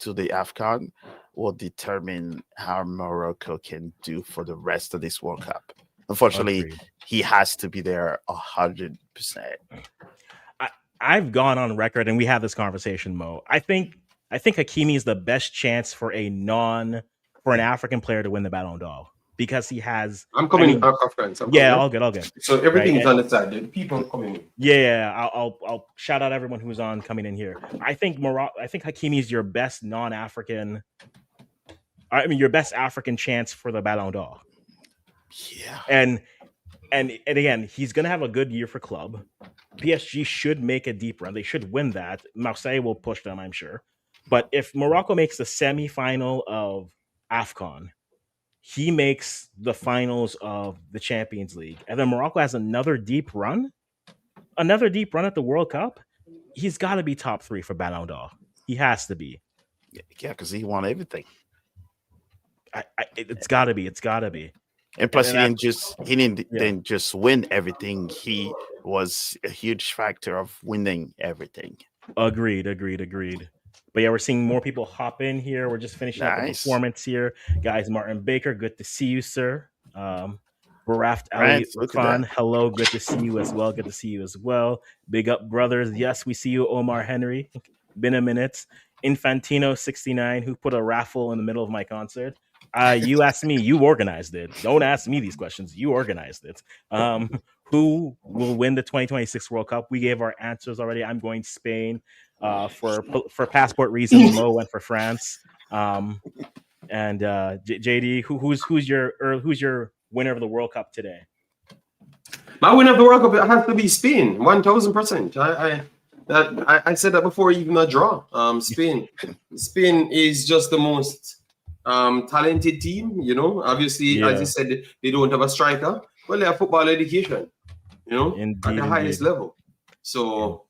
to the AFCON will determine how Morocco can do for the rest of this World Cup. Unfortunately, he has to be there 100%. I've gone on record, and we have this conversation, Mo. I think Hakimi is the best chance for an African player to win the Ballon d'Or because he has. I'm coming in, friends. All good. So everything's on the side. The people coming in. Yeah. I'll shout out everyone who's on coming in here. I think Hakimi is your best non-African. I mean, your best African chance for the Ballon d'Or. Yeah. And And again, he's going to have a good year for club. PSG should make a deep run. They should win that. Marseille will push them, I'm sure. But if Morocco makes the semifinal of AFCON, he makes the finals of the Champions League, and then Morocco has another deep run at the World Cup, he's got to be top 3 for Ballon d'Or. He has to be. Yeah, because he won everything. It's got to be. It's got to be. And plus, he didn't just win everything. He was a huge factor of winning everything. Agreed. But yeah, we're seeing more people hop in here. We're just finishing up the performance here. Guys, Martin Baker, good to see you, sir. Baraft Ali Khan, hello, good to see you as well. Big up, brothers. Yes, we see you, Omar Henry. Been a minute. Infantino69, who put a raffle in the middle of my concert. You asked me, you organized it. Don't ask me these questions. You organized it. Who will win the 2026 World Cup? We gave our answers already. I'm going Spain. For passport reasons, Mo went for France. And JD, who's your winner of the World Cup today? My winner of the World Cup has to be Spain, 1000%. I said that before even a draw. Spain is just the most talented team. You know, obviously, as you said, they don't have a striker. Well, they have football education. You know, at the highest level. So.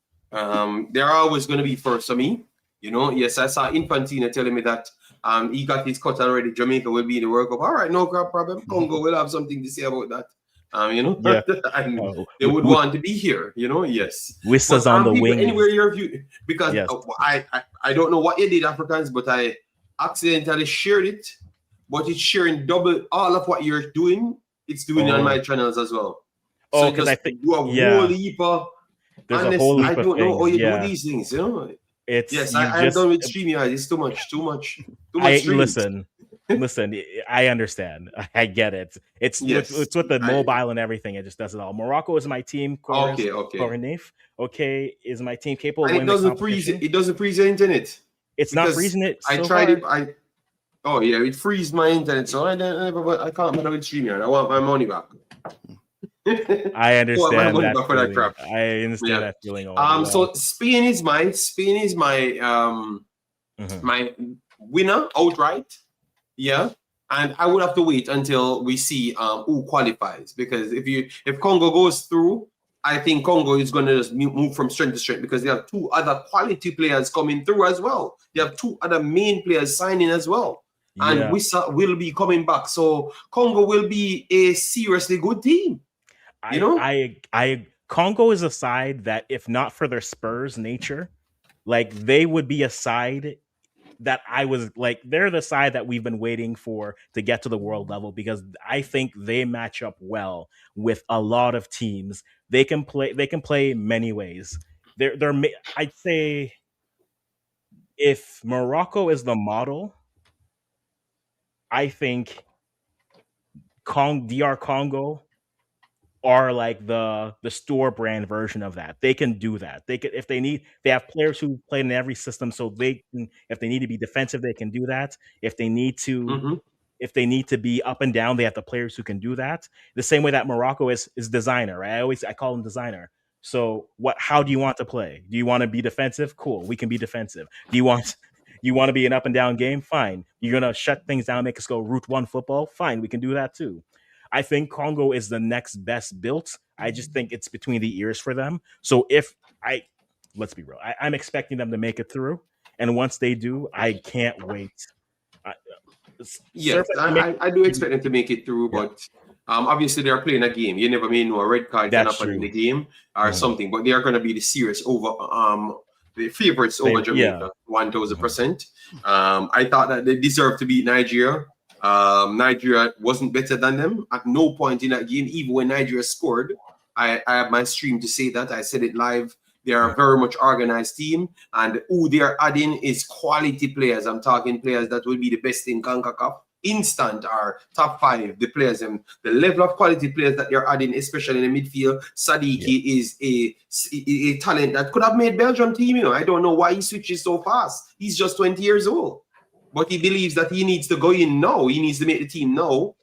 They're always going to be first for me. You know, yes, I saw Infantino telling me that he got his cut already. Jamaica will be in the World Cup. All right, no problem. Congo will have something to say about that. You know, they would want to be here. You know, yes. Whistles on the wing. Anywhere your view, because I don't know what you did, Africans, but I accidentally shared it. But it's sharing double all of what you're doing. It's doing it on my channels as well. So because I think do a whole heap of. There's honestly, a whole heap I don't know how you do these things, you know. I'm done with StreamYard. It's too much. Listen. I understand. I get it. It's with the mobile and everything. It just does it all. Morocco is my team. Okay, is my team capable? And it doesn't freeze. It doesn't freeze your internet. It's not freezing it. I tried it. It freezes my internet. So I can't bother with StreamYard. I want my money back. I understand that feeling. I understand that feeling. So Spain is my my winner outright. Yeah, and I would have to wait until we see who qualifies, because if Congo goes through, I think Congo is going to just move from strength to strength, because they have 2 other quality players coming through as well. They have 2 other main players signing as well, and Wissa will be coming back. So Congo will be a seriously good team. You know, Congo is a side that, if not for their Spurs nature, like, they would be a side that I was like, they're the side that we've been waiting for to get to the world level, because I think they match up well with a lot of teams. They can play many ways. I'd say if Morocco is the model, I think DR Congo are like the store brand version of that. They can do that. They could, if they need, they have players who play in every system, so they can, if they need to be defensive, they can do that. If they need to be up and down, they have the players who can do that. The same way that Morocco is designer, right? I call them designer. So how do you want to play? Do you want to be defensive? Cool, we can be defensive. Do you want to be an up and down game? Fine. You're gonna shut things down, make us go route one football? Fine, we can do that too. I think Congo is the next best built. I just think it's between the ears for them. So let's be real, I'm expecting them to make it through. And once they do, I can't wait. Yes, I do expect them to make it through, but obviously they are playing a game. You never know, a red card can happen in the game or something, but they are going to be the serious the favorites over Jamaica, 1000%. I thought that they deserved to beat Nigeria. Nigeria wasn't better than them at no point in that game. Even when Nigeria scored, I have my stream to say that. I said it live. They are a very much organized team, and who they are adding is quality players. I'm talking players that will be the best in CONCACAF, instant or top 5. The players, and the level of quality players that they're adding, especially in the midfield. Sadiki is a talent that could have made Belgium team. You know, I don't know why he switches so fast. He's just 20 years old. But he believes that he needs to go in now. He needs to make the team now.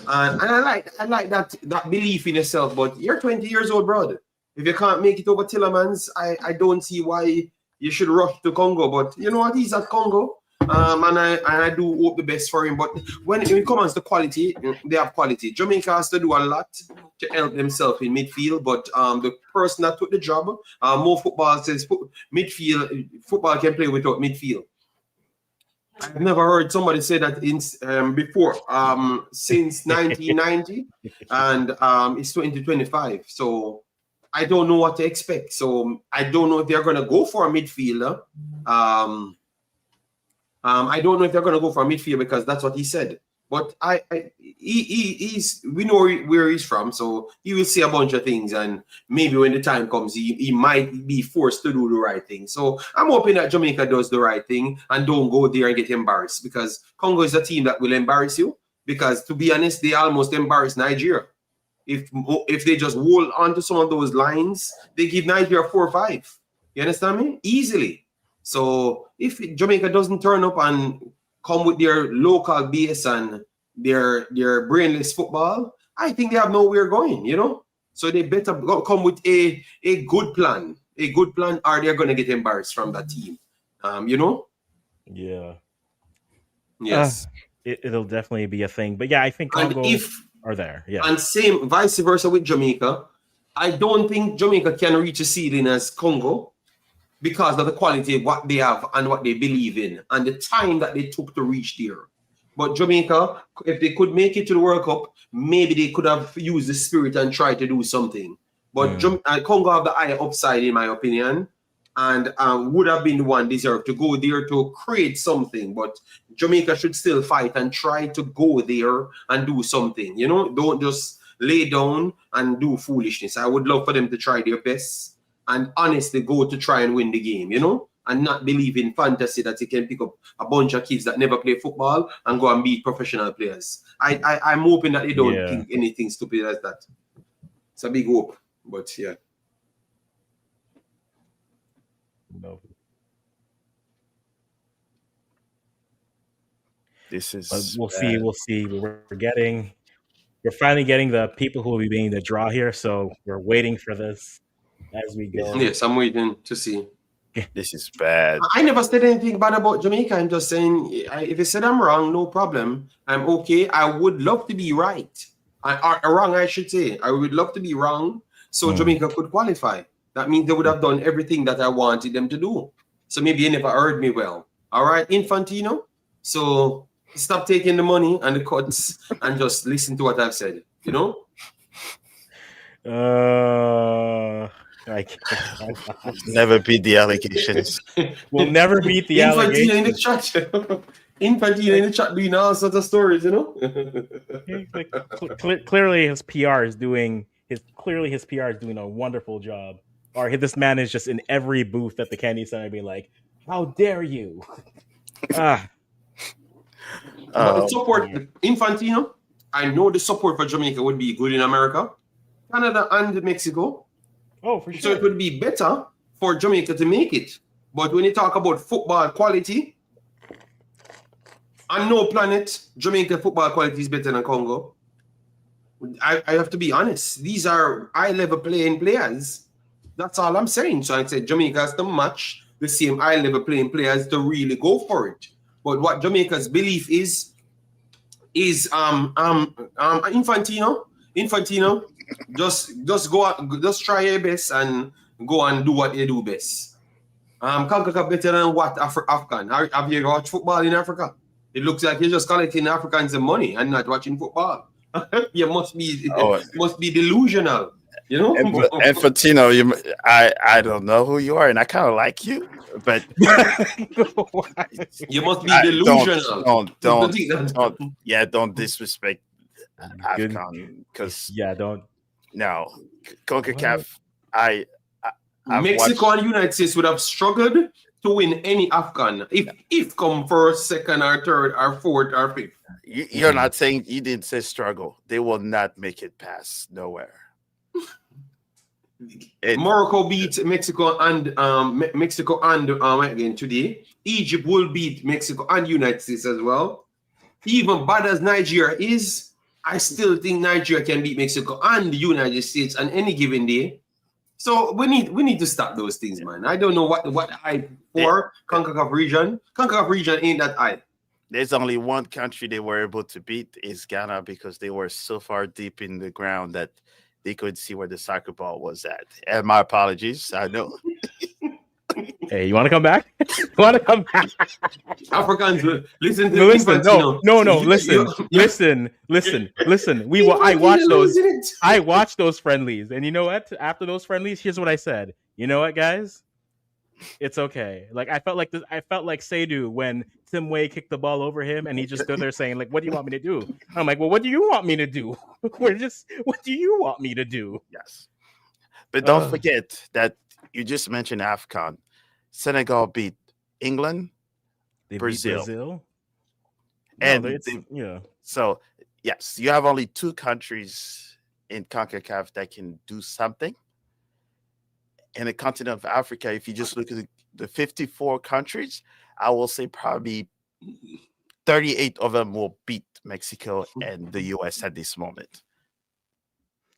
And I like that belief in yourself. But you're 20 years old, brother. If you can't make it over Tillermans, I don't see why you should rush to Congo. But you know what? He's at Congo. And I do hope the best for him. But when it comes to quality, they have quality. Jamaica has to do a lot to help themselves in midfield. But the person that took the job, more football says midfield football can play without midfield. I've never heard somebody say that before. Since 1990, and it's 2025. So I don't know what to expect. So I don't know if they're going to go for a midfielder. I don't know if they're going to go for a midfield because that's what he said. But he's we know where he's from, so he will see a bunch of things, and maybe when the time comes, he might be forced to do the right thing. So I'm hoping that Jamaica does the right thing and don't go there and get embarrassed, because Congo is a team that will embarrass you. Because to be honest, they almost embarrassed Nigeria. If they just hold on to some of those lines, they give Nigeria 4-5. You understand me? Easily. So if Jamaica doesn't turn up and come with their local base and their brainless football, I think they have nowhere going, you know? So they better come with a good plan. A good plan, or they're going to get embarrassed from that team. You know? Yeah. Yes. It'll definitely be a thing. But yeah, I think Congo are there. Yeah. And same vice versa with Jamaica. I don't think Jamaica can reach a ceiling as Congo, because of the quality of what they have and what they believe in and the time that they took to reach there. But Jamaica, if they could make it to the World Cup, maybe they could have used the spirit and tried to do something. But Congo have the higher upside, in my opinion, and would have been the one deserved to go there to create something. But Jamaica should still fight and try to go there and do something. You know, don't just lay down and do foolishness. I would love for them to try their best and honestly go to try and win the game, you know, and not believe in fantasy that you can pick up a bunch of kids that never play football and go and beat professional players. I'm hoping that they don't think anything stupid like that. It's a big hope, but yeah. No. This is. But we'll see. We'll see. We're finally getting the people who will be being the draw here. So we're waiting for this as we go. Yes, I'm waiting to see. This is bad. I never said anything bad about Jamaica. I'm just saying, if you said I'm wrong, no problem. I'm okay. I would love to be right. Wrong, I should say. I would love to be wrong so Jamaica could qualify. That means they would have done everything that I wanted them to do. So maybe you never heard me well. All right, Infantino? So stop taking the money and the cuts and just listen to what I've said, you know? I can't. Never beat the allegations. We'll never beat the allegations. Infantino in the chat. Infantino in the chat doing all sorts of stories, you know? Clearly his PR is doing his PR is doing a wonderful job. Or this man is just in every booth at the Kennedy Center being like, how dare you? But the support, Infantino, I know the support for Jamaica would be good in America, Canada, and Mexico. Oh, for sure. So it would be better for Jamaica to make it. But when you talk about football quality, on no planet, Jamaica football quality is better than Congo. I have to be honest. These are high-level playing players. That's all I'm saying. So I said Jamaica has to match the same high-level playing players to really go for it. But what Jamaica's belief is Infantino, just go out, just try your best and go and do what you do best. CONCACAF better than what Afghan. Have you watched football in Africa? It looks like you're just collecting Africans the money and not watching football. You must be delusional. You know, Infantino, I don't know who you are, and I kind of like you, but you must be delusional. Don't disrespect Afghan, because don't. No, CONCACAF. Mexico and United States would have struggled to win any Afghan if come first, second, or third, or fourth, or fifth. You're not saying, you didn't say struggle. They will not make it past nowhere. Morocco beat Mexico and again today. Egypt will beat Mexico and United States as well. Even bad as Nigeria is, I still think Nigeria can beat Mexico and the United States on any given day. So we need to stop those things, man. I don't know what I for CONCACAF region. CONCACAF region ain't that high. There's only one country they were able to beat is Ghana because they were so far deep in the ground that they could see where the soccer ball was at. And my apologies, I know. Hey, you want to come back? You want to come back? Africans, listen to Listen, Infantino. no. Listen. I watched those. I watched those friendlies, and you know what? After those friendlies, here's what I said. You know what, guys? It's okay. Like I felt like this. I felt like Seydu when Tim Way kicked the ball over him, and he just stood there saying, "Like, what do you want me to do?" I'm like, "Well, what do you want me to do? What do you want me to do?" Yes, but don't forget that you just mentioned AFCON. Senegal beat England, They Brazil. beat Brazil. And yeah. So yes, you have only 2 countries in CONCACAF that can do something. In the continent of Africa, if you just look at the 54 countries, I will say probably 38 of them will beat Mexico and the US at this moment.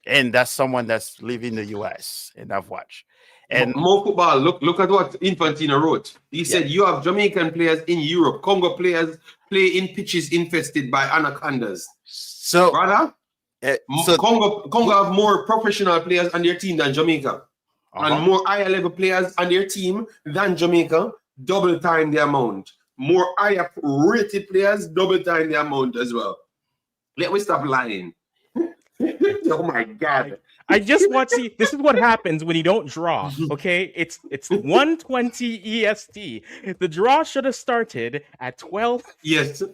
And that's someone that's living in the US, and I've watched. And more football. Look at what Infantino wrote. He said you have Jamaican players in Europe. Congo players play in pitches infested by anacondas. So, brother, Congo have more professional players on their team than Jamaica, and more higher level players on their team than Jamaica. Double time the amount. More higher rated players, double time the amount as well. Let me stop lying. Oh my God. I just want to see. This is what happens when you don't draw. Okay, it's 1:20 EST. The draw should have started at 12. Yes.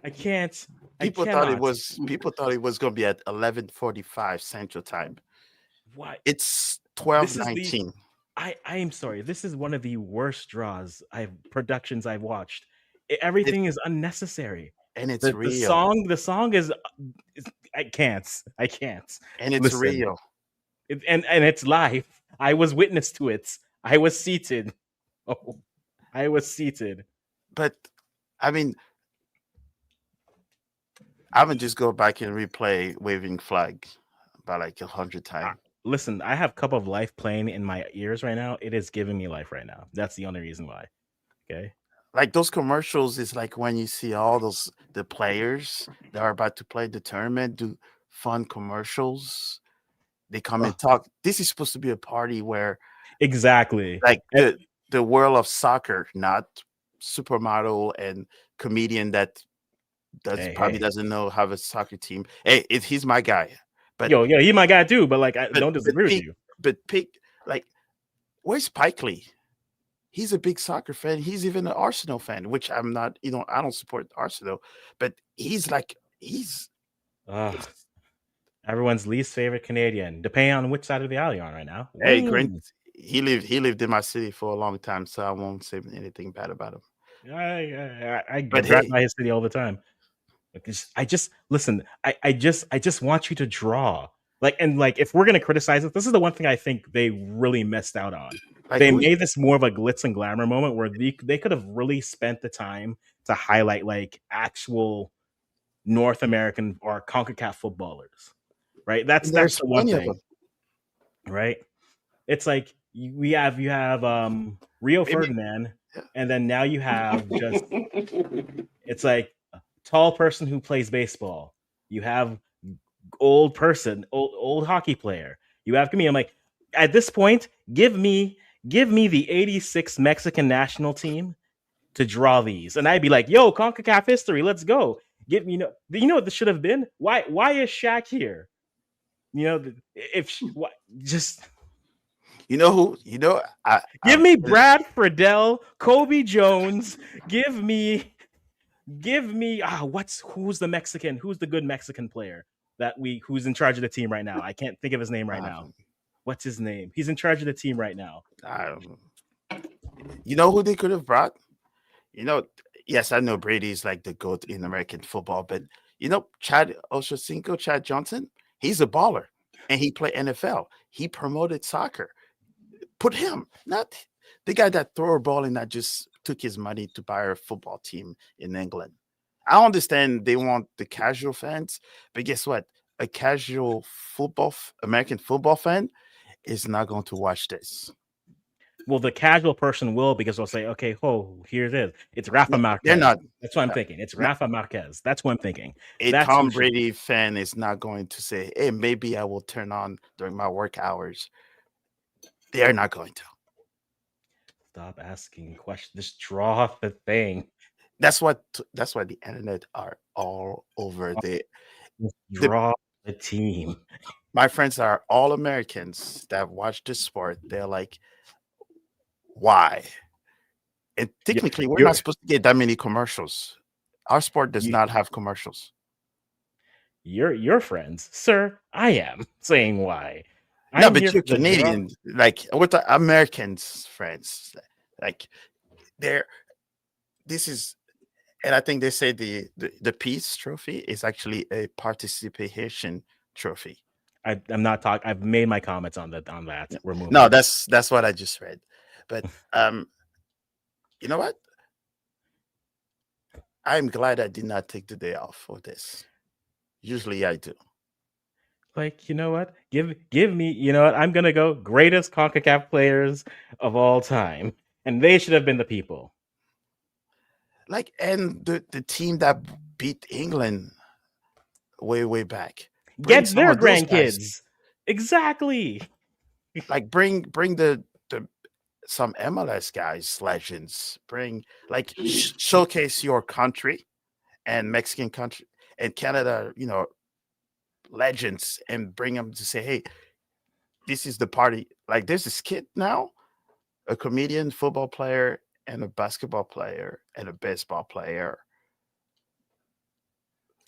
I can't. People thought it was going to be at 11:45 Central Time. What? It's 12:19. I am sorry. This is one of the worst productions I've watched. Everything is unnecessary. And it's real. The song is I can't. And it's real. And it's live. I was witness to it. I was seated. Oh, I was seated. But I mean, I would just go back and replay Waving Flag by like 100 times. Listen, I have Cup of Life playing in my ears right now. It is giving me life right now. That's the only reason why. Okay. Like those commercials is like when you see all the players that are about to play the tournament do fun commercials. They come and talk. This is supposed to be a party where exactly like the world of soccer, not supermodel and comedian that probably doesn't know how a soccer team. Hey, he's my guy. But he's my guy too. But like, I don't disagree with you. But where's Spike Lee? He's a big soccer fan. He's even an Arsenal fan, which I'm not. I don't support Arsenal, but he's everyone's least favorite Canadian, depending on which side of the aisle you're on right now. Hey, Grant, he lived in my city for a long time, so I won't say anything bad about him. I grab my city all the time. I just listen. I just want you to draw. If we're gonna criticize it, this is the one thing I think they really missed out on. They made this more of a glitz and glamour moment where they could have really spent the time to highlight like actual North American or CONCACAF footballers, right? That's the one thing, right? It's like you have Rio Ferdinand, and then now you have just it's like a tall person who plays baseball. You have old hockey player. You have me. I'm like, at this point, give me the 86 Mexican national team to draw these. And I'd be like, yo, CONCACAF history, let's go. Give me, you know what this should have been? Why is Shaq here? Give me Brad Friedel, Kobe Jones, give me who's the Mexican? Who's the good Mexican player who's in charge of the team right now? I can't think of his name right now. What's his name? He's in charge of the team right now. You know who they could have brought? Yes, I know Brady's like the GOAT in American football, but Chad Johnson, he's a baller and he played NFL. He promoted soccer. Put him, not the guy that threw a ball and that just took his money to buy a football team in England. I understand they want the casual fans, but guess what? A casual American football fan is not going to watch this. Well, the casual person will, because they'll say, okay, here it is. It's Rafa No, they're Marquez. not. That's what I'm uh, thinking. It's no, Rafa Marquez. That's what I'm thinking. a That's who Tom should Brady fan is not going to say, "Hey, maybe I will turn on during my work hours." They are not going to. stop asking questions. Just draw the thing. That's why the internet are all over Just the draw the team. my friends are all Americans that watch this sport. They're like, why? And You, technically, we're you're not supposed to get that many commercials. Our sport does you, not have commercials. you're friends, sir. I am saying why. No, I'm but here you're for the draw. Canadian, like with the Americans friends, like they're this is, and I think they say the peace trophy is actually a participation trophy. I'm not talking. I've made my comments on that. On that, we're moving No, on. that's what I just read. But you know what? I'm glad I did not take the day off for this. Usually I do. Like, you know what? Give me. You know what? I'm gonna go greatest Concacaf players of all time, and they should have been the people. Like, and the team that beat England way back. Bring Get some their of those guys. grandkids. Exactly. Like bring the some MLS guys, legends. Bring like showcase your country and Mexican country and Canada, legends, and bring them to say, hey, this is the party. Like there's this kid now, a comedian, football player, and a basketball player and a baseball player.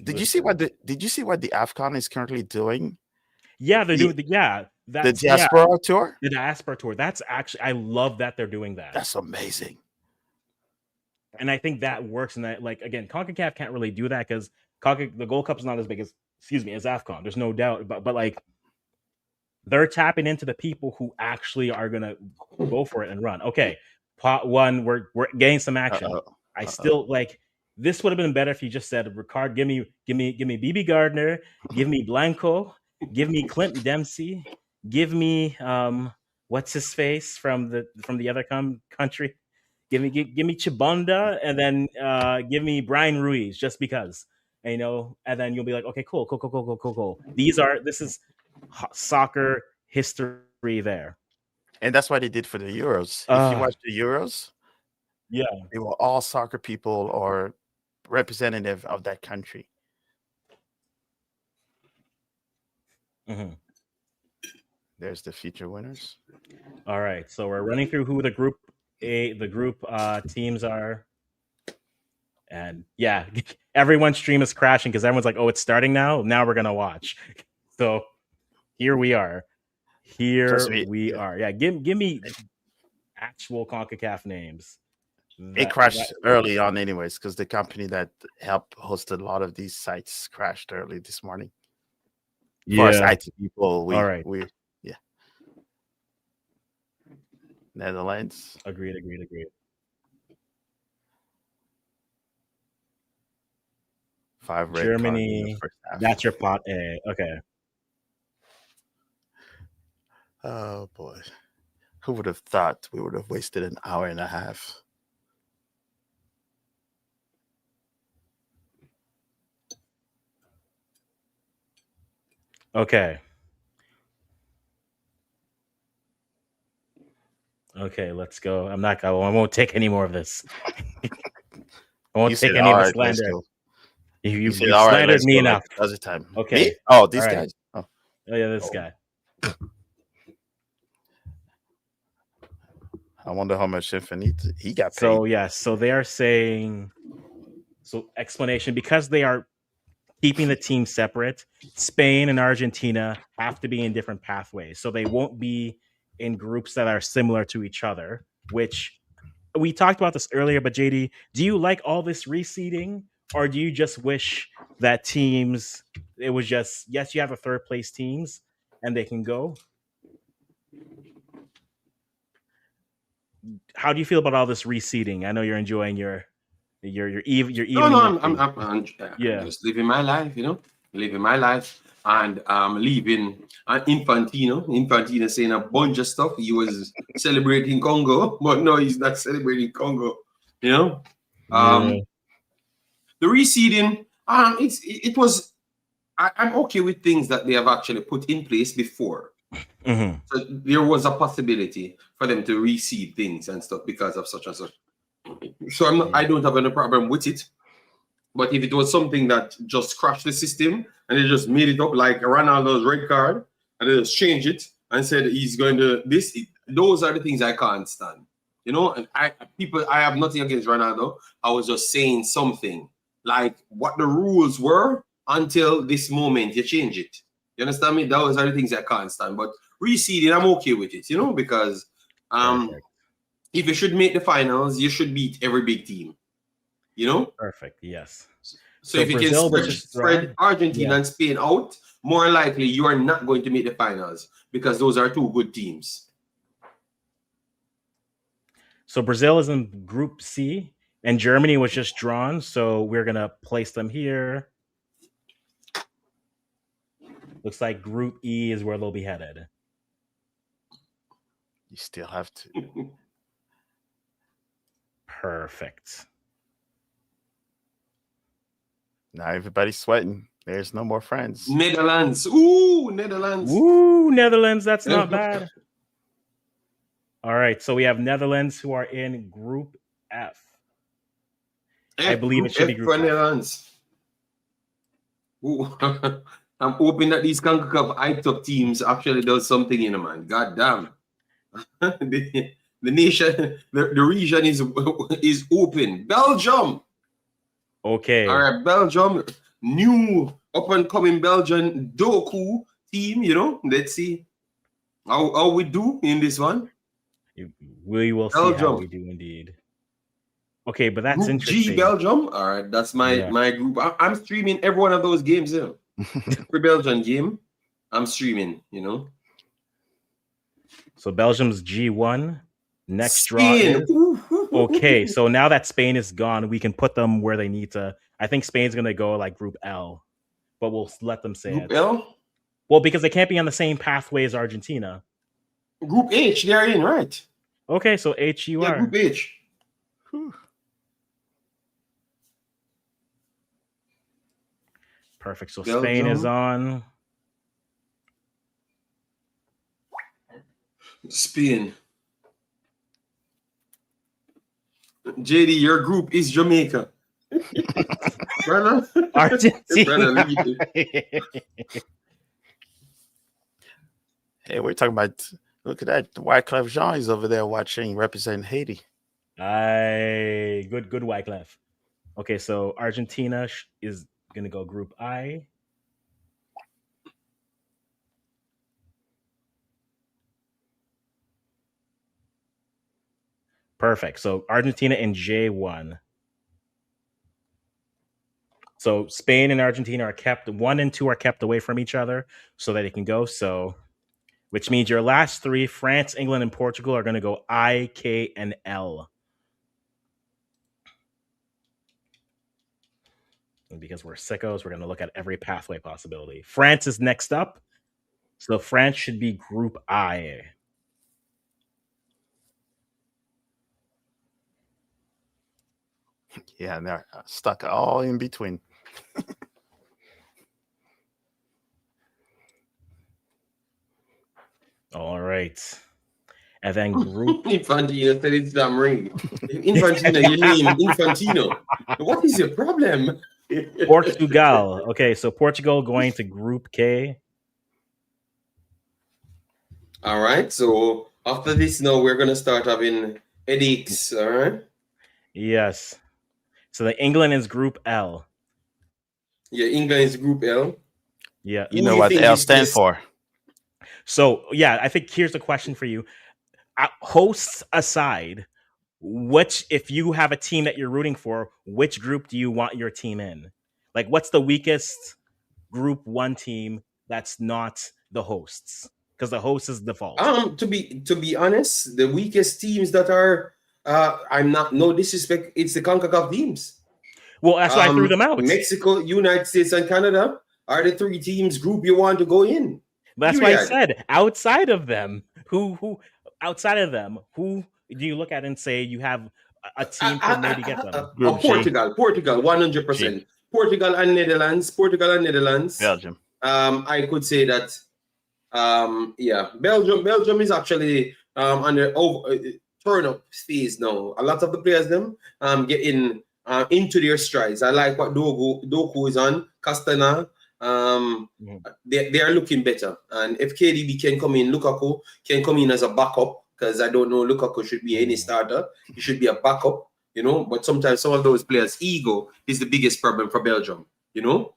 Did you see Listen. Did you see what the AFCON is currently doing? Yeah, they're The doing. Yeah, the that's yeah. diaspora tour. The diaspora tour. That's actually. I love that they're doing that. That's amazing. And I think that works. And that, like, again, CONCACAF can't really do that because the Gold Cup is not as big as, as AFCON. There's no doubt. But like, they're tapping into the people who actually are gonna go for it and run. Okay, pot one, we're getting some action. Uh-oh. I still like. This would have been better if you just said, "Ricard, give me BB Gardner, give me Blanco, give me Clint Dempsey, give me what's his face from the other country, give me Chibanda, and then give me Brian Ruiz, just because." And, and then you'll be like, okay, cool. This is soccer history there. And that's what they did for the Euros. If you watch the Euros, Yeah. they were all soccer people or representative of that country. Mm-hmm. There's the future winners. All right, so we're running through who the group teams are, and yeah, everyone's stream is crashing because everyone's like, "Oh, it's starting now. Now we're gonna watch." So here we are. Yeah, give me actual CONCACAF names. It crashed early on, anyways, because the company that helped host a lot of these sites crashed early this morning. For us IT people, we Netherlands. Agreed. Five red Germany. That's your pot A. Okay. Oh boy, who would have thought we would have wasted an hour and a half? Okay, let's go. I won't take any more of this. I won't take any of the slander. You slandered me enough. Other time. Okay. Me? Oh, these guys. Oh yeah, this guy. I wonder how much Infinite he got paid. So yes, so they are saying, explanation, because they are keeping the team separate. Spain and Argentina have to be in different pathways, so they won't be in groups that are similar to each other. Which we talked about this earlier, but JD, do you like all this reseeding, or do you just wish that teams? It was just, yes, you have a third place teams and they can go. How do you feel about all this reseeding? I know you're enjoying your You're No, no, evening your fate. I'm Yeah. just living my life, living my life, and leaving Infantino. Infantino saying a bunch of stuff. He was celebrating Congo, but no, he's not celebrating Congo. You know, Yeah. um, the reseeding. It was. I'm okay with things that they have actually put in place before. Hmm. So there was a possibility for them to reseed things and stuff because of such and such. So I don't have any problem with it. But if it was something that just crashed the system and they just made it up like Ronaldo's red card and they just changed it and said he's going to those are the things I can't stand. And I have nothing against Ronaldo. I was just saying something like what the rules were until this moment you change it. You understand me? Those are the things I can't stand. But reseeding, I'm okay with it, because Perfect. if you should make the finals, you should beat every big team. Perfect. Yes. So if you can Brazil was just spread drawn. Argentina Yeah. and Spain out, more likely you are not going to make the finals because those are two good teams. So Brazil is in Group C, and Germany was just drawn. So we're gonna place them here. Looks like Group E is where they'll be headed. You still have to. Perfect. Now everybody's sweating. There's no more friends. Netherlands. Ooh, Netherlands. Woo, Netherlands. That's not bad. All right. So we have Netherlands who are in Group F. I believe it should be Group F. Netherlands. Ooh. I'm hoping that these CONCACAF hyped up teams actually does something in a man. God damn. the nation, the region is open. Belgium. Okay. All right, Belgium, new up and coming Belgian Doku team. Let's see how we do in this one. We will see how we do indeed. Okay, but that's Group interesting. G, Belgium. All right, that's my group. I'm streaming every one of those games. Every Belgian game, I'm streaming. So Belgium's G1. Next Spain. draw is okay. So now that Spain is gone, we can put them where they need to. I think Spain's gonna go like Group L, but we'll let them say Group it. L. Well, because they can't be on the same pathway as Argentina. Group H, they're in, right? Okay, so H you are. Group H. Whew. Perfect. So Belgium. Spain is on. Spain. JD, your group is Jamaica. Brother. Argentina. Hey, we're talking about. Look at that. Wyclef Jean is over there watching, representing Haiti. Aye, good Wyclef. Okay, so Argentina is gonna go Group I. Perfect. So Argentina in J1. So Spain and Argentina are kept, 1 and 2 are kept away from each other so that they can go. So, which means your last 3, France, England, and Portugal, are going to go I, K, and L. And because we're sickos, we're going to look at every pathway possibility. France is next up. So France should be Group I. Yeah, and they're stuck all in between. All right. And then Group Infantino said it's damn ring. Infantino, your name Infantino. What is your problem? Portugal. Okay, so Portugal going to Group K. All right. So after this, now we're gonna start having headaches. All right. Yes. So the England is Group L. Yeah, England is Group L. Yeah. You know what the L stands for. So yeah, I think here's the question for you. Hosts aside, if you have a team that you're rooting for, which group do you want your team in? Like, what's the weakest Group 1 team that's not the hosts? Because the host is default. To be honest, the weakest teams that are I'm not no disrespect. It's the CONCACAF teams. Well, that's why I threw them out. Mexico, United States, and Canada are the 3 teams group you want to go in. That's why I said outside of them, who outside of them, who do you look at and say you have a team to maybe get them? Portugal, 100%. Portugal and Netherlands. Belgium. I could say that. Belgium is actually on the turn up phase now. A lot of the players them getting into their strides. I like what Doku is on. Castana. They are looking better. And if KDB can come in, Lukaku can come in as a backup, because I don't know Lukaku should be any starter. He should be a backup, you know. But sometimes some of those players' ego is the biggest problem for Belgium, you know.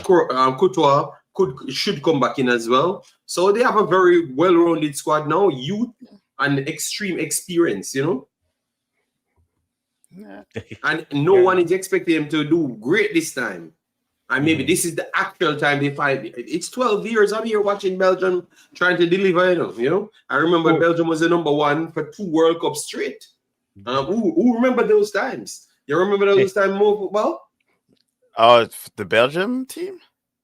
Courtois should come back in as well. So they have a very well-rounded squad now, youth and extreme experience, you know. Yeah. And no one is expecting him to do great this time. And maybe this is the actual time they find. It's 12 years I'm here watching Belgium trying to deliver, you know. I remember Belgium was the number 1 for 2 World Cups straight. Who remember those times? You remember those times more football? The Belgium team?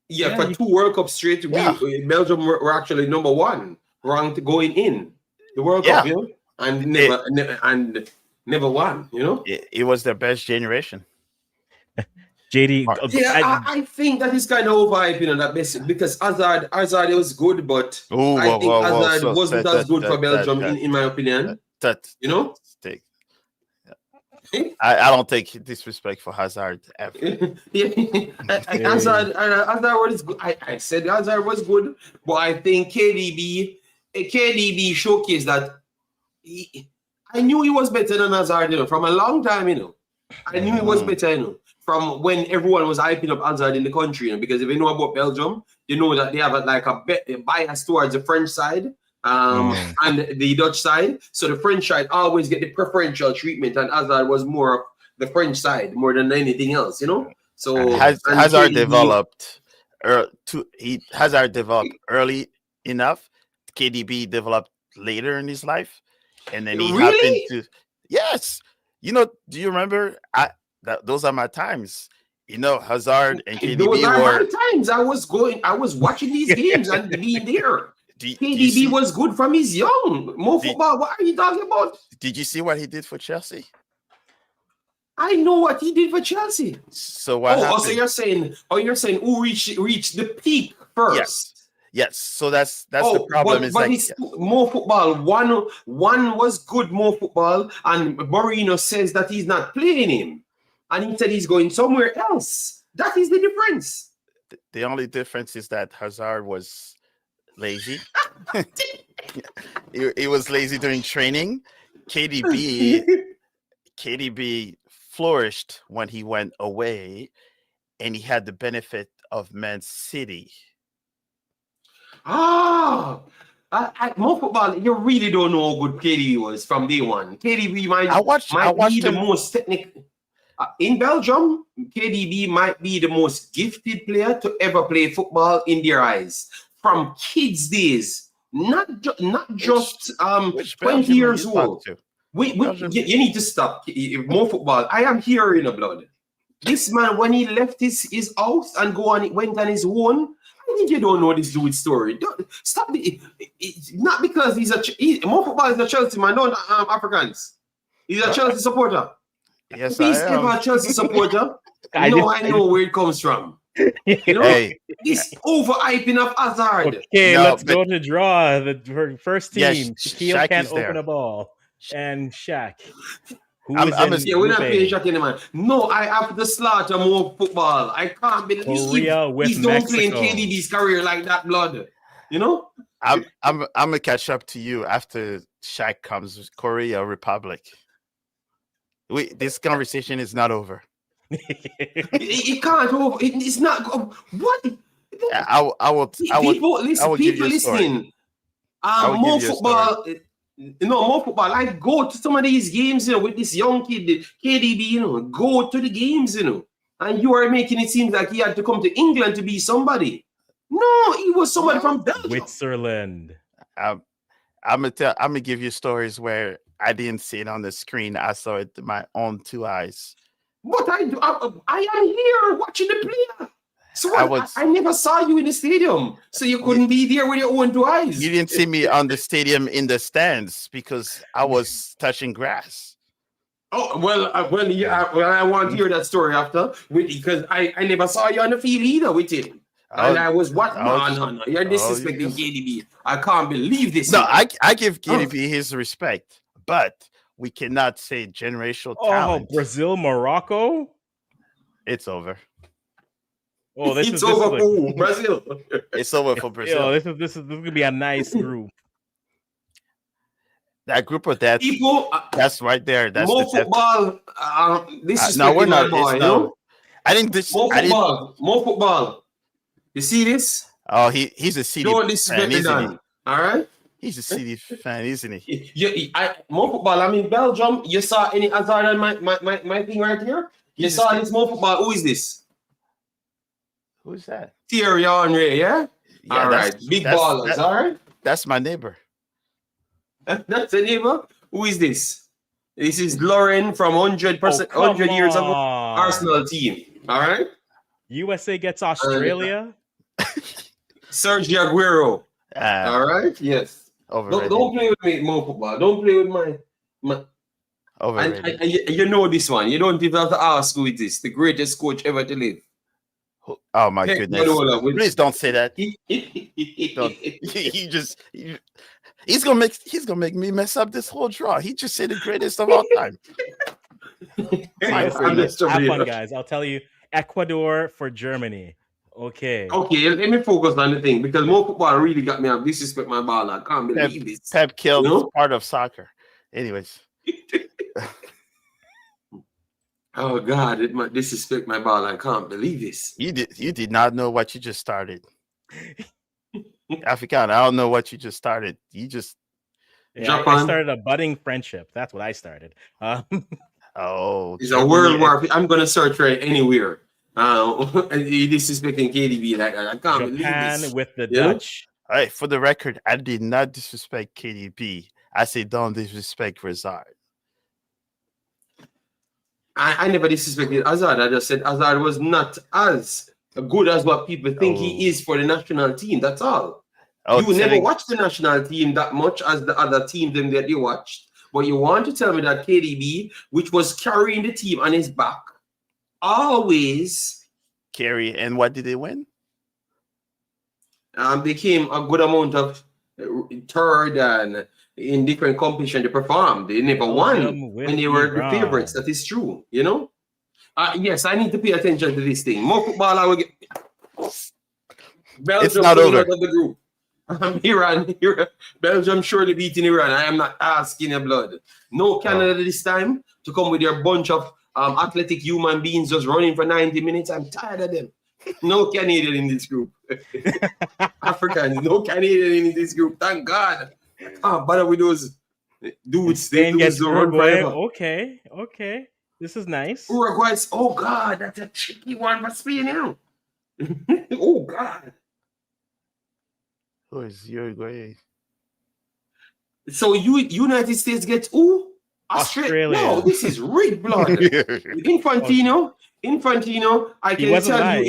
Yeah, for 2 World Cups straight, Belgium were actually number 1 ranked going in the World Cup, you know, and never won, you know. It was their best generation. JD, I think that is kind of overhyped, you know, that basic, because Hazard was good, but I think Hazard wasn't as good for Belgium, in my opinion. You know? I don't take disrespect for Hazard ever. Hazard was good. I said Hazard was good, but I think KDB showcased that I knew he was better than Hazard, you know, from a long time, you know. I knew he was better, you know, from when everyone was hyping up Hazard in the country, you know, because if you know about Belgium, you know that they have a bias towards the French side. And the Dutch side. So the French side always get the preferential treatment, and Hazard was more of the French side more than anything else, you know. So Hazard developed early enough. KDB developed later in his life, and then he happened to you know, do you remember those are my times. You know, Hazard and KDB those are my times. I was watching these games and being there. KDB was good from his young. More football. What are you talking about? Did you see what he did for Chelsea? I know what he did for Chelsea. So what happened? So you're saying who reached the peak first? Yes. So that's the problem. But more football. One was good, more football, and Mourinho says that he's not playing him, and he said he's going somewhere else. That is the difference. The only difference is that Hazard was lazy. He was lazy during training. KDB flourished when he went away, and he had the benefit of Man City. More football. You really don't know how good KDB was from day one. KDB might be the most technical. In Belgium, KDB might be the most gifted player to ever play football in their eyes. From kids' days, not just 20 years old. You need to stop. More football. I am here in the blood. This man, when he left his house and went on his own, I think you don't know this dude's story. Stop it. Not because more football is a Chelsea man, not Africans. He's a Chelsea supporter. Yes, he's ever a Chelsea supporter. I know where it comes from. You know, this overhyping of Hazard. Okay, let's go to draw the first team. Yes, Shaquille can't open a ball, and Shaq. We're not playing Shaq anymore. No, I have to slaughter more football. I can't believe he's not playing KDB's career like that, blood. You know, I'm gonna catch up to you after Shaq comes with Korea Republic. This conversation is not over. It can't over. It's not. What? I will. People listening. More football. More football. I go to some of these games, you know, with this young kid, KDB. You know, go to the games, you know, and you are making it seem like he had to come to England to be somebody. No, he was somebody from Belgium. Switzerland. I'm gonna give you stories where I didn't see it on the screen. I saw it with my own two eyes. But I am here watching the player. So I what? was. I never saw you in the stadium, so you couldn't be there with your own two eyes. You didn't see me on the stadium in the stands because I was touching grass. Oh well, yeah. Well, I want to hear that story after, because I never saw you on the field either with him. And I was what? No. You're disrespecting KDB. I can't believe this. No, I give KDB his respect, but we cannot say generational talent. Brazil, Morocco. It's over. Oh, this it's is over this is for Brazil. It's over for Brazil. Yo, this is gonna be a nice group. That group of that People, that's right there. That's more the football. This is no, we're not. Boy, it's no. I didn't. More football. More football. You see this? Oh, he's a CD Don't disrespect me, Dan. All right. He's a CD fan, isn't he? More football. I mean, Belgium. You saw any Hazard on my thing right here? You saw this more football. Who is this? Who's that? Thierry Henry. Yeah. All right. Big ballers. All right. That's my neighbor. That's a neighbor. Who is this? This is Lauren from 100 years ago. Arsenal team. All right. USA gets Australia. Sergio Aguero. All right. Yes. Don't play with me, Mo football. Don't play with my. You know this one. You don't even have to ask who it is. The greatest coach ever to live. Oh my goodness! Please don't say that. He's gonna make me mess up this whole draw. He just said the greatest of all time. Have fun, guys. I'll tell you. Ecuador for Germany. Okay, let me focus on the thing, because more football really got me up. Disrespect my ball. I can't believe this. Pep killed part of soccer. Anyways. Oh God, it might disrespect my ball. I can't believe this. You did not know what you just started. African, I don't know what you just started. You just I started a budding friendship. That's what I started. It's a world war. I'm gonna search for it anywhere. You disrespecting KDB. Like, I can't believe this. Japan with the Dutch. All right, for the record, I did not disrespect KDB. I say don't disrespect Hazard. I never disrespected Hazard. I just said Hazard was not as good as what people think he is for the national team. That's all. You never watched the national team that much as the other team them that you watched. But you want to tell me that KDB, which was carrying the team on his back, always carry. And what did they win? Became a good amount of third and in different competitions they performed. They never won when they were the favorites. That is true, you know. Yes, I need to pay attention to this thing. More football, I will get. Belgium, it's not over. Out of the group. Iran. Belgium surely beating Iran. I am not asking your blood. No Canada this time to come with your bunch of athletic human beings just running for 90 minutes. I'm tired of them. No Canadian in this group. Africans, no Canadian in this group. Thank God. Bother with those dudes. They gets Uruguay. Okay. This is nice. Uruguay's. Oh God, that's a tricky one for Spain now. Oh God. Who is Uruguay? So United States gets who? Australia. No, this is rigged blood. Infantino. I can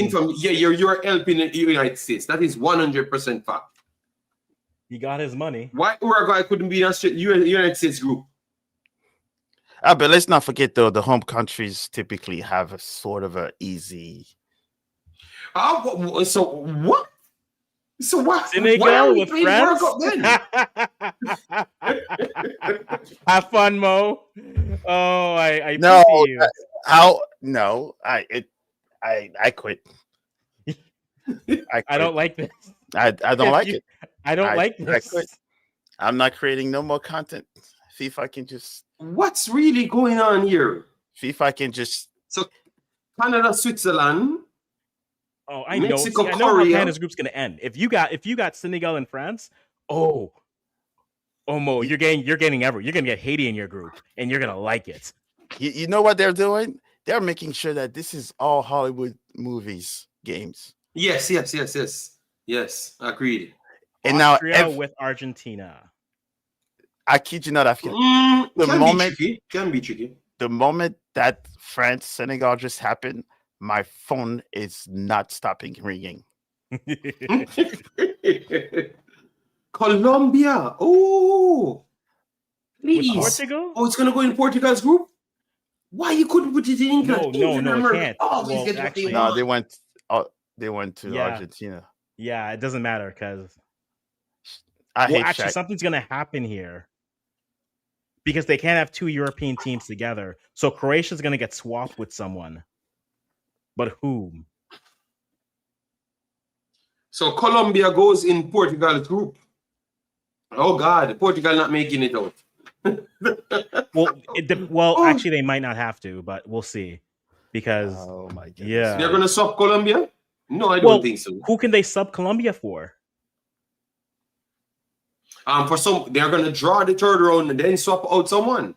tell you, you're helping the United States. That is 100% fact. He got his money. Why Uruguay couldn't be in United States group? But let's not forget, though, the home countries typically have a sort of a easy. So what? So what? Senegal with France? Have fun, Mo. Oh, I no. You. How? No, I quit. I don't like this. I don't like it. I don't like this. I'm not creating no more content. FIFA can just. What's really going on here? FIFA can just. So, Canada, Switzerland. Oh, I know. See, I know how Canada's group's gonna end. If you got Senegal and France, Mo, you're gonna get Haiti in your group, and you're gonna like it. You know what they're doing? They're making sure that this is all Hollywood movies, games. Yes. Agreed. And Austria now with Argentina. I kid you not, the Can moment be tricky. Can be tricky. the moment that France Senegal just happened, my phone is not stopping ringing. Colombia. Oh, With please. Portugal? Oh, it's gonna go in Portugal's group. Why you couldn't put it in England? No, England and it America can't. always Well, get what they actually, No, want. they went to yeah, Argentina. yeah, it doesn't matter because I well, hate actually, Shaq. something's gonna happen here because they can't have two European teams together. So Croatia's gonna get swapped with someone, but whom? So Colombia goes in Portugal's group. Oh God, Portugal not making it out. Well, Oh, actually, they might not have to, but we'll see. Because Oh my goodness. yeah, they're gonna swap Colombia? No, I don't well, think so. who can they sub Colombia for? For some, they're gonna draw the third round and then swap out someone.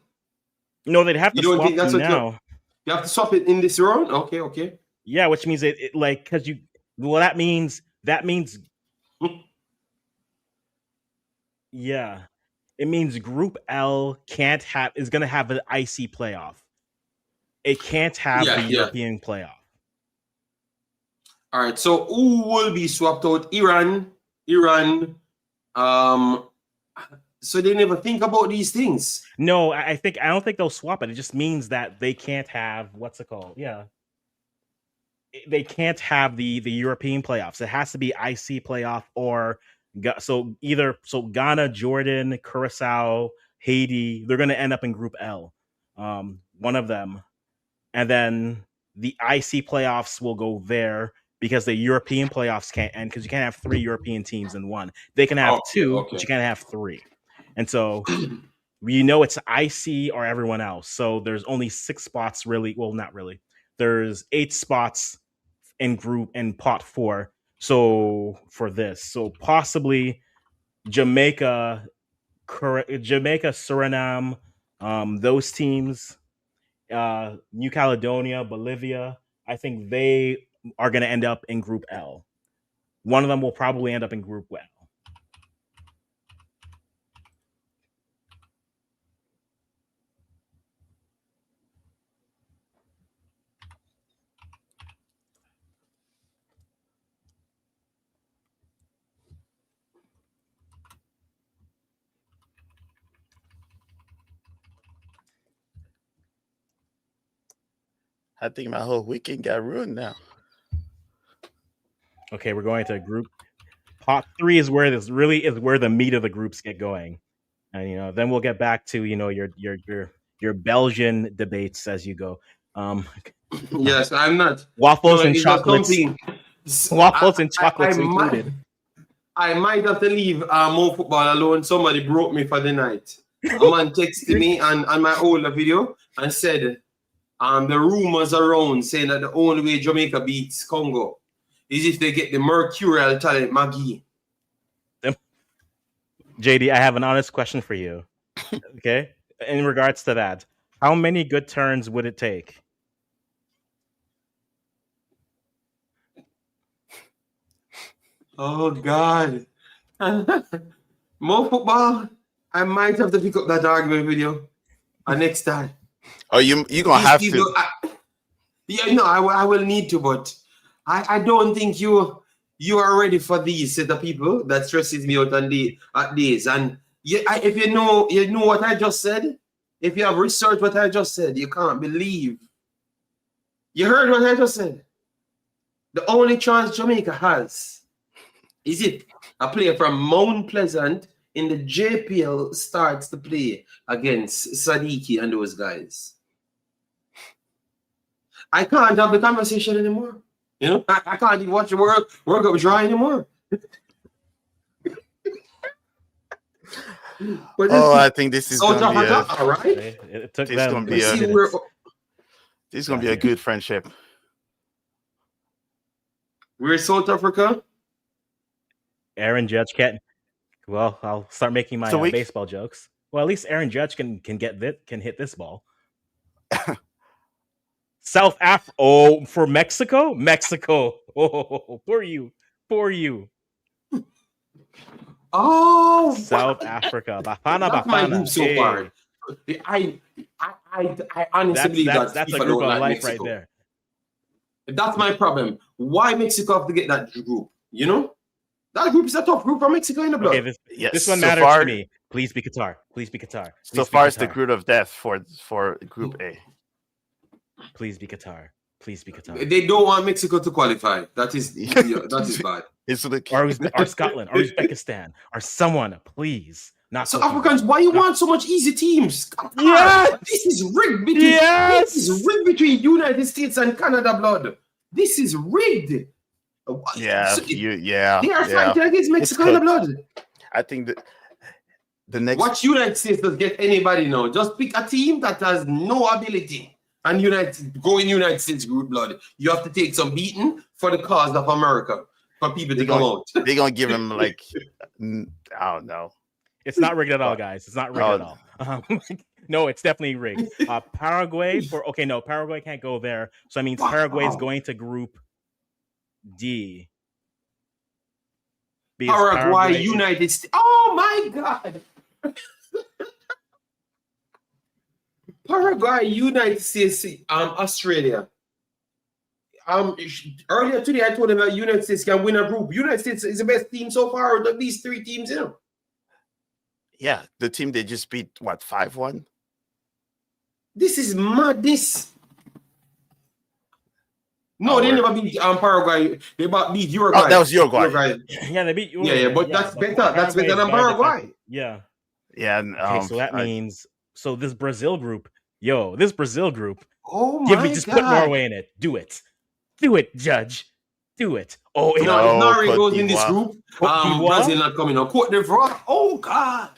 No, they'd have You to don't swap think that's them what now. you have to swap it in this round? Okay, okay. Yeah, which means it like because you well that means yeah, it means Group L is gonna have an IC playoff. It can't have the Yeah, yeah. European playoff. All right. So who will be swapped out? Iran. So they never think about these things. No, I don't think they'll swap it. It just means that they can't have what's it called? Yeah, they can't have the European playoffs. It has to be IC playoff or so Ghana, Jordan, Curacao, Haiti. They're going to end up in Group L, one of them, and then the IC playoffs will go there because the European playoffs can't end because you can't have 3 European teams in one. They can have 2, but you can't have 3, and so. It's IC or everyone else. So there's only 6 spots really. Well, not really. There's 8 spots in pot 4. So for this, so possibly Jamaica, Suriname, those teams, New Caledonia, Bolivia. I think they are going to end up in Group L. One of them will probably end up in Group L. I think my whole weekend got ruined now. Okay, we're going to group pot 3 is where the meat of the groups get going, and then we'll get back to your Belgian debates as you go. Yes, I'm not. Waffles and it's not chocolates. something. Waffles and chocolates included. I might have to leave more football alone. Somebody broke me for the night. A man texted me on my older video and said, the rumors around saying that the only way Jamaica beats Congo is if they get the mercurial talent Maggie. JD, I have an honest question for you. Okay, in regards to that, how many good turns would it take? Oh God. More football. I might have to pick up that argument with you next time. Oh, you gonna have to. I will need to, but I don't think you are ready for these set of people that stresses me out on days. And if you know what I just said, if you have researched what I just said, you can't believe. You heard what I just said. The only chance Jamaica has is if a player from Mount Pleasant in the JPL starts to play against Sadiki and those guys. I can't have the conversation anymore. I can't even watch the World Cup dry anymore. I think this is going to be all right. It took them. This is going to be a good friendship. We're South Africa. Aaron Judge can't. Well, I'll start making my baseball jokes. Well, at least Aaron Judge can hit this ball. South Africa. Oh, for Mexico. Oh, for you. Oh, South what? Africa. Bafana That's my group Bafana. so far. I honestly believe that That's a FIFA group don't of like life right Mexico. there. That's my problem. Why Mexico have to get that group? You know, that group is a tough group for Mexico in the Okay, blood. Yes. this one So matters far, to me. Please be Qatar. Please be Qatar. so Please be far it's the Qatar. group of death for Group A. Please be Qatar. Please be Qatar. They don't want Mexico to qualify. That is bad. It's the Or Scotland, or Uzbekistan, or someone, please. Not So Cote d'Ivoire. Africans, why you want so much easy teams? Yes! This is rigged between Yes! this is rigged between United States and Canada blood. This is rigged. yeah, So yeah. they are yeah. fighting against Mexico in the cooked. blood. I think that the next Watch United States does get anybody now. Just pick a team that has no ability and go in United States group blood. You have to take some beating for the cause of America for people to come out. they're gonna give him like I don't know. It's not rigged at all, guys. It's not rigged at all. No, it's definitely rigged. Paraguay Paraguay can't go there. So that means Paraguay is going to Group D. Because Paraguay, United States. Oh my God. Paraguay, United States, Australia. Earlier today, I told them that United States can win a group. United States is the best team so far out of these three teams, you know. Yeah, the team they just beat 5-1. This is madness. No, they never beat Paraguay. They beat Uruguay. Oh, that was Uruguay. Yeah, they beat Uruguay. Yeah, but that's better. That's better than Paraguay. Yeah. Yeah. Okay, so that means this Brazil group. Oh my just God. put Norway in it. Do it, Judge. Do it. Oh, if Norway goes Cote in this d'Ivoire. group, Brazil not coming on. Cote d'Ivoire. Oh God.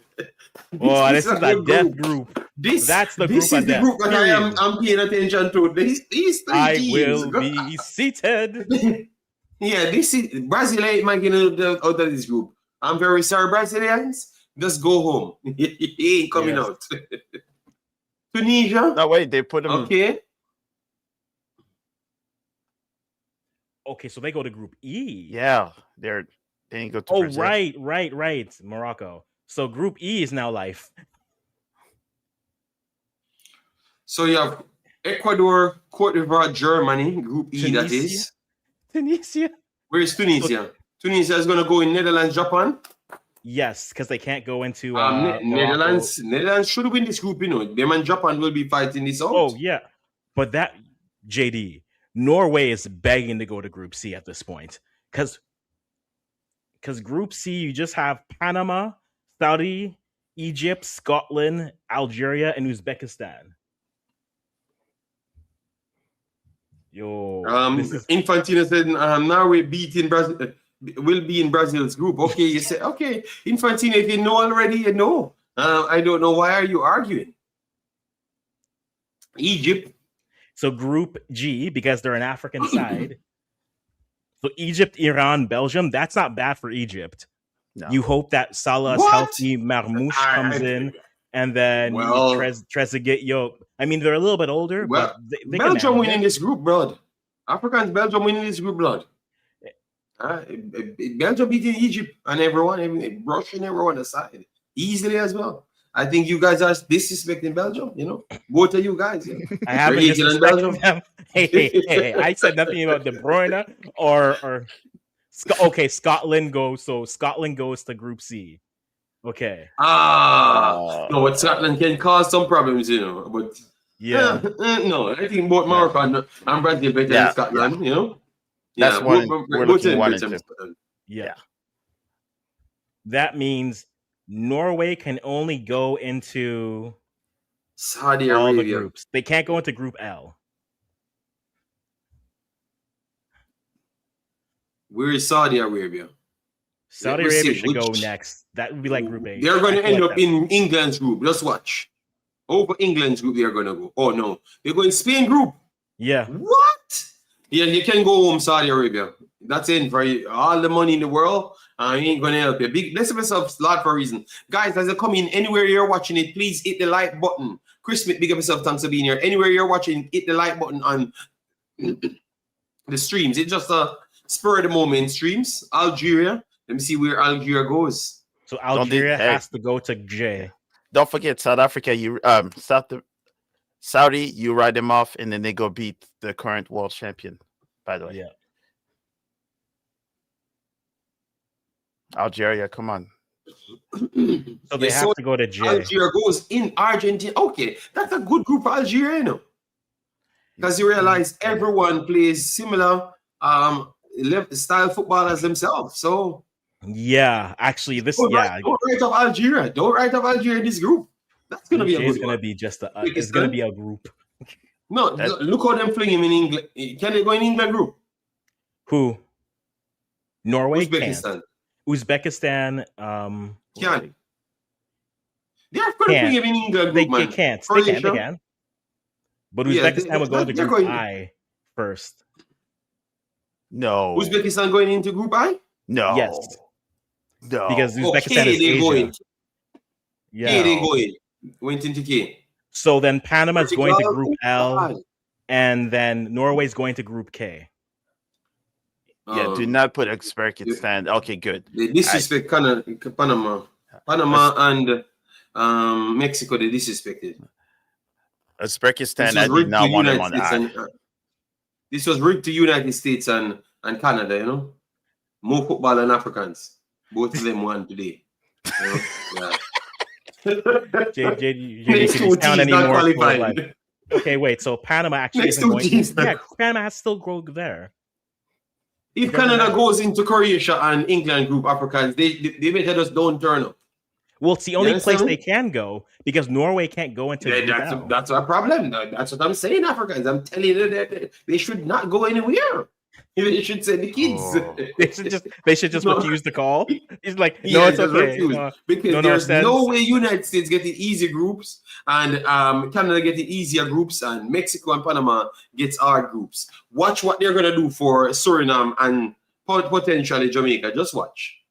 This is a death group. That's the group. This is the group that I'm paying attention to. These three teams. Will be seated. Yeah, this is Brazil ain't making out of this group. I'm very sorry, Brazilians. Just go home. He ain't coming out. Tunisia. No, wait, they put them. Okay. Okay, so they go to Group E. Yeah, they didn't go to Brazil. Right. Morocco. So Group E is now life. So you have Ecuador, Cote d'Ivoire, Germany, Group E, Tunisia? that is. Tunisia. Where is Tunisia? Tunisia is going to go in Netherlands, Japan. Yes, because they can't go into Netherlands. Netherlands should win this group, you know. Them and Japan will be fighting this out. Oh, yeah. But that, JD, Norway is begging to go to Group C at this point. Because Group C, you just have Panama, Saudi, Egypt, Scotland, Algeria, and Uzbekistan. Yo, Infantino said Norway beating Brazil will be in Brazil's group. Okay, you say okay, Infantino. If you know already, you know. I don't know why are you arguing. Egypt. So Group G, because they're an African side. So Egypt, Iran, Belgium. That's not bad for Egypt. No. You hope that Salah's healthy, Marmouche comes in. And then Trezeguet, I mean, they're a little bit older, but they Belgium winning this group, blood. Africans, Belgium winning this group, blood. Belgium beating Egypt and everyone, brushing everyone aside easily as well. I think you guys are disrespecting Belgium, you know? Both of you guys. Yeah. I haven't disrespected them. Hey, I said nothing about De Bruyne or Scotland goes. So Scotland goes to Group C. Okay. No, but Scotland can cause some problems, you know. But no, I think both Morocco and Brazil better than Scotland, you know. That's one we're looking one into. Yeah. That means Norway can only go into Saudi all Arabia. The groups. They can't go into Group L. Where is Saudi Arabia? Saudi Arabia should go next. That would be like Group A. They're going to end up in England's group. Just watch. Over England's group, they're going to go. Oh, no. They're going Spain group. Yeah. What? Yeah, you can go home, Saudi Arabia. That's it for you. All the money in the world. I ain't going to help you. Bless yourself a lot for a reason. Guys, as I come in, anywhere you're watching it, please hit the like button. Chris Smith, big up yourself. Thanks for being here. Anywhere you're watching, hit the like button on the streams. It's just a spur of the moment streams. Algeria. Let me see where Algeria goes. So Algeria Hey, has to go to J. don't forget South Africa. Saudi, you ride them off, and then they go beat the current world champion. By the way, Yeah. Algeria, come on. So they have to go to J. Algeria goes in Argentina. Okay, that's a good group for Algeria, you know. Because you realize everyone plays similar style football as themselves. So yeah, actually, this don't write off Algeria. Don't write off Algeria in this group. That's gonna be a J good is gonna one. be just it's gonna be a group. No, look how them fling him in England. Can they go in England group? Who? Norway Uzbekistan. can't. Uzbekistan Can they have to fling him in England group, man? They can't. Croatia? They can. But Yeah, Uzbekistan would go to Group I first. No. Uzbekistan going into Group I? No. Yes. No. Because Uzbekistan is Asia. Going. Yeah. K they going. Went into K. So then Panama's going to Group L, God. and then Norway's going to Group K. Yeah, do not put Uzbekistan. Okay, good. They disrespect Panama and Mexico. They disrespected. Uzbekistan, I did not want them on that. This was rigged to United States and Canada, you know. More football than Africans. Both of them won today. You know? Yeah. JD count anymore. Okay, wait. So Panama actually isn't going to. Yeah, Panama has to still go there. If Canada goes into Croatia and England group Africans, they better just don't turn up. Well, it's the only place they can go because Norway can't go into. Yeah, that's a problem. That's what I'm saying, Africans. I'm telling you that they should not go anywhere. They should send the kids. Oh. They should just refuse the call. He's like, no, it's okay. Because there's no way United States getting easy groups and Canada getting easier groups and Mexico and Panama gets hard groups. Watch what they're gonna do for Suriname and potentially Jamaica. Just watch.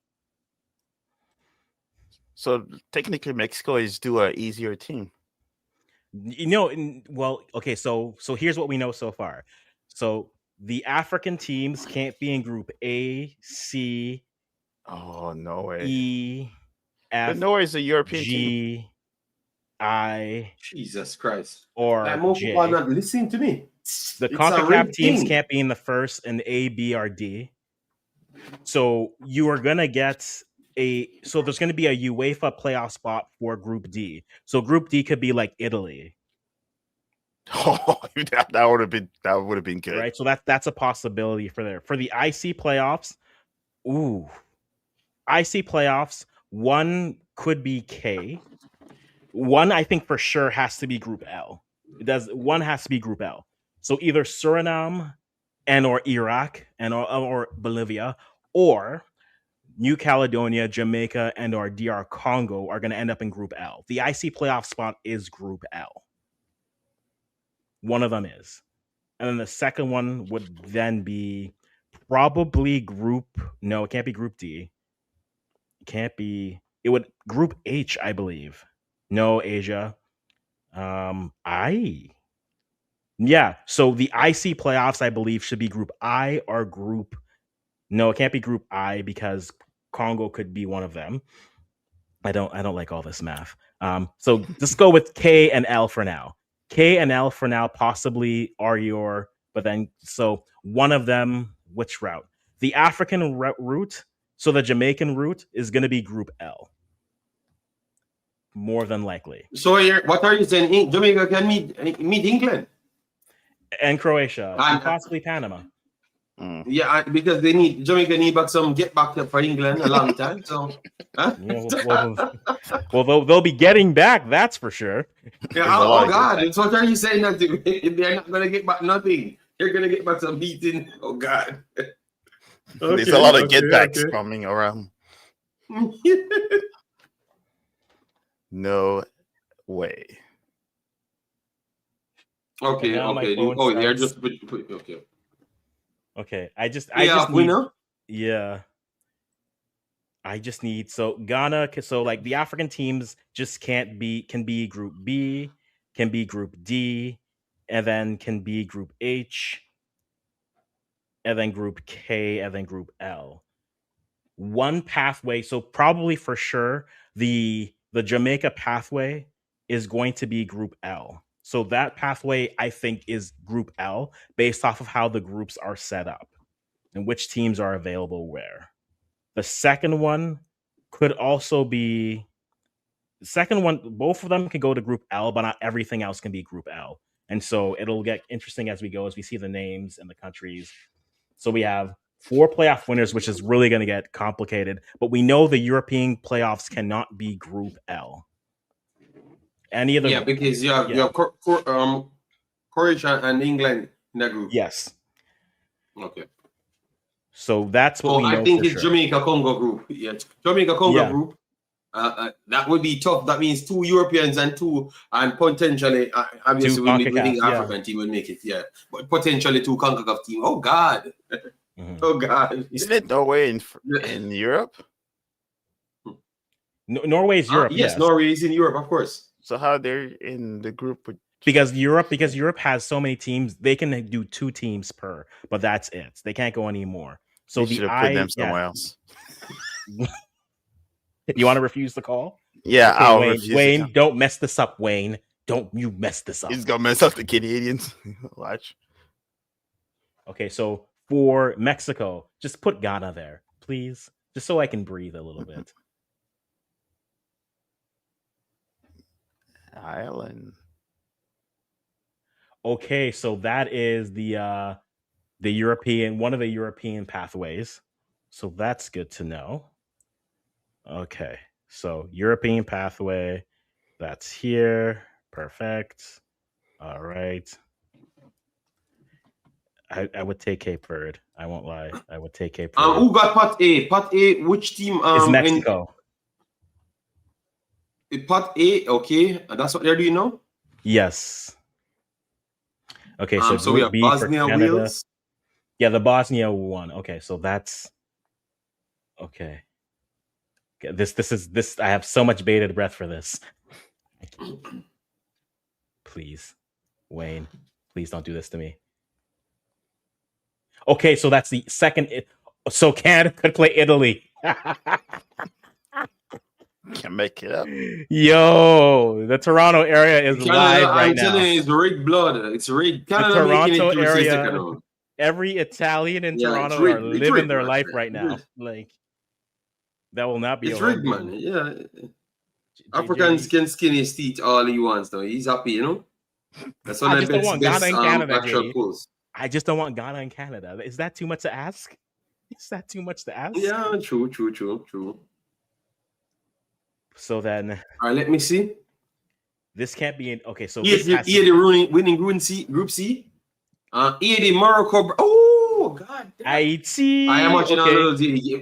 So technically, Mexico is due an easier team. You know, well, okay. So here's what we know so far. So the African teams can't be in Group A, C. Oh, no way. E, F. But Norway is a European G, team. I. Jesus Christ. Or J. Not listening to me. The CONCACAF teams can't be in the first, and A, B, or D. So you are gonna get so there's going to be a UEFA playoff spot for Group D. So Group D could be like Italy. Oh, that would have been good, right? So that's a possibility for the IC playoffs. Ooh, IC playoffs. One could be K. One I think for sure has to be Group L. One has to be Group L. So either Suriname and or Iraq and or Bolivia or New Caledonia, Jamaica, and or DR Congo are going to end up in Group L. The IC playoff spot is Group L. One of them is. And then the second one would then be probably no, it can't be Group D. It would Group H, I believe. No, Asia. Yeah, so the IC playoffs, I believe, should be Group I or Group. No, it can't be Group I because Congo could be one of them. I don't like all this math. So just go with K and L for now. K and L for now possibly are but then so one of them, which route? The African route, so the Jamaican route is going to be Group L. More than likely. So what are you saying? Jamaica can meet England and Croatia and possibly Panama. Yeah, because Jamaica need back some get back for England a long time. So, huh? well, they'll be getting back. That's for sure. Yeah, oh God! So what are you saying that they're not gonna get back nothing? They're gonna get back some beating. Oh God! There's a lot of get backs coming around. No way. Okay. Oh, they're just okay. Okay, I just need, yeah. I just need Ghana. So like the African teams just can be Group B, can be Group D, and then can be Group H, and then Group K, and then Group L. one pathway. So probably for sure the Jamaica pathway is going to be Group L. So that pathway I think is Group L based off of how the groups are set up and which teams are available where. The second one could also be the second one. Both of them can go to Group L, but not everything else can be Group L. And so it'll get interesting as we go, as we see the names and the countries. So we have 4 playoff winners, which is really going to get complicated. But we know the European playoffs cannot be Group L. Any of the because you have Croatia and England in that group. Yes. Okay. So that's what we know. I think it's sure. Jamaica Congo group. Yeah, Jamaica Congo group. That would be tough. That means 2 Europeans and potentially, obviously, we think African team will make it. Yeah, but potentially 2 CONCACAF team. Oh God, oh God. Isn't it Norway in Europe? Norway is Europe. Yes, Norway is in Europe, of course. So how they're in the group with? Because Europe has so many teams, they can do 2 teams per, but that's it. They can't go any more. So they should have put them somewhere else. You want to refuse the call? Yeah, okay, I'll refuse. Wayne, don't mess this up, Wayne. Don't you mess this up. He's gonna mess up the Canadians. Watch. Okay, so for Mexico, just put Ghana there, please. Just so I can breathe a little bit. Ireland. Okay, so that is the European, one of the European pathways. So that's good to know. Okay, so European pathway, that's here. Perfect. All right. I would take Cape Verde. I won't lie. I would take Cape Verde. Who got Pot A? Pot A, which team? Is Mexico. Pot A, okay. That's what they're doing now? Yes. Okay, so we have B Bosnia, Wales. Yeah, the Bosnia one. Okay, so that's okay. This. I have so much bated breath for this. Please, Wayne, please don't do this to me. Okay, so that's the second. So Canada could play Italy. Can make it up. Yo, the Toronto area is live right now. It's rigged blood. It's rigged. Canada the Toronto area. Every Italian in Toronto are living their life right now. Like that will not be. It's rigged, man. Yeah. Africans can skin his teeth all he wants. Though he's happy, you know. That's one of the best Canada pulls. I just don't want Ghana and Canada. Is that too much to ask? Is that too much to ask? Yeah, true. So then, all right, let me see. This can't be in. Okay, so the winning Group C. The Morocco. Oh God! Haiti. I am watching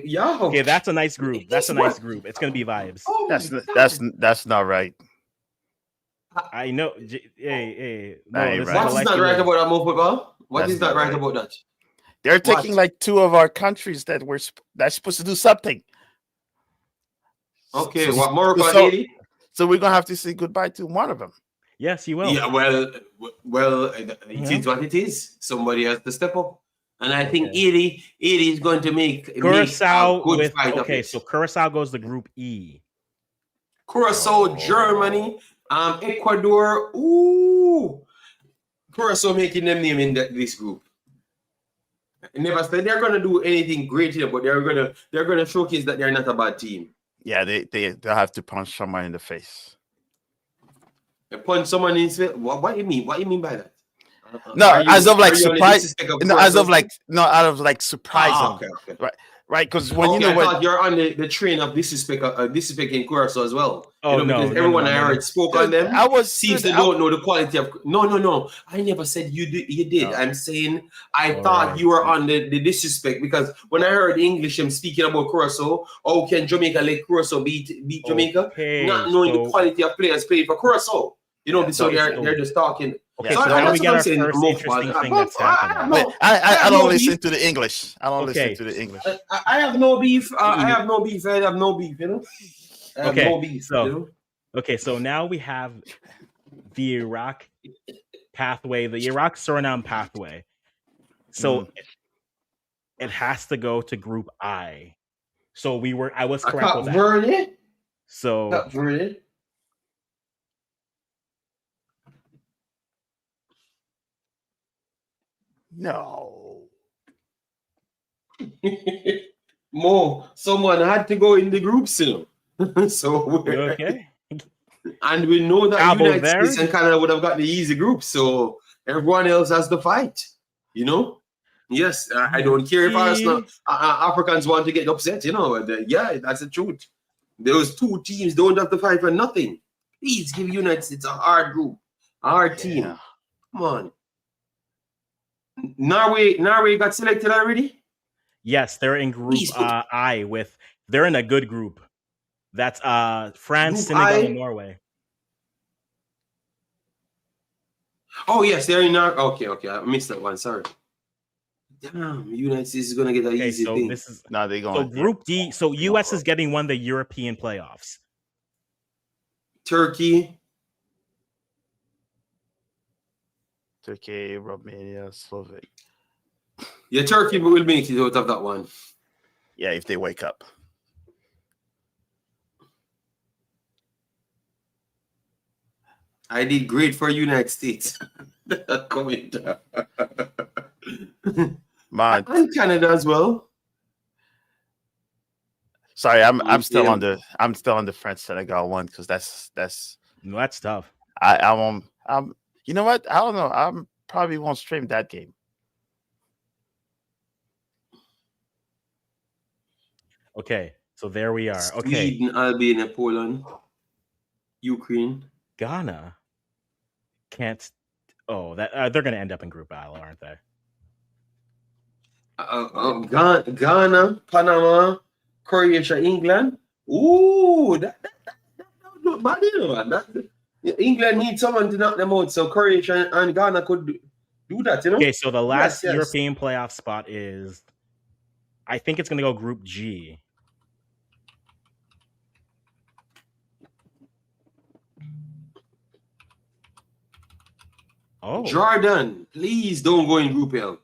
yeah. Okay, that's a nice group. That's a nice group. It's gonna be vibes. Oh, that's not right. I know. Hey. No, what is not right about that move football? What is not right about that? They're taking like 2 of our countries that's supposed to do something. Okay, what Morocco and Haiti? So we're gonna have to say goodbye to one of them. Yes, you will. Yeah, well, it is what it is. Somebody has to step up, and I think Haiti is going to make Curacao with. Okay, so Curacao goes to Group E. Curacao, Germany, Ecuador. Ooh, Curacao making them name in this group. I never said they're gonna do anything great here, but they're gonna showcase that they're not a bad team. Yeah, they'll have to punch someone in the face. Punch someone in the face? What do you mean? What do you mean by that? No, as of like surprise. No, as of like out of like surprise. Okay. Right, because when you know I thought you're on the train of disrespect in Curacao as well. Oh, because everyone I heard spoke on them. Seems they don't know the quality of. No. I never said you did. You did. No. I'm saying I thought you were on the disrespect because when I heard English, I'm speaking about Curacao. Oh, can Jamaica let Curacao beat Jamaica? Not knowing the quality of players playing for Curacao. You know, so they're just talking. Okay, so how do we get our first interesting thing that's happening? I don't listen to the English. I don't listen to the English. I have no beef. I have no beef. You know? No beef, okay, so now we have the Iraq pathway, the Iraq Suriname pathway. So it has to go to Group I. So I was A correct Cap with that. Verde? So Cap Verde? No. Mo, someone had to go in the groups, you know. So okay. and we know that Cabo United States and Verde. Canada would have got the easy group, so everyone else has to fight. You know. Yes, I don't care if Arsenal Africans want to get upset. You know, but, yeah, that's the truth. Those two teams don't have to fight for nothing. Please give United States a hard group, a hard team. Come on. Norway got selected already? Yes, they're in group Please put I they're in a good group. That's France, Group Senegal, and I. Norway. Oh yes, they're in okay. I missed that one. Sorry. Damn, United States is gonna get an Okay, easy so thing. this is No, they're so going. group D. So US is getting one of the European playoffs. Turkey. Turkey, Romania, Slovak. Yeah, Turkey will make it out of that one. Yeah, if they wake up. I did great for United States. Coming down. Man, And Canada as well. sorry, I'm still on the French Senegal one because that's No, that's tough. I'm you know what? I don't know. I'm probably won't stream that game. Okay, so there we are. Okay, Sweden, Albania, Poland, Ukraine. Ghana can't. Oh, that they're going to end up in Group Battle, aren't they? Ghana, Panama, Croatia, England. Ooh, that's not bad, you know, man. England needs someone to knock them out, so Croatia and Ghana could do that, you know. Okay, so the last Yes. European playoff spot is, I think it's going to go Group G. Oh, Jordan, please don't go in Group L.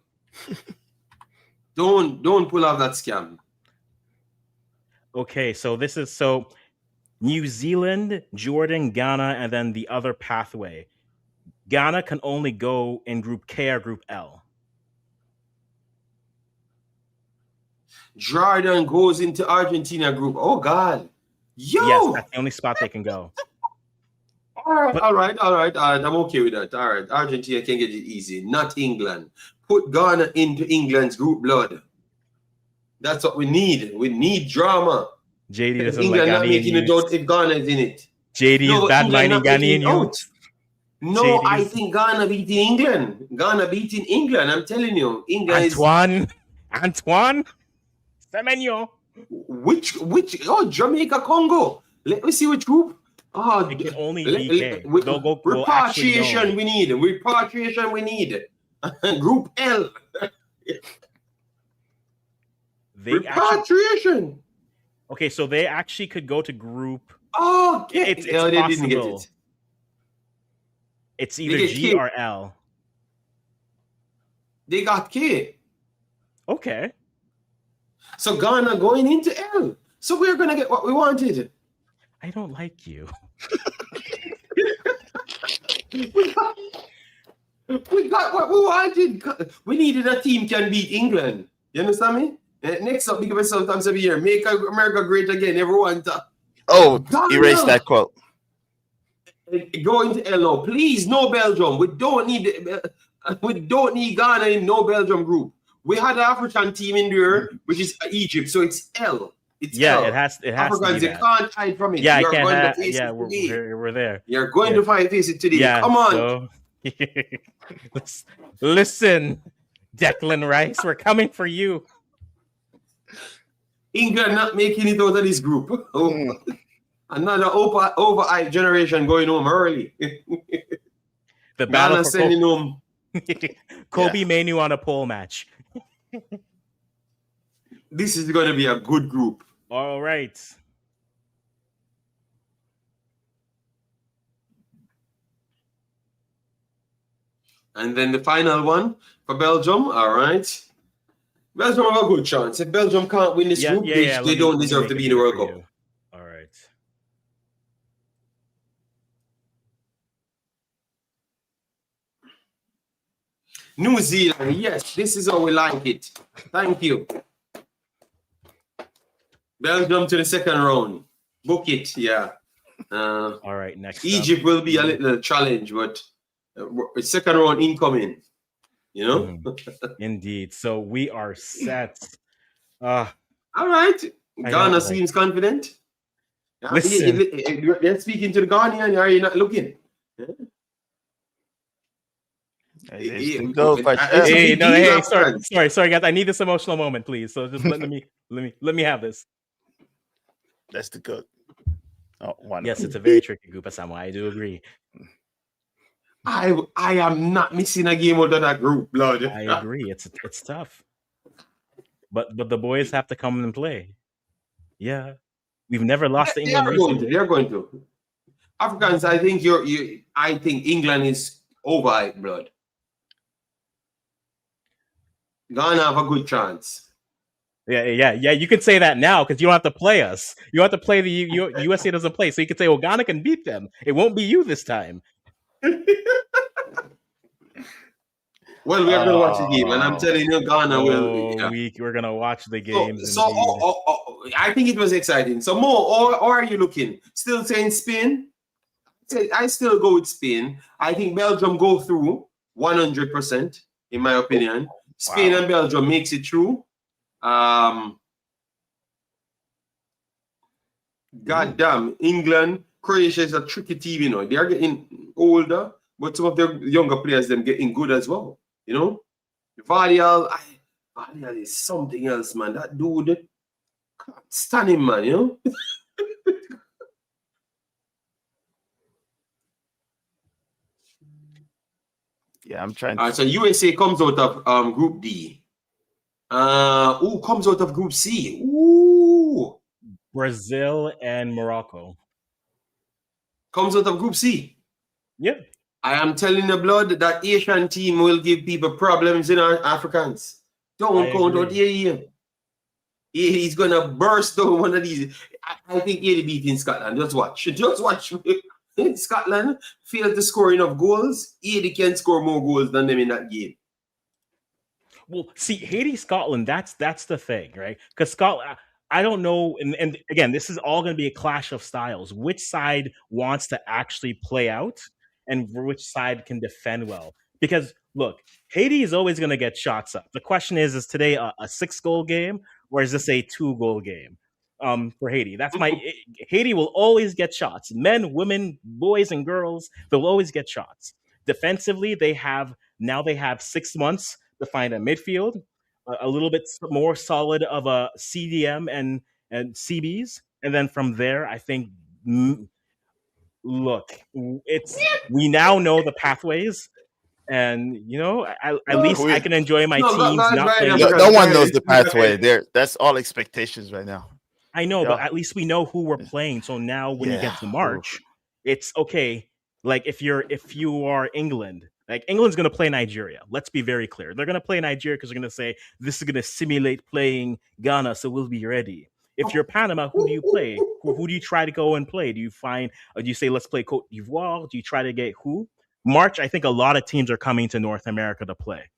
don't pull off that scam. okay. So this is New Zealand, Jordan, Ghana, and then the other pathway. Ghana can only go in Group K or Group L. Jordan goes into Argentina group. Oh God. Yo. Yes, that's the only spot they can go. All right. I'm okay with that. All right. Argentina can get it easy. Not England. Put Ghana into England's group blood. That's what we need. We need drama. JD doesn't England like not making it out if Ghana is in it. JD is bad minding Ghanaian youth. No, JD I think Ghana beating England. Ghana beating England. I'm telling you. England Antoine Semenyo. Which Jamaica, Congo. Let me see which group. Oh, It can only be K. They'll go repatriation we need. Repatriation we need. Group L. Repatriation. Okay, so they actually could go to group. Oh, it's they possible. didn't get it. It's either G K. or L. They got K. Okay. So Ghana going into L. So we're gonna get what we wanted. I don't like you. we got what we wanted. We needed a team can beat England. You understand me? Next up, because sometimes every year, make America great again. Everyone. Erase that quote. Go into L now, please. No Belgium. We don't need Ghana in no Belgium group. We had an African team in there, which is Egypt. So it's L. It's L. It has Africans, to be you can't hide from it. Yeah, You're going to face it today. We're there. You're going to face it today. Yeah, come on. So, listen, Declan Rice, we're coming for you. England not making it out of this group. Another over generation going home early. The battle for sending home. Kobe Manu on a pole match. This is going to be a good group. All right. And then the final one for Belgium. All right. Belgium have a good chance. If Belgium can't win this Yeah, group, yeah, they, yeah. they don't Let me deserve make to it be in the easier World for Cup. you. All right. New Zealand, yes, this is how we like it. Thank you. Belgium to the second round. Book it, yeah. All right, next up. Egypt will be a little challenge, but second round incoming. You know? Indeed. So we are set. Uh All right. I Ghana don't like seems confident. listen. They're speaking to the Ghanaian. Are you not looking? There's the goal, It's a Pacha. Hey, big no, deal, hey, sorry, Africans. sorry, guys. I need this emotional moment, please. So just let me have this. That's the goal. Oh, one. Yes, it's a very tricky group, Asamo. I do agree. I am not missing a game out of that group, blood. I agree. It's tough. But the boys have to come and play. Yeah. We've never lost to They England are going to. recently. They are going to. Africans, I think I think England is overhyped, blood. Ghana have a good chance. Yeah. You can say that now because you don't have to play us. You don't have to play the USA doesn't play, so you can say, "Well, Ghana can beat them. It won't be you this time." Well, we are going to watch the game, and I'm telling you, Ghana will. Yeah. We're gonna watch the games. So I think it was exciting. So, Mo, or are you looking? Still saying Spain? I still go with Spain. I think Belgium go through 100%, in my opinion. Spain and Belgium makes it through. God damn, England, Croatia is a tricky team, you know. They are getting older, but some of their younger players them getting good as well, you know. Vardial is something else, man. That dude, stunning, man, you know. Yeah, I'm trying. So USA comes out of Group D. Who comes out of Group C? Ooh, Brazil and Morocco. comes out of Group C. Yep. I am telling the blood that Asian team will give people problems in our Africans. Don't count out AE. He's gonna burst down one of these. I think AE beating Scotland. Just watch. Scotland failed to score enough goals. AE can score more goals than them in that game. Well, see, Haiti, Scotland, that's the thing, right? Because Scotland, I don't know, and again, this is all going to be a clash of styles. Which side wants to actually play out, and which side can defend well? Because look, Haiti is always going to get shots up. The question is today a 6-goal game or is this a 2-goal game? For Haiti, Haiti will always get shots. Men, women, boys, and girls, they'll always get shots. Defensively, they have 6 months to find a midfield, a little bit more solid of a CDM and CBs, and then from there, I think. Look, we now know the pathways, and at least I can enjoy my teams not playing. No one knows the pathway. That's all expectations right now. I know, but at least we know who we're playing. So now, when you get to March, it's okay. Like if you are England. Like England's going to play Nigeria. Let's be very clear. They're going to play Nigeria because they're going to say this is going to simulate playing Ghana, so we'll be ready. If you're Panama, who do you play? Who do you try to go and play? Do you say let's play Cote d'Ivoire? Do you try to get who? March, I think a lot of teams are coming to North America to play,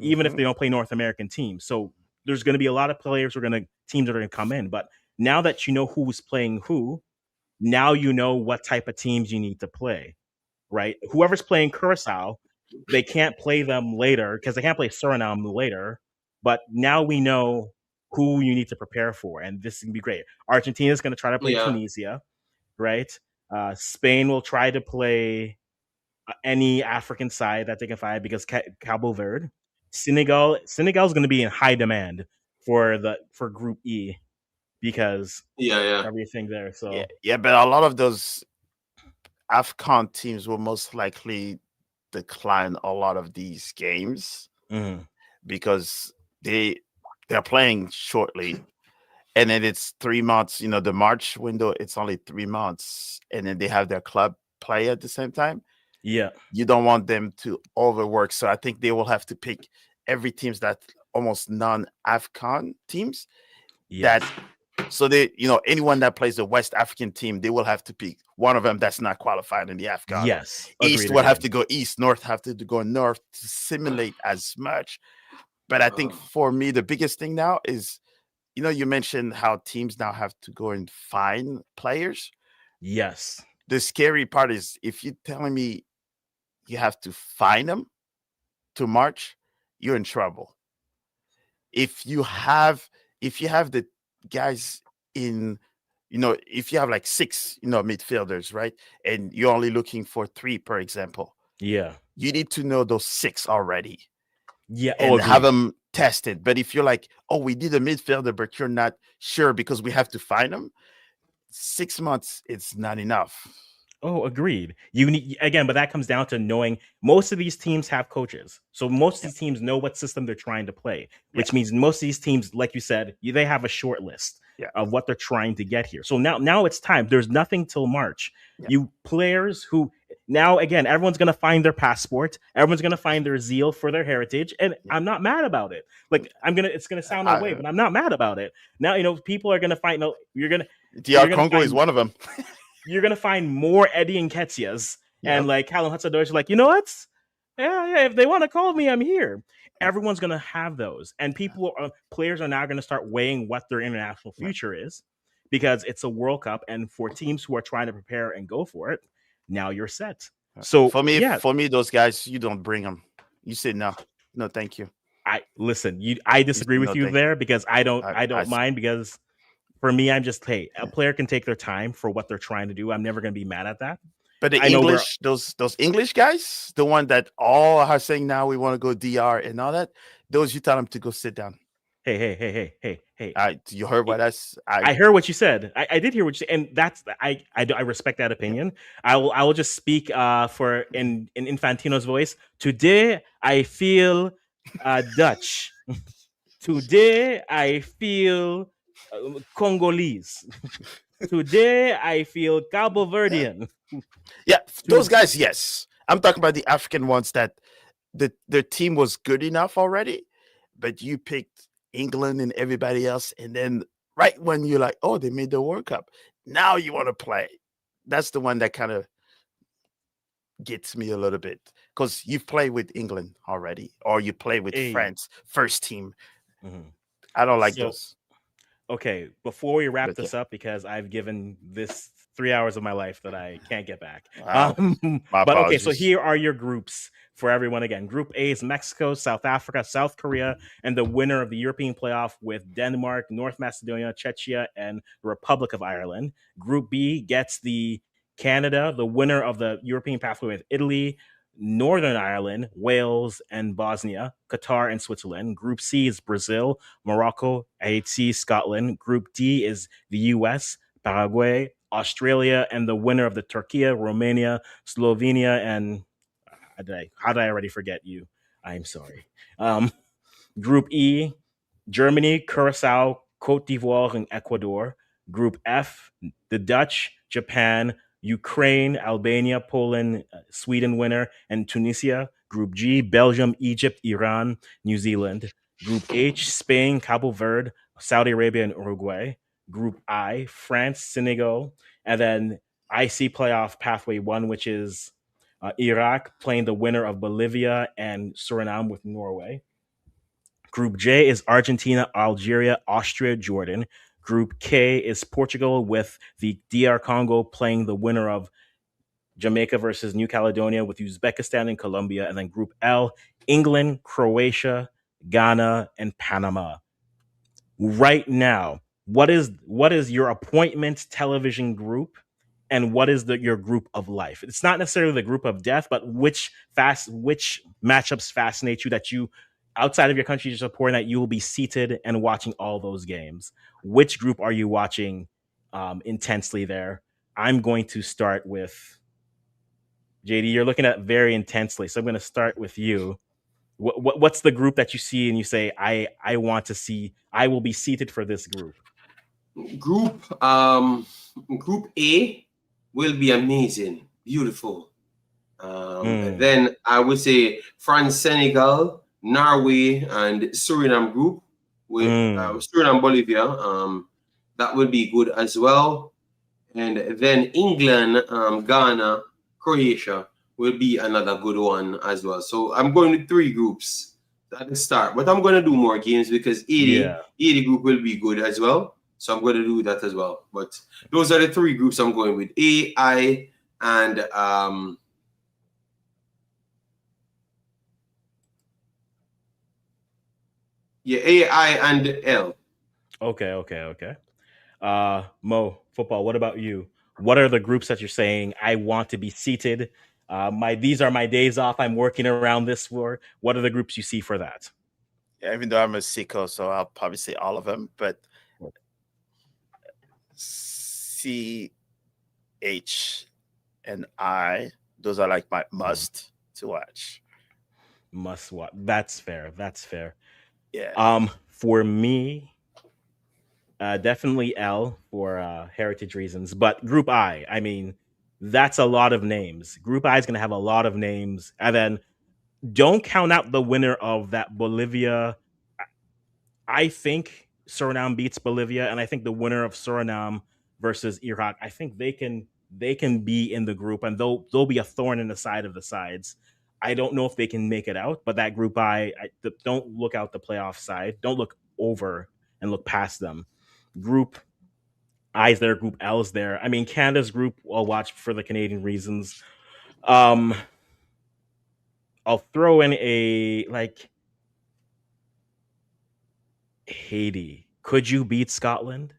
even if they don't play North American teams. So there's going to be a lot of teams that are going to come in. But now that you know who's playing who, now you know what type of teams you need to play. Right? Whoever's playing Curacao, they can't play them later because they can't play Suriname later. But now we know who you need to prepare for, and this is gonna be great. Argentina is going to try to play Tunisia, right? Spain will try to play any African side that they can find because Cabo Verde. Senegal is going to be in high demand for Group E because everything there. So yeah, but a lot of those AFCON teams will most likely decline a lot of these games because they're playing shortly, and then it's 3 months. The March window, it's only 3 months, and then they have their club play at the same time. Yeah, you don't want them to overwork, so I think they will have to pick every teams that almost non-AFCON teams. Yes. That so they, anyone that plays a West African team, they will have to pick one of them that's not qualified in the AFCON. Yes. East Agreed. will have Agreed. to go east, north have to go north to simulate as much. But I think for me, the biggest thing now is, you mentioned how teams now have to go and find players. Yes. The scary part is if you're telling me you have to find them to March, you're in trouble. If you have the guys in, if you have like six, midfielders, right? And you're only looking for three, per example, Yeah. you need to know those six already Yeah. Oh, and have agreed. them tested. But if you're like, oh, we need a midfielder, but you're not sure because we have to find them, 6 months, it's not enough. Oh, agreed. You need again, but that comes down to knowing most of these teams have coaches. So most of Yeah. these teams know what system they're trying to play, Yeah. which means most of these teams, like you said, they have a short list Yeah. of what they're trying to get here. So now it's time. There's nothing till March. Yeah. You players who now again, everyone's gonna find their passport, everyone's gonna find their zeal for their heritage, and Yeah. I'm not mad about it. Like it's gonna sound I- away, but I'm not mad about it. Now people are gonna find. No, you're gonna DR gonna Congo is find one of them. you're gonna find more Eddie and Ketsias and Yep. like Callum Hudson-Odoi, like, you know what? Yeah, if they want to call me, I'm here. Everyone's gonna have those, and players are now gonna start weighing what their international future is, because it's a World Cup, and for teams who are trying to prepare and go for it, now you're set. So For me, yeah, those guys, you don't bring them. You say no, thank you. I listen. I disagree with No, you thank there because I don't I- mind, because for me, I'm just, hey, a player can take their time for what they're trying to do. I'm never gonna be mad at that. But the I know we're English, those English guys, the one that all are saying now we want to go DR and all that, those you tell them to go sit down. hey. You heard what I heard what you said. I did hear what you said, and that's I respect that opinion. I will just speak for in Infantino's voice. Today I feel Dutch. Today I feel Congolese. Today I feel Cabo Verdean. Yeah, those guys, yes. I'm talking about the African ones that their team was good enough already, but you picked England and everybody else, and then right when you're like, oh, they made the World Cup, now you want to play. That's the one that kind of gets me a little bit, because you've played with England already, or you play with Hey. France first team. Mhm. I don't like So, those. Okay, before we wrap But this up, because I've given this 3 hours of my life that I can't get back. Wow. My But okay, so apologies. here are your groups for everyone again. Group A is Mexico, South Africa, South Korea, and the winner of the European playoff with Denmark, North Macedonia, Czechia, and the Republic of Ireland. Group B gets the Canada, the winner of the European pathway with Italy, Northern Ireland, Wales, and Bosnia, Qatar, and Switzerland. Group C is Brazil, Morocco, Haiti, Scotland. Group D is the US, Paraguay, Australia, and the winner of the Turkey, Romania, Slovenia, and how did I already forget you? I'm sorry. Group E, Germany, Curacao, Cote d'Ivoire, and Ecuador. Group F, the Dutch, Japan, Ukraine, Albania, Poland, Sweden winner, and Tunisia. Group G, Belgium, Egypt, Iran, New Zealand. Group H, Spain, Cabo Verde, Saudi Arabia, and Uruguay. Group I, France, Senegal, and then IC playoff pathway one, which is Iraq playing the winner of Bolivia and Suriname with Norway. Group J is Argentina, Algeria, Austria, Jordan. Group K is Portugal with the DR Congo playing the winner of Jamaica versus New Caledonia with Uzbekistan and Colombia. And then Group L, England, Croatia, Ghana, and Panama. Right now, what is your appointment television group, and what is your group of life? It's not necessarily the group of death, but which matchups fascinate you, that you outside of your country you're supporting, that you will be seated and watching all those games. Which group are you watching intensely there? I'm going to start with JD. You're looking at very intensely, so I'm going to start with you. What's the group that you see and you say, I want to see, I will be seated for this group? Group A will be amazing, beautiful. Then I would say France, Senegal Norway and Suriname group with Mm, Suriname, Bolivia. That would be good as well. And then England, Ghana, Croatia will be another good one as well. So I'm going with three groups at the start, but I'm going to do more games because yeah. 80 group will be good as well. So I'm going to do that as well. But those are the three groups I'm going with: A, I, and yeah, A, I, and L. Okay. Mo, football, what about you? What are the groups that you're saying I want to be seated? My these are my days off. I'm working around this for. What are the groups you see for that? Even though I'm a sicko, so I'll probably say all of them, but C, H, and I, those are like my Mm, must to watch. must watch. That's fair. That's fair. Yeah, For me, definitely L for heritage reasons, but Group I. I mean, that's a lot of names. Group I is going to have a lot of names, and then don't count out the winner of that Bolivia. I think Suriname beats Bolivia, and I think the winner of Suriname versus Iraq, I think they can be in the group, and they'll be a thorn in the side of the sides. I don't know if they can make it out, but that group don't look out the playoff side. Don't look over and look past them. Group I's there, group L's there. I mean, Canada's group I'll watch for the Canadian reasons. Um, I'll throw in a like Haiti. Could you beat Scotland?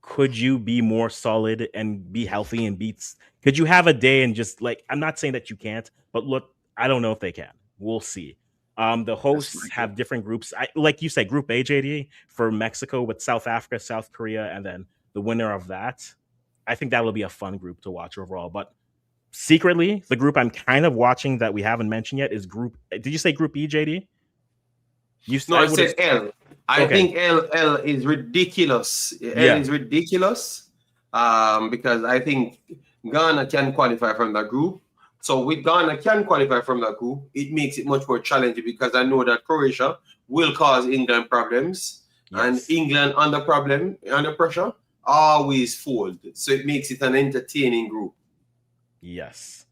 Could you be more solid and be healthy and beats? Could you have a day and just like I'm not saying that you can't, but look, I don't know if they can. We'll see. The that's hosts my group. have different groups. Like you said, Group A, JD for Mexico with South Africa, South Korea, and then the winner of that. I think that'll be a fun group to watch overall. But secretly, the group I'm kind of watching that we haven't mentioned yet is Group. Did you say Group E, JD? No, I I would have. said L. I Okay. think L is ridiculous. L Yeah. is ridiculous because I think Ghana can qualify from that group. So with Ghana can qualify from that group, it makes it much more challenging because I know that Croatia will cause England problems, and Yes. England under pressure always fold. So it makes it an entertaining group. Yes.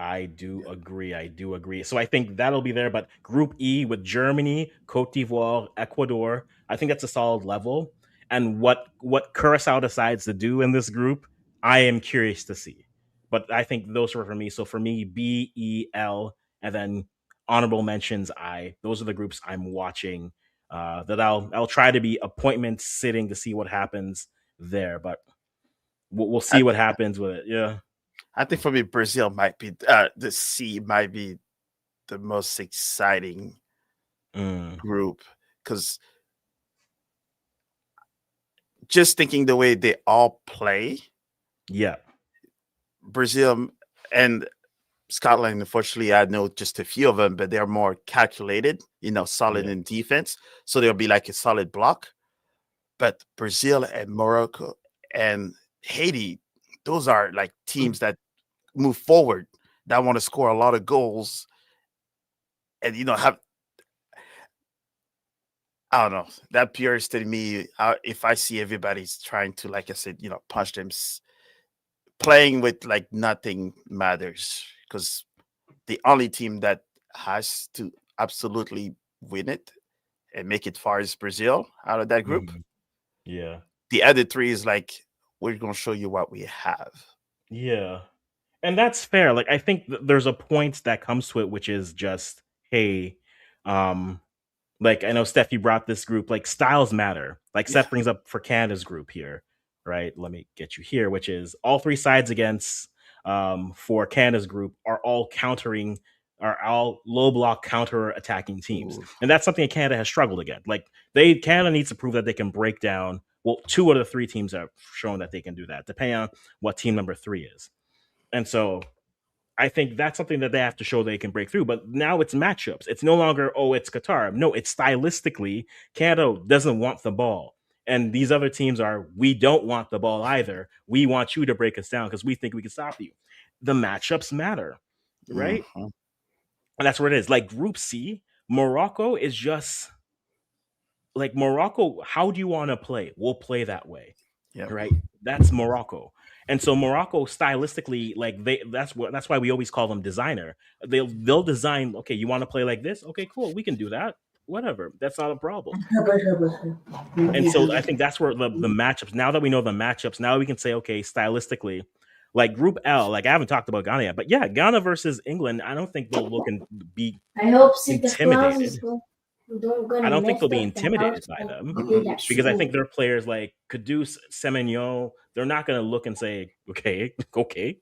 I do agree. I do agree. So I think that'll be there. But Group E with Germany, Cote d'Ivoire, Ecuador, I think that's a solid level. And what Curacao decides to do in this group, I am curious to see. But I think those are for me. So for me, B, E, L, and then honorable mentions. I those are the groups I'm watching. That I'll try to be appointment sitting to see what happens there. But we'll I, see what happens with it. Yeah. I think for me, Brazil might be the C might be the most exciting Mm, group because just thinking the way they all play, yeah. Brazil and Scotland, unfortunately, I know just a few of them, but they're more calculated, solid Yeah. in defense. So they'll be like a solid block. But Brazil and Morocco and Haiti, those are like teams that move forward, that want to score a lot of goals, and have I don't know that purist in me. If I see everybody's trying to, like I said, punch them, playing with like nothing matters because the only team that has to absolutely win it and make it far is Brazil out of that group. Mhm. Yeah. The other three is like we're gonna show you what we have. Yeah. And that's fair. Like I think there's a point that comes to it, which is just, hey, um, like I know Steffi brought this group, like styles matter. Like Yeah. Seth brings up for Canada's group here, right? Let me get you here, which is all three sides against for Canada's group are all low block counter attacking teams. Ooh. And that's something that Canada has struggled against. Like Canada needs to prove that they can break down. Well, two out of the three teams have shown that they can do that, depending on what team number three is. And so I think that's something that they have to show they can break through. But now it's matchups. It's no longer, oh, it's Qatar. No, it's stylistically, Canada doesn't want the ball. And these other teams are, we don't want the ball either. We want you to break us down because we think we can stop you. The matchups matter, right? Mhm. And that's what it is. Like Group C, Morocco is just like Morocco. How do you want to play? We'll play that way, Yeah. right? That's Morocco. And so Morocco stylistically, like that's why we always call them designer. They'll design, okay, you want to play like this? Okay, cool. We can do that. Whatever. That's not a problem. And so I think that's where the matchups, now that we know the matchups, now we can say, okay, stylistically, like Group L, like I haven't talked about Ghana yet, but yeah, Ghana versus England, I don't think they'll look and be I hope the intimidated. don't I gonna don't think mess they'll be up the house intimidated by them that because I school. think their players like Kudus, Semenyo, they're not going to look and say, okay, okay.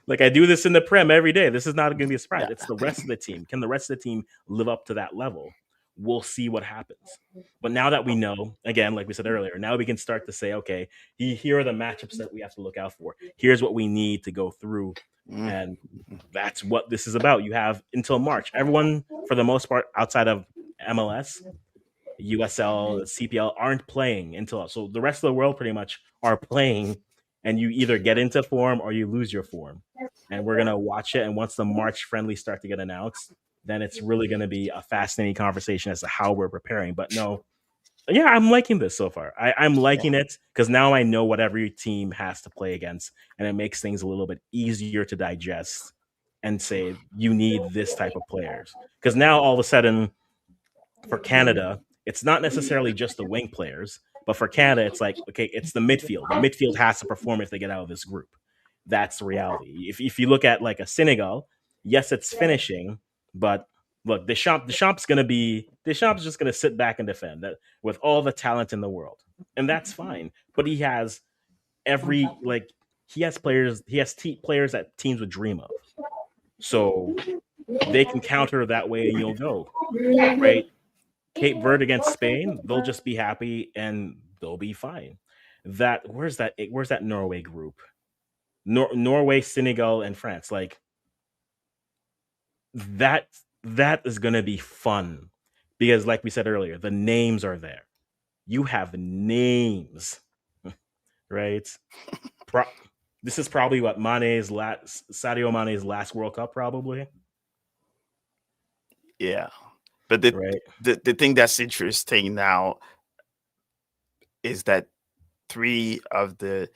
Like I do this in the Prem every day. This is not going to be a surprise. Yeah. It's the rest of the team. Can the rest of the team live up to that level? We'll see what happens. But now that we know, again, like we said earlier, now we can start to say, okay, here are the matchups that we have to look out for. Here's what we need to go through. And that's what this is about. You have until March. Everyone, for the most part, outside of MLS, USL, CPL, aren't playing until, so the rest of the world pretty much are playing, and you either get into form or you lose your form. And we're gonna watch it. And once the March friendlies start to get announced, then it's really gonna be a fascinating conversation as to how we're preparing. But no, yeah, I'm liking this so far. I'm liking it because now I know what every team has to play against, and it makes things a little bit easier to digest and say you need this type of players. Because now all of a sudden, for Canada, it's not necessarily just the wing players, but for Canada, it's like, okay, it's the midfield. The midfield has to perform if they get out of this group. That's the reality. If you look at like a Senegal, yes, it's finishing, but look, Deschamps just gonna sit back and defend that with all the talent in the world, and that's fine. But he has players that teams would dream of, so they can counter that way, and you'll go right. Cape Verde against Spain, they'll just be happy and they'll be fine. Where's that Norway group? Norway, Senegal, and France. Like that is gonna be fun because, like we said earlier, the names are there. You have names, right? This is probably what Sadio Mane's last World Cup, probably. Yeah. But the thing that's interesting now is that 3 of the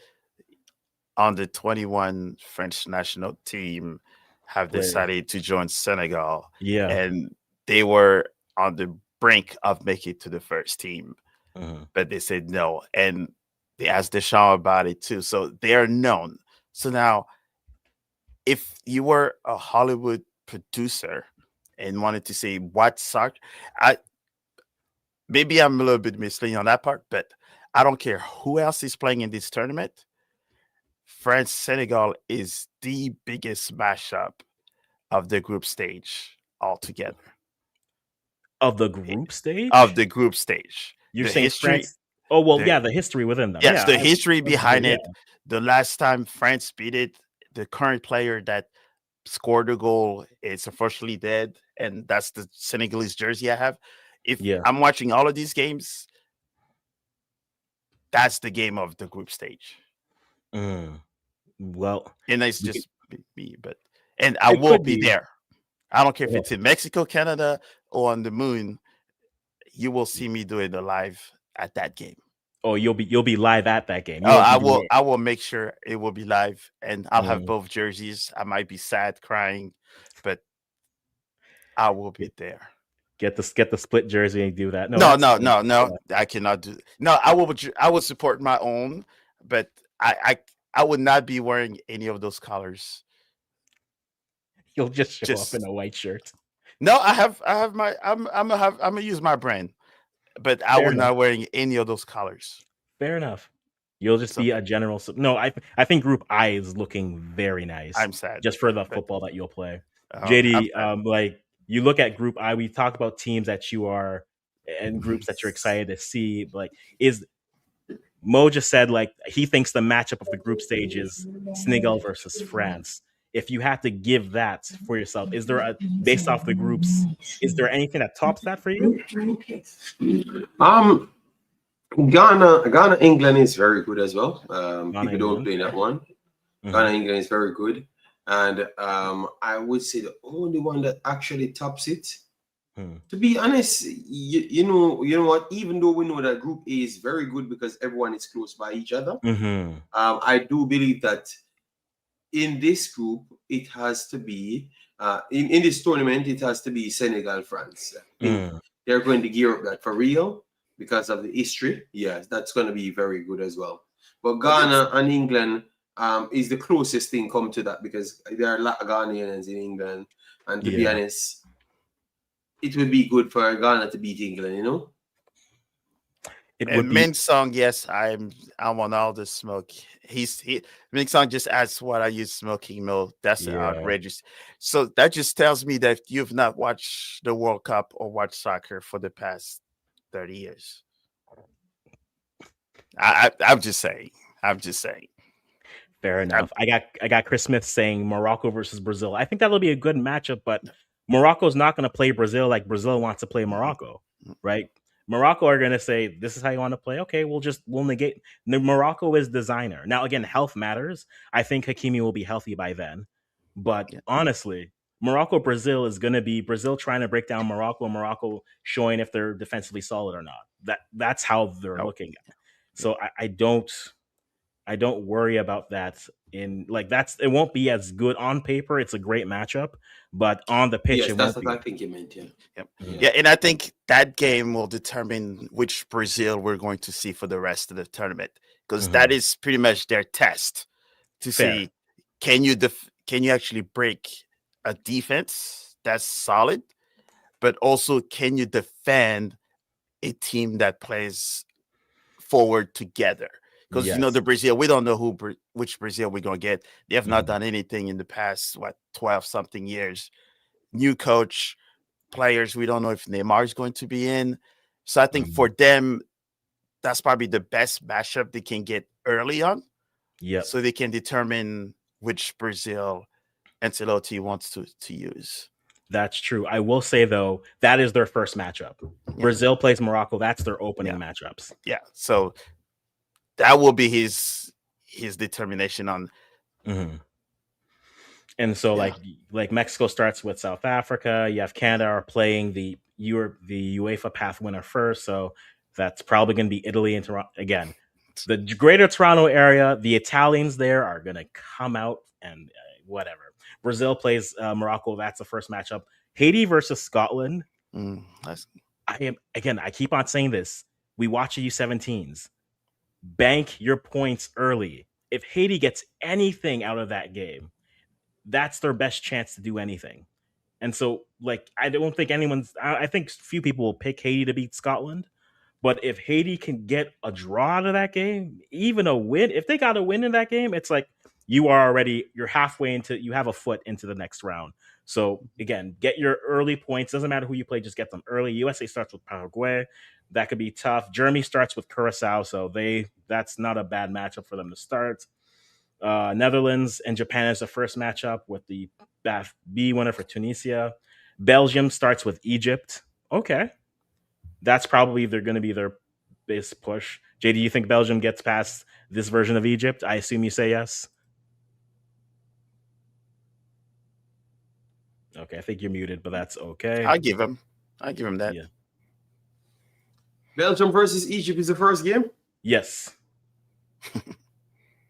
under 21 French national team have decided to join Senegal. Yeah. And they were on the brink of making it to the first team. But they said no. And they asked Deschamps about it too. So they are known. So now, if you were a Hollywood producer and wanted to say what soccer, maybe I'm a little bit misleading on that part, but I don't care who else is playing in this tournament. France Senegal is the biggest mashup of the group stage altogether. Of the group stage? Of the group stage. You're the saying history. France, the history within them. Yes, Yeah, the history behind it. The last time France beat it, the current player that scored the goal is unfortunately dead, and that's the Senegalese jersey I have. If I'm watching all of these games, that's the game of the group stage. Well, and it's just me, and I will be there. I don't care if it's in Mexico, Canada, or on the moon. You will see me do it live at that game. Oh, you'll be live at that game. I will make sure it will be live, and I'll have both jerseys. I might be sad, crying, but I will be there. Get the split jersey and do that. No. I cannot do. No, I will support my own, but I would not be wearing any of those colors. You'll just show up in a white shirt. No, I have my. I'm gonna use my brand, but I will not wearing any of those colors. Fair enough. You'll just be a general. No, I think Group I is looking very nice. I'm sad just for the football that you'll play. JD, like you look at Group I, we talk about teams that you are and groups that you're excited to see. Like, is Mo just said like he thinks the matchup of the group stage is Senegal versus France. If you had to give that for yourself, is there based off the groups, is there anything that tops that for you? Ghana, England is very good as well. People don't play that one. Ghana, England is very good. And I would say the only one that actually tops it To be honest, you know what? Even though we know that Group A is very good because everyone is close by each other, I do believe that in this group it has to be in this tournament it has to be Senegal, France. I think they're going to gear up that for real because of the history. Yes, that's going to be very good as well. But Ghana and England is the closest thing come to that because there are a lot of Ghanaians in England, and to be honest, it would be good for Ghana to beat England, you know. It And would be Ming Song, yes, I'm on all the smoke. Ming Song just asked what are you smoking? No, that's outrageous. So that just tells me that you've not watched the World Cup or watched soccer for the past 30 years. I'm just saying. I'm just saying. Fair enough. I got Chris Smith saying Morocco versus Brazil. I think that'll be a good matchup, but Morocco's not going to play Brazil like Brazil wants to play Morocco, right? Morocco are going to say, this is how you want to play. Okay, we'll negate. Morocco is designer. Now, again, health matters. I think Hakimi will be healthy by then. But honestly, Morocco, Brazil is going to be Brazil trying to break down Morocco, Morocco showing if they're defensively solid or not. That's how they're looking at it. So I don't worry about that. It won't be as good on paper. It's a great matchup, but on the pitch, yes, that's what I think you meant. Yeah, and I think that game will determine which Brazil we're going to see for the rest of the tournament, because that is pretty much their test to see can you actually break a defense that's solid, but also can you defend a team that plays forward together. Because the Brazil, we don't know which Brazil we're gonna get. They have not done anything in the past 12 something years. New coach, players. We don't know if Neymar is going to be in. So I think for them, that's probably the best matchup they can get early on. Yeah. So they can determine which Brazil Ancelotti wants to use. That's true. I will say though, that is their first matchup. Brazil plays Morocco. That's their opening matchups. Yeah. So that will be his determination on. And so like Mexico starts with South Africa. You have Canada are playing the UEFA path winner first. So that's probably going to be Italy and Toronto again. The greater Toronto area, the Italians there are going to come out and whatever. Brazil plays Morocco. That's the first matchup. Haiti versus Scotland. I keep on saying this. We watch the U17s. Bank your points early. If Haiti gets anything out of that game, that's their best chance to do anything. And so, I don't think I think few people will pick Haiti to beat Scotland. But if Haiti can get a draw out of that game, even a win, if they got a win in that game, it's like you're halfway you have a foot into the next round. So again, get your early points. Doesn't matter who you play, just get them early. USA starts with Paraguay. That could be tough. Germany starts with Curacao, so that's not a bad matchup for them to start. Netherlands and Japan is the first matchup with the B winner for Tunisia. Belgium starts with Egypt. Okay. That's probably they're going to be their best push. Jay, do you think Belgium gets past this version of Egypt? I assume you say yes. Okay, I think you're muted, but that's okay. I give him that. Yeah. Belgium versus Egypt is the first game? Yes.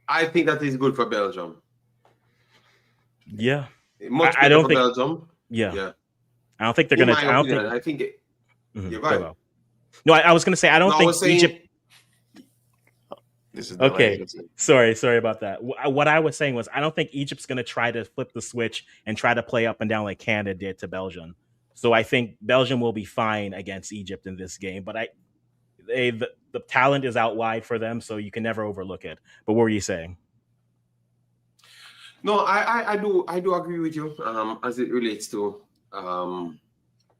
I think that is good for Belgium. Yeah. I don't think Belgium. Yeah. I don't think they're going to. I think you're right. No, I was going to say I don't think Egypt. This is okay. Sorry about that. What I was saying was I don't think Egypt's going to try to flip the switch and try to play up and down like Canada did to Belgium. So I think Belgium will be fine against Egypt in this game. But the talent is out wide for them, so you can never overlook it. But what were you saying? No, I do agree with you. As it relates to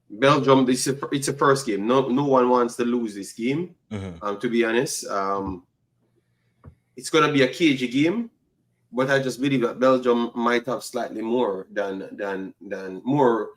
Belgium, it's a first game. No one wants to lose this game. To be honest, it's gonna be a cagey game, but I just believe that Belgium might have slightly more than more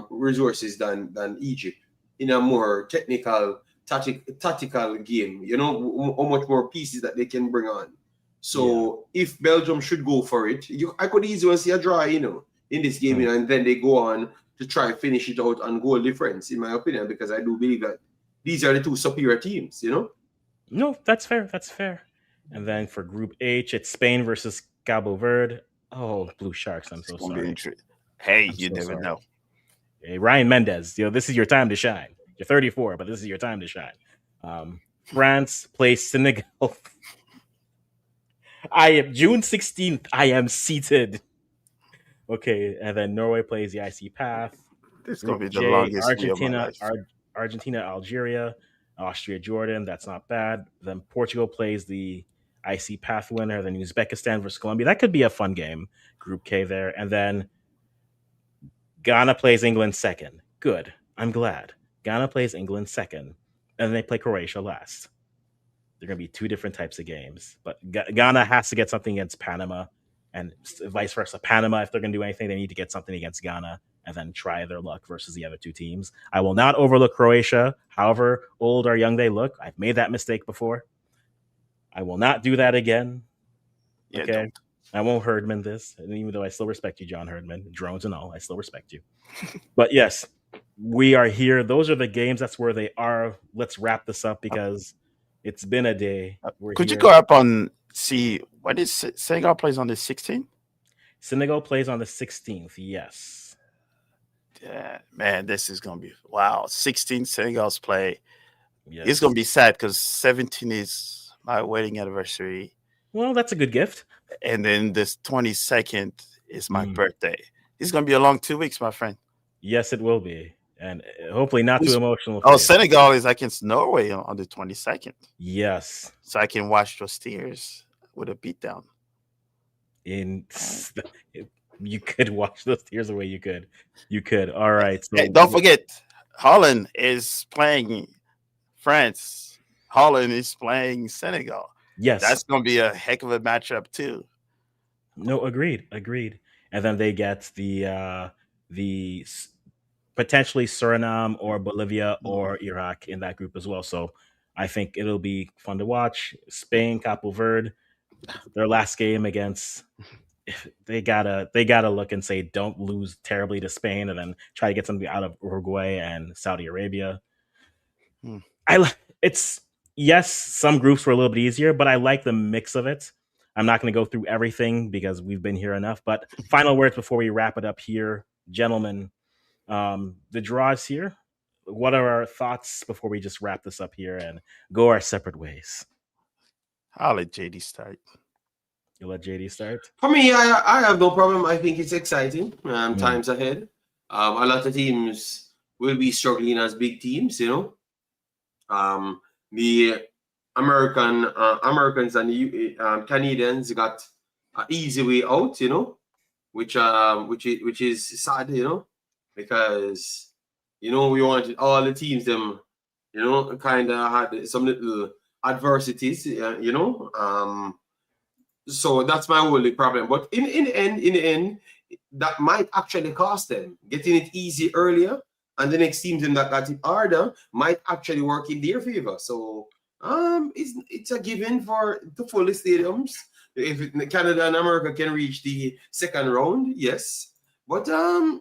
resources than Egypt in a more technical, tactical game. You know how much more pieces that they can bring on. So if Belgium should go for it, I could easily see a draw. In this game, and then they go on to try to finish it out on goal difference, in my opinion, because I do believe that these are the two superior teams, you know? No, that's fair. That's fair. And then for Group H, it's Spain versus Cabo Verde. Oh, Blue Sharks. I'm It's so gonna be sorry. interesting. Hey, I'm you so never sorry. know. Hey, Ryan Mendez, this is your time to shine. You're 34, but this is your time to shine. France plays Senegal. I am June 16th. I am seated. Okay, and then Norway plays the IC Path. This is gonna Group be the J, longest week of my life. Argentina, Algeria, Austria, Jordan. That's not bad. Then Portugal plays the IC Path winner. Then Uzbekistan versus Colombia. That could be a fun game. Group K there, and then Ghana plays England second. Good. I'm glad. Ghana plays England second, and then they play Croatia last. They're going to be two different types of games. But Ghana has to get something against Panama, and vice versa. Panama, if they're going to do anything, they need to get something against Ghana and then try their luck versus the other two teams. I will not overlook Croatia, however old or young they look. I've made that mistake before. I will not do that again. Yeah, Okay. don't. I won't Herdman this, and even though I still respect you, John Herdman, drones and all, I still respect you. But yes, we are here. Those are the games. That's where they are. Let's wrap this up because it's been a day. We're Could you here. go up on see when is Senegal plays on the 16th? Senegal plays on the 16th. Yes. Yeah, man, this is gonna be wow. 16 Senegal's play. Yes. It's gonna be sad because 17 is my wedding anniversary, Well, that's a good gift. and then this 22nd is my Mm. birthday. It's gonna be a long 2 weeks, my friend. Yes, it will be, and hopefully not too Who's- emotional. For Oh, you. Senegal is against Norway on the 22nd, Yes. so I can watch those tears with a beatdown. You could watch those tears away. You could. You could. All right. So Hey, don't forget, Holland is playing France. Holland is playing Senegal. yes. That's going to be a heck of a matchup too. No, agreed. And then they get potentially Suriname or Bolivia or Iraq in that group as well. So I think it'll be fun to watch. Spain, Capo Verde, their last game against they gotta look and say don't lose terribly to Spain and then try to get something out of Uruguay and Saudi Arabia. Hmm. It's yes, some groups were a little bit easier, but I like the mix of it. I'm not going to go through everything because we've been here enough. But final words before we wrap it up here, gentlemen. The draw is here. What are our thoughts before we just wrap this up here and go our separate ways? I'll let JD start. You'll let JD start. For me, I have no problem. I think it's exciting. Times ahead. A lot of teams will be struggling as big teams, you know. The Americans and the Canadians got an easy way out, you know, which is sad, you know, because you know we wanted all the teams them, you know, kind of had some little adversities, you know. So that's my only problem. But in the end, that might actually cost them getting it easy earlier, and the next teams that got it harder might actually work in their favor. So it's a given for the full stadiums. If Canada and America can reach the second round, yes, but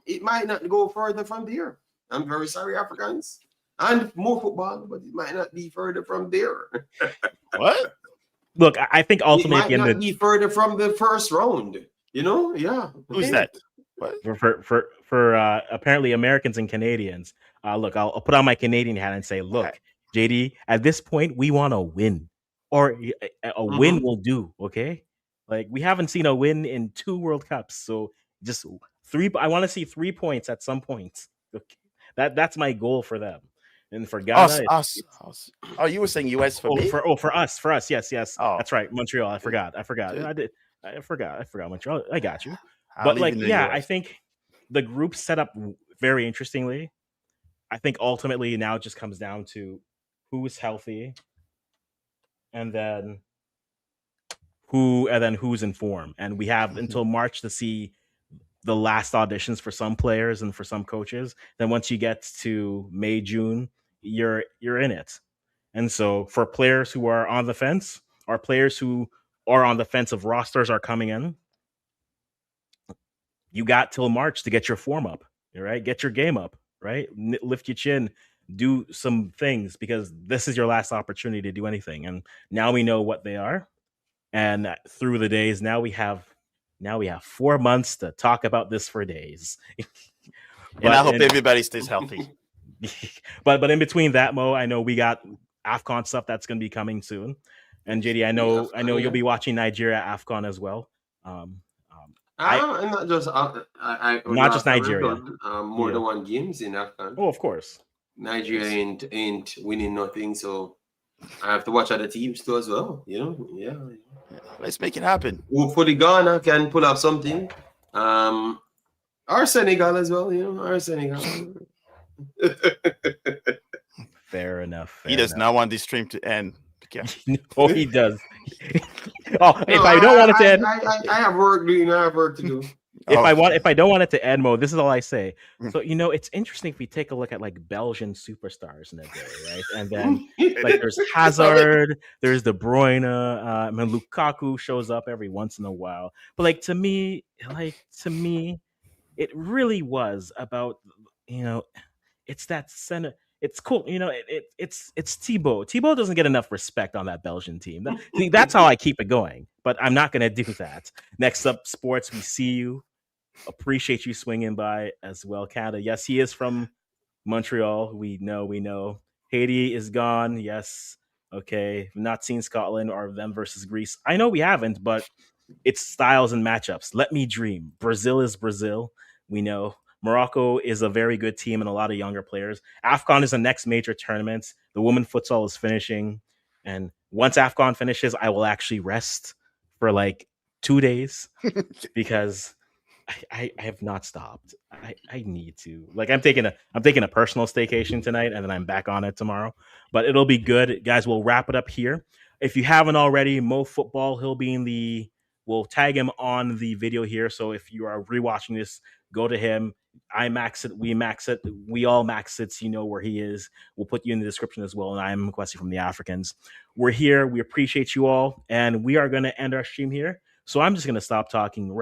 it might not go further from there. I'm very sorry, Africans, and more football, but it might not be further from there. What? Look, I think It ultimately at might the end not of be further from the first round. You know, yeah. Who's that? What? for apparently Americans and Canadians. Look, I'll put on my Canadian hat and say, look, JD, at this point, we want a win, or a win will do. Okay, like we haven't seen a win in 2 World Cups, so just 3. I want to see 3 points at some point. Okay? That's my goal for them, and for Ghana, Us. Oh, you were saying US for me? for us, yes, Oh. that's right, Montreal. I forgot. Dude. I forgot Montreal. I got you. I'll But leave like, in the yeah, US. I think the group set up very interestingly. I think ultimately now it just comes down to who's healthy, and then who's in form. And we have until March to see the last auditions for some players and for some coaches. Then once you get to May, June, you're in it. And so for players who are on the fence, or players who are on the fence of rosters are coming in, you got till March to get your form up. right? Get your game up, right? Lift your chin, do some things because this is your last opportunity to do anything. And now we know what they are. And through the days, now we have 4 months to talk about this for days. And I hope everybody stays healthy. but in between that, Mo, I know we got AFCON stuff that's going to be coming soon. And JD, I know you'll be watching Nigeria AFCON as well. And not just not just Nigeria. More than one games in AFCON. Oh, of course. Nigeria ain't winning nothing, so I have to watch other teams too as well. Yeah. Let's make it happen. Hopefully Ghana can pull off something. Our Senegal as well. Our Senegal. Fair enough. He does not want this stream to end. Yeah. Oh, he does. If I don't want it to end, I have work. I have work to do. If I don't want it to end, Mo, this is all I say. So it's interesting if we take a look at like Belgian superstars in a day, right? And then like there's Hazard, there's De Bruyne, and Lukaku shows up every once in a while. But like to me, it really was about it's that center. It's cool, it's Thibaut. Thibaut doesn't get enough respect on that Belgian team. That's how I keep it going. But I'm not going to do that. Next up, sports. We see you. Appreciate you swinging by as well, Canada. Yes, he is from Montreal. We know. Haiti is gone. Yes. Okay. We've not seen Scotland or them versus Greece. I know we haven't, but it's styles and matchups. Let me dream. Brazil is Brazil. We know. Morocco is a very good team and a lot of younger players. AFCON is the next major tournament. The women futsal is finishing. And once AFCON finishes, I will actually rest for like 2 days because I have not stopped. I need to. Like I'm taking a personal staycation tonight and then I'm back on it tomorrow. But it'll be good. Guys, we'll wrap it up here. If you haven't already, Mo Football, we'll tag him on the video here. So if you are rewatching this, go to him. I max it. We max it. We all max it. So you know where he is. We'll put you in the description as well. And I'm Kwesi from the Africans. We're here. We appreciate you all. And we are going to end our stream here. So I'm just going to stop talking.